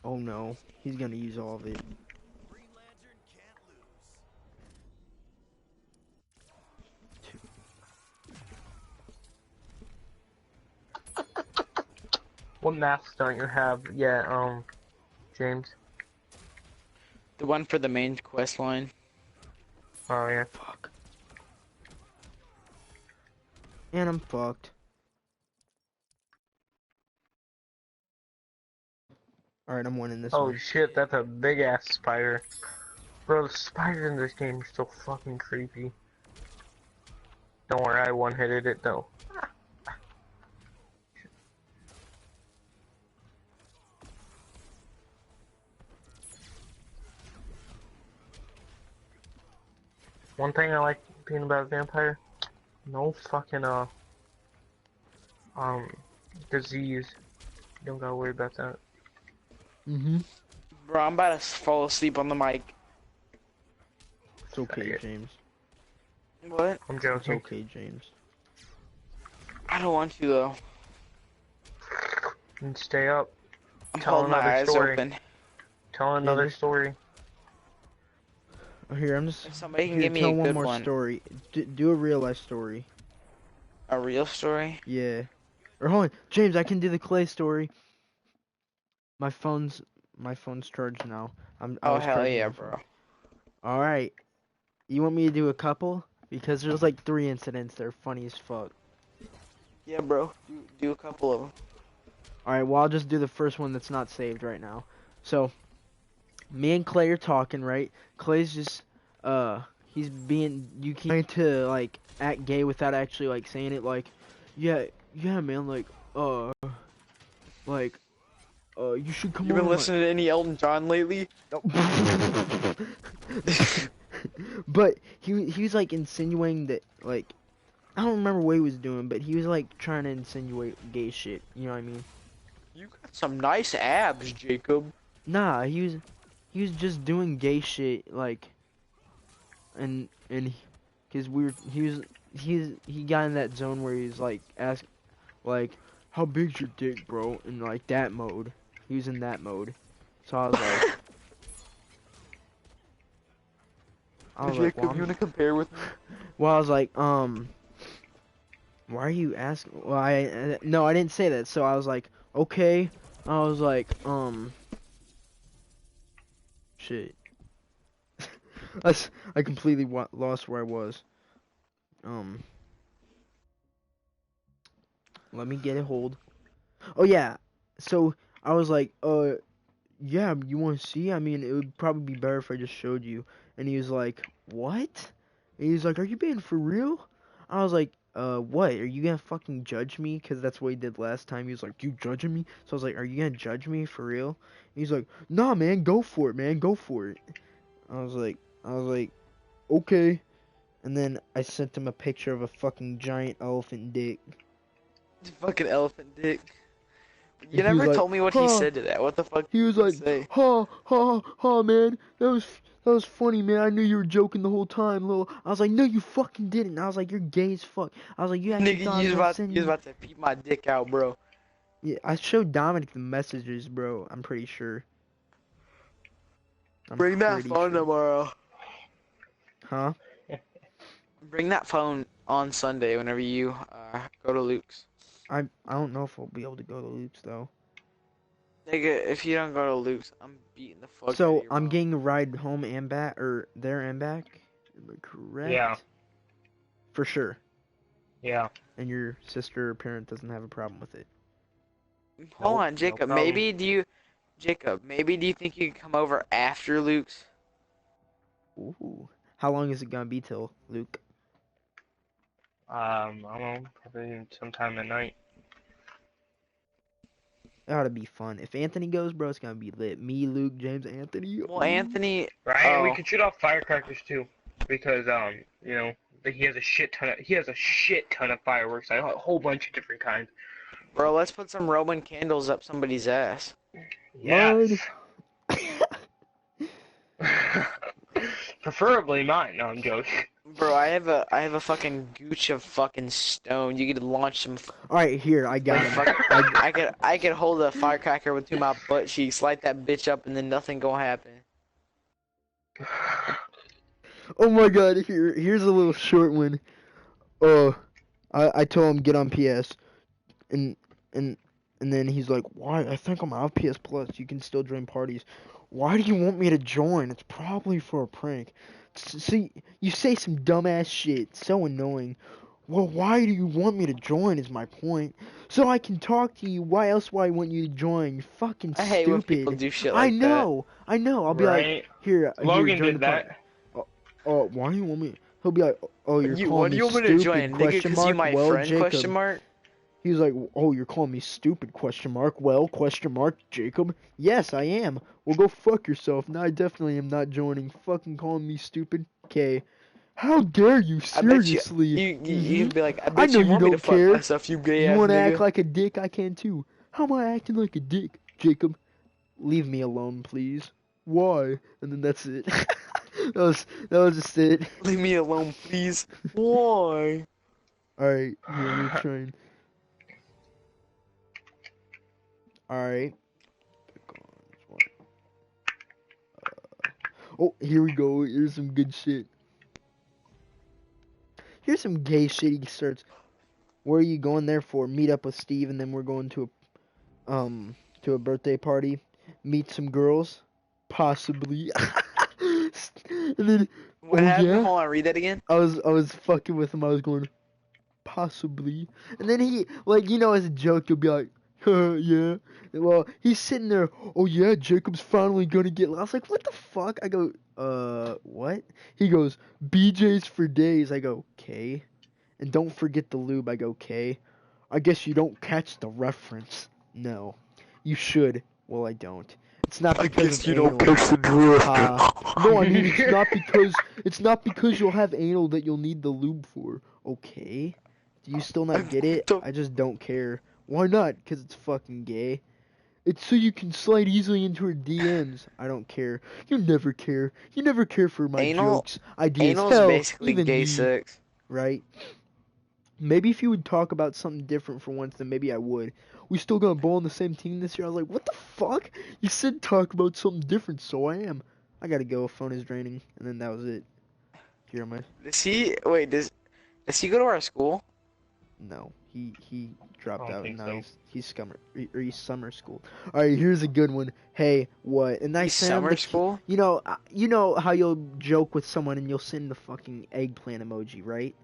Speaker 2: Oh no, he's gonna use all of it.
Speaker 1: What masks don't you have yet, James?
Speaker 3: The one for the main quest line.
Speaker 1: Oh yeah.
Speaker 2: Fuck. And I'm fucked. Alright, I'm winning this
Speaker 1: Oh
Speaker 2: one.
Speaker 1: shit, that's a big ass spider. Bro, the spiders in this game are so fucking creepy. Don't worry, I one-hitted it though. One thing I like being about a vampire, no fucking disease. You don't gotta worry about that.
Speaker 2: Mm-hmm.
Speaker 3: Bro, I'm about to fall asleep on the mic.
Speaker 2: It's okay,
Speaker 1: Faggot.
Speaker 2: James.
Speaker 3: What?
Speaker 1: I'm
Speaker 2: It's
Speaker 1: joking.
Speaker 2: okay, James.
Speaker 3: I don't want to though.
Speaker 1: And stay up.
Speaker 3: I'm
Speaker 1: Tell
Speaker 3: holding my
Speaker 1: another
Speaker 3: eyes
Speaker 1: story.
Speaker 3: open.
Speaker 1: Tell another
Speaker 2: this-
Speaker 1: story.
Speaker 2: Oh, here, I'm just...
Speaker 3: If somebody can
Speaker 2: Here,
Speaker 3: give me
Speaker 2: tell
Speaker 3: a
Speaker 2: one
Speaker 3: good
Speaker 2: more
Speaker 3: one.
Speaker 2: story. Do a real life story.
Speaker 3: A real story?
Speaker 2: Yeah. Or hold on, James, I can do the clay story. My phone's charged now. I
Speaker 3: Oh
Speaker 2: was
Speaker 3: hell
Speaker 2: charging
Speaker 3: yeah,
Speaker 2: my phone.
Speaker 3: bro.
Speaker 2: All right. You want me to do a couple? Because there's like 3 incidents. They're funny as fuck.
Speaker 3: Yeah, bro. Do a couple of them.
Speaker 2: All right. Well, I'll just do the first one that's not saved right now. So, me and Clay are talking, right? Clay's just he's being trying to like act gay without actually like saying it. Like, yeah, man. Like, you should come
Speaker 3: You been
Speaker 2: over.
Speaker 3: listening to any Elton John lately?
Speaker 2: But he was like insinuating that like I don't remember what he was doing, but he was like trying to insinuate gay shit. You know what I mean?
Speaker 3: You got some nice abs, Jacob.
Speaker 2: Nah, he was just doing gay shit like, and because he got in that zone where he's like like how big's your dick, bro, in like that mode. He was in that mode, so I was like.
Speaker 3: Jacob, you wanna compare with me?
Speaker 2: Well, I was like, why are you asking? Well, no, I didn't say that. So I was like, okay. I was like, shit. I completely lost where I was. Let me get a hold. Oh yeah. So I was like, yeah, you want to see? I mean, it would probably be better if I just showed you. And he was like, what? And he was like, are you being for real? I was like, what? Are you gonna fucking judge me? Because that's what he did last time. He was like, you judging me? So I was like, are you gonna judge me for real? And he's like, nah, man, go for it, man, go for it. I was like, okay. And then I sent him a picture of a fucking giant elephant dick.
Speaker 3: Fucking elephant dick.
Speaker 2: And
Speaker 3: You
Speaker 2: he was
Speaker 3: never
Speaker 2: like,
Speaker 3: told me what he
Speaker 2: huh.
Speaker 3: said to that. What the fuck
Speaker 2: He was
Speaker 3: did
Speaker 2: like,
Speaker 3: say?
Speaker 2: ha, ha, ha, man. That was funny, man. I knew you were joking the whole time, lil. I was like, no, you fucking didn't. I was like, you're gay as fuck. I was like, you actually
Speaker 3: Nigga,
Speaker 2: thought I was gonna send
Speaker 3: you was
Speaker 2: you.
Speaker 3: about to peep my dick out, bro.
Speaker 2: Yeah, I showed Dominic the messages, bro. I'm pretty sure.
Speaker 3: Bring that
Speaker 2: pretty
Speaker 3: phone
Speaker 2: sure.
Speaker 3: tomorrow.
Speaker 2: Huh?
Speaker 3: Bring that phone on Sunday whenever you go to Luke's.
Speaker 2: I don't know if I'll be able to go to Luke's though.
Speaker 3: Nigga, if you don't go to Luke's, I'm beating the fuck out of
Speaker 2: So
Speaker 3: your
Speaker 2: I'm
Speaker 3: mom.
Speaker 2: getting a ride home and back, or there and back. Am I correct?
Speaker 1: Yeah.
Speaker 2: For sure.
Speaker 1: Yeah.
Speaker 2: And your sister or parent doesn't have a problem with it.
Speaker 3: Hold
Speaker 1: Nope,
Speaker 3: on,
Speaker 1: no
Speaker 3: Jacob.
Speaker 1: problem.
Speaker 3: Maybe do you think you can come over after Luke's?
Speaker 2: Ooh. How long is it gonna be till, Luke?
Speaker 1: I don't know, probably sometime at night.
Speaker 2: It ought to be fun. If Anthony goes, bro, it's gonna be lit. Me, Luke, James, Anthony.
Speaker 3: Well,
Speaker 2: Ooh.
Speaker 3: Anthony.
Speaker 1: Right, and we
Speaker 3: Oh,
Speaker 1: could shoot off firecrackers too, because you know, he has a shit ton of fireworks, like a whole bunch of different kinds.
Speaker 3: bro, let's put some Roman candles up somebody's ass.
Speaker 1: Yes. Preferably mine. No, I'm joking.
Speaker 3: Bro, I have a fucking gooch of fucking stone. You could launch some
Speaker 2: All right, here I got
Speaker 3: like
Speaker 2: him.
Speaker 3: fuck. I could hold a firecracker between my butt cheeks, light that bitch up, and then nothing gonna happen.
Speaker 2: Oh my God! Here's a little short one. I told him get on PS, and and and then he's like, why? I think I'm out of PS Plus. You can still join parties. Why do you want me to join? It's probably for a prank. See, you say some dumbass shit. So annoying. Well, why do you want me to join is my point. So I can talk to you. Why else would I want you to join? You fucking
Speaker 3: I hate when people
Speaker 2: stupid.
Speaker 3: do shit
Speaker 2: I
Speaker 3: like that.
Speaker 2: know. I'll be like,
Speaker 1: Right?
Speaker 2: here,
Speaker 1: Logan
Speaker 2: join the
Speaker 1: did
Speaker 2: party.
Speaker 1: that.
Speaker 2: Oh, why do you want me? He'll be like, oh, you're
Speaker 3: What
Speaker 2: calling
Speaker 3: do
Speaker 2: me
Speaker 3: you want me to
Speaker 2: stupid?
Speaker 3: join, nigga?
Speaker 2: Question
Speaker 3: Cause you
Speaker 2: mark.
Speaker 3: my
Speaker 2: Well,
Speaker 3: friend? Question
Speaker 2: Jacob.
Speaker 3: mark.
Speaker 2: He was like, oh, you're calling me stupid? Question mark. Well, question mark. Jacob. Yes, I am. Well, go fuck yourself. No, I definitely am not joining. Fucking calling me stupid. Okay. How dare you?
Speaker 3: I bet you
Speaker 2: Seriously.
Speaker 3: you'd be like, I
Speaker 2: I
Speaker 3: bet
Speaker 2: know
Speaker 3: you
Speaker 2: you
Speaker 3: want me to
Speaker 2: don't
Speaker 3: fuck
Speaker 2: care.
Speaker 3: myself, you gay
Speaker 2: You
Speaker 3: ass
Speaker 2: want to act
Speaker 3: nigga.
Speaker 2: like a dick? I can too. How am I acting like a dick, Jacob? Leave me alone, please. Why? And then that's it. that was just it.
Speaker 3: Leave me alone, please. Why?
Speaker 2: Alright, here we're trying. Alright. Oh, here we go. Here's some good shit. Here's some gay shit he starts. Where are you going there for? Meet up with Steve, and then we're going to a birthday party. Meet some girls, possibly. And then,
Speaker 3: What
Speaker 2: oh
Speaker 3: happened?
Speaker 2: yeah,
Speaker 3: Hold on, read that again.
Speaker 2: I was fucking with him. I was going possibly, and then he like as a joke, he'll be like, yeah. Well, he's sitting there. Oh yeah, Jacob's finally gonna get. I was like, what the fuck? I go, what? He goes, BJ's for days. I go, okay. And don't forget the lube. I go, okay. I guess you don't catch the reference. No. You should. Well, I don't. It's not
Speaker 3: I
Speaker 2: because
Speaker 3: guess
Speaker 2: of
Speaker 3: you
Speaker 2: anal.
Speaker 3: don't catch the drift.
Speaker 2: No, I mean it's not because you'll have anal that you'll need the lube for. Okay. Do you still not get it?
Speaker 3: Don't-
Speaker 2: I just don't care. Why not? Because it's fucking gay. It's so you can slide easily into her DMs. I don't care. You never care. You never care for my
Speaker 3: Anal,
Speaker 2: jokes, ideas.
Speaker 3: anal is
Speaker 2: Hell,
Speaker 3: basically
Speaker 2: even
Speaker 3: gay
Speaker 2: me,
Speaker 3: sex.
Speaker 2: right? Maybe if you would talk about something different for once, then maybe I would. We still gonna bowl on the same team this year? I was like, what the fuck? You said talk about something different, so I am. I gotta go. Phone is draining, and then that was it. Here am I?
Speaker 3: Does he wait? Does he go to our school?
Speaker 2: No, he dropped
Speaker 1: I don't
Speaker 2: out.
Speaker 1: think
Speaker 2: Now
Speaker 1: so.
Speaker 2: he's summer school. All right, here's a good one. Hey, what? And I
Speaker 3: He's
Speaker 2: sent him
Speaker 3: summer
Speaker 2: the
Speaker 3: school.
Speaker 2: you know how you'll joke with someone and you'll send the fucking eggplant emoji, right?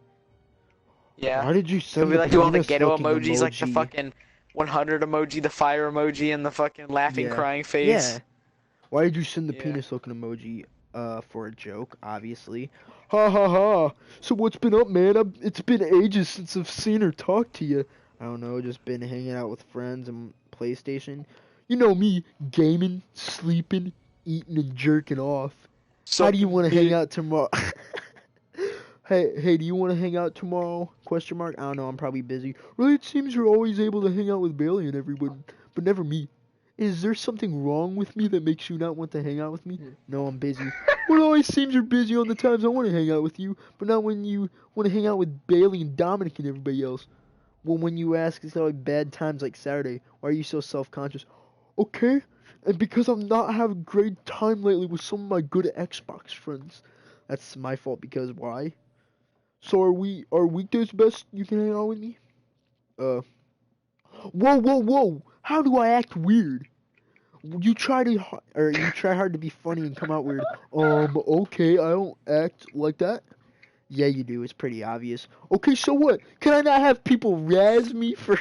Speaker 3: Yeah.
Speaker 2: Why did you
Speaker 3: He'll
Speaker 2: send
Speaker 3: be
Speaker 2: the
Speaker 3: like doing the
Speaker 2: penis
Speaker 3: ghetto
Speaker 2: looking
Speaker 3: emojis, like the
Speaker 2: emoji?
Speaker 3: fucking 100 emoji, the fire emoji, and the fucking laughing,
Speaker 2: Yeah.
Speaker 3: crying face.
Speaker 2: Yeah. Why did you send the
Speaker 3: Yeah.
Speaker 2: penis looking emoji? For a joke, obviously. Ha ha ha. So what's been up, man? It's been ages since I've seen or talked to you. I don't know, just been hanging out with friends and PlayStation. You know me, gaming, sleeping, eating, and jerking off. How do you
Speaker 3: Sucking
Speaker 2: want to hang
Speaker 3: dick.
Speaker 2: out tomorrow? Hey, do you want to hang out tomorrow? Question mark. I don't know. I'm probably busy. Really, it seems you're always able to hang out with Bailey and everyone, but never me. Is there something wrong with me that makes you not want to hang out with me? No, I'm busy. Well, it always seems you're busy on the times I want to hang out with you, but not when you want to hang out with Bailey and Dominic and everybody else. Well, when you ask, it's like bad times like Saturday. Why are you so self-conscious? Okay, and because I'm not having great time lately with some of my good Xbox friends. That's my fault because why? So are weekdays best you can hang out with me? Whoa. How do I act weird? You try hard to be funny and come out weird. Okay, I don't act like that. Yeah, you do. It's pretty obvious. Okay, so what? Can I not have people razz me for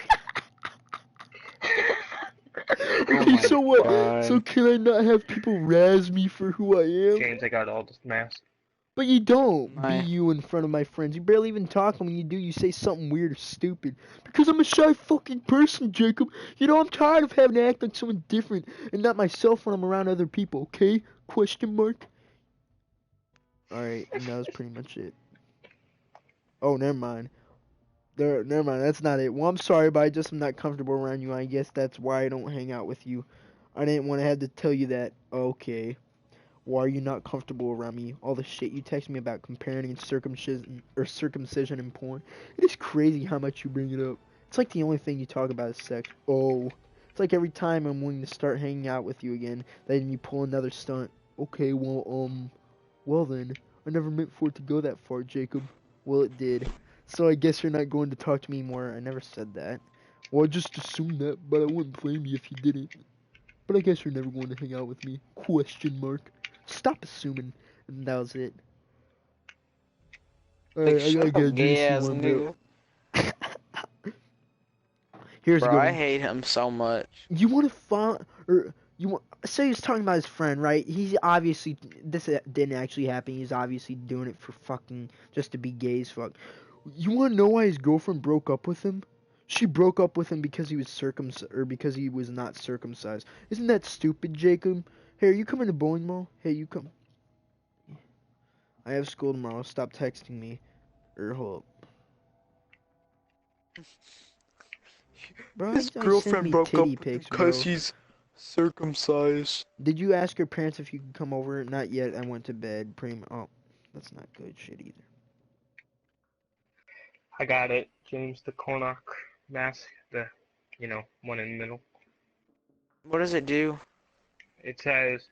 Speaker 2: Okay,
Speaker 3: my
Speaker 2: so what?
Speaker 3: God.
Speaker 2: So can I not have people razz me for who I am?
Speaker 1: James, I got all this mess.
Speaker 2: But you don't be
Speaker 3: My-
Speaker 2: you in front of my friends. You barely even talk, and when you do, you say something weird or stupid. Because I'm a shy fucking person, Jacob. I'm tired of having to act like someone different and not myself when I'm around other people, okay? Question mark. Alright, and that was pretty much it. Oh, never mind. Never mind, that's not it. Well, I'm sorry, but I just am not comfortable around you. I guess that's why I don't hang out with you. I didn't want to have to tell you that. Okay. Why are you not comfortable around me? All the shit you text me about comparing and circumcision and porn. It is crazy how much you bring it up. It's like the only thing you talk about is sex. Oh. It's like every time I'm willing to start hanging out with you again, then you pull another stunt. Okay, well then, I never meant for it to go that far, Jacob. Well, it did. So I guess you're not going to talk to me more. I never said that. Well, I just assumed that, but I wouldn't blame you if you didn't. But I guess you're never going to hang out with me. Question mark. Stop assuming. And that was it.
Speaker 3: Like,
Speaker 2: Alright, I
Speaker 3: shut
Speaker 2: gotta
Speaker 3: up,
Speaker 2: get a
Speaker 3: gay
Speaker 2: juicy
Speaker 3: ass
Speaker 2: one,
Speaker 3: nigga.
Speaker 2: bro. Here's a
Speaker 3: Bro,
Speaker 2: good
Speaker 3: I
Speaker 2: one.
Speaker 3: hate him so much.
Speaker 2: You want to find, or you want, say he's talking about his friend, right? He's obviously, this didn't actually happen. He's obviously doing it for fucking, just to be gay as fuck. You want to know why his girlfriend broke up with him? She broke up with him because he was because he was not circumcised. Isn't that stupid, Jacob? Hey, are you coming to bowling mall? Hey, you come. I have school tomorrow. Stop texting me. Or hold up. Bro,
Speaker 3: His
Speaker 2: I send
Speaker 3: girlfriend
Speaker 2: me
Speaker 3: broke up
Speaker 2: titty
Speaker 3: with him
Speaker 2: pics,
Speaker 3: because
Speaker 2: bro.
Speaker 3: he's circumcised.
Speaker 2: Did you ask your parents if you could come over? Not yet. I went to bed. Oh, that's not good shit either.
Speaker 1: I got it. James the Cornock mask, the, one in the middle.
Speaker 3: What does it do?
Speaker 1: It says,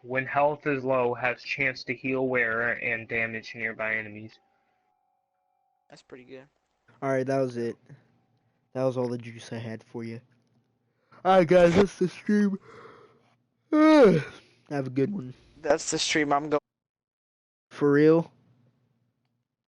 Speaker 1: when health is low, has chance to heal wearer and damage nearby enemies.
Speaker 3: That's pretty good.
Speaker 2: Alright, that was it. That was all the juice I had for you. Alright, guys, that's the stream. Have a good one.
Speaker 3: That's the stream I'm going.
Speaker 2: For real?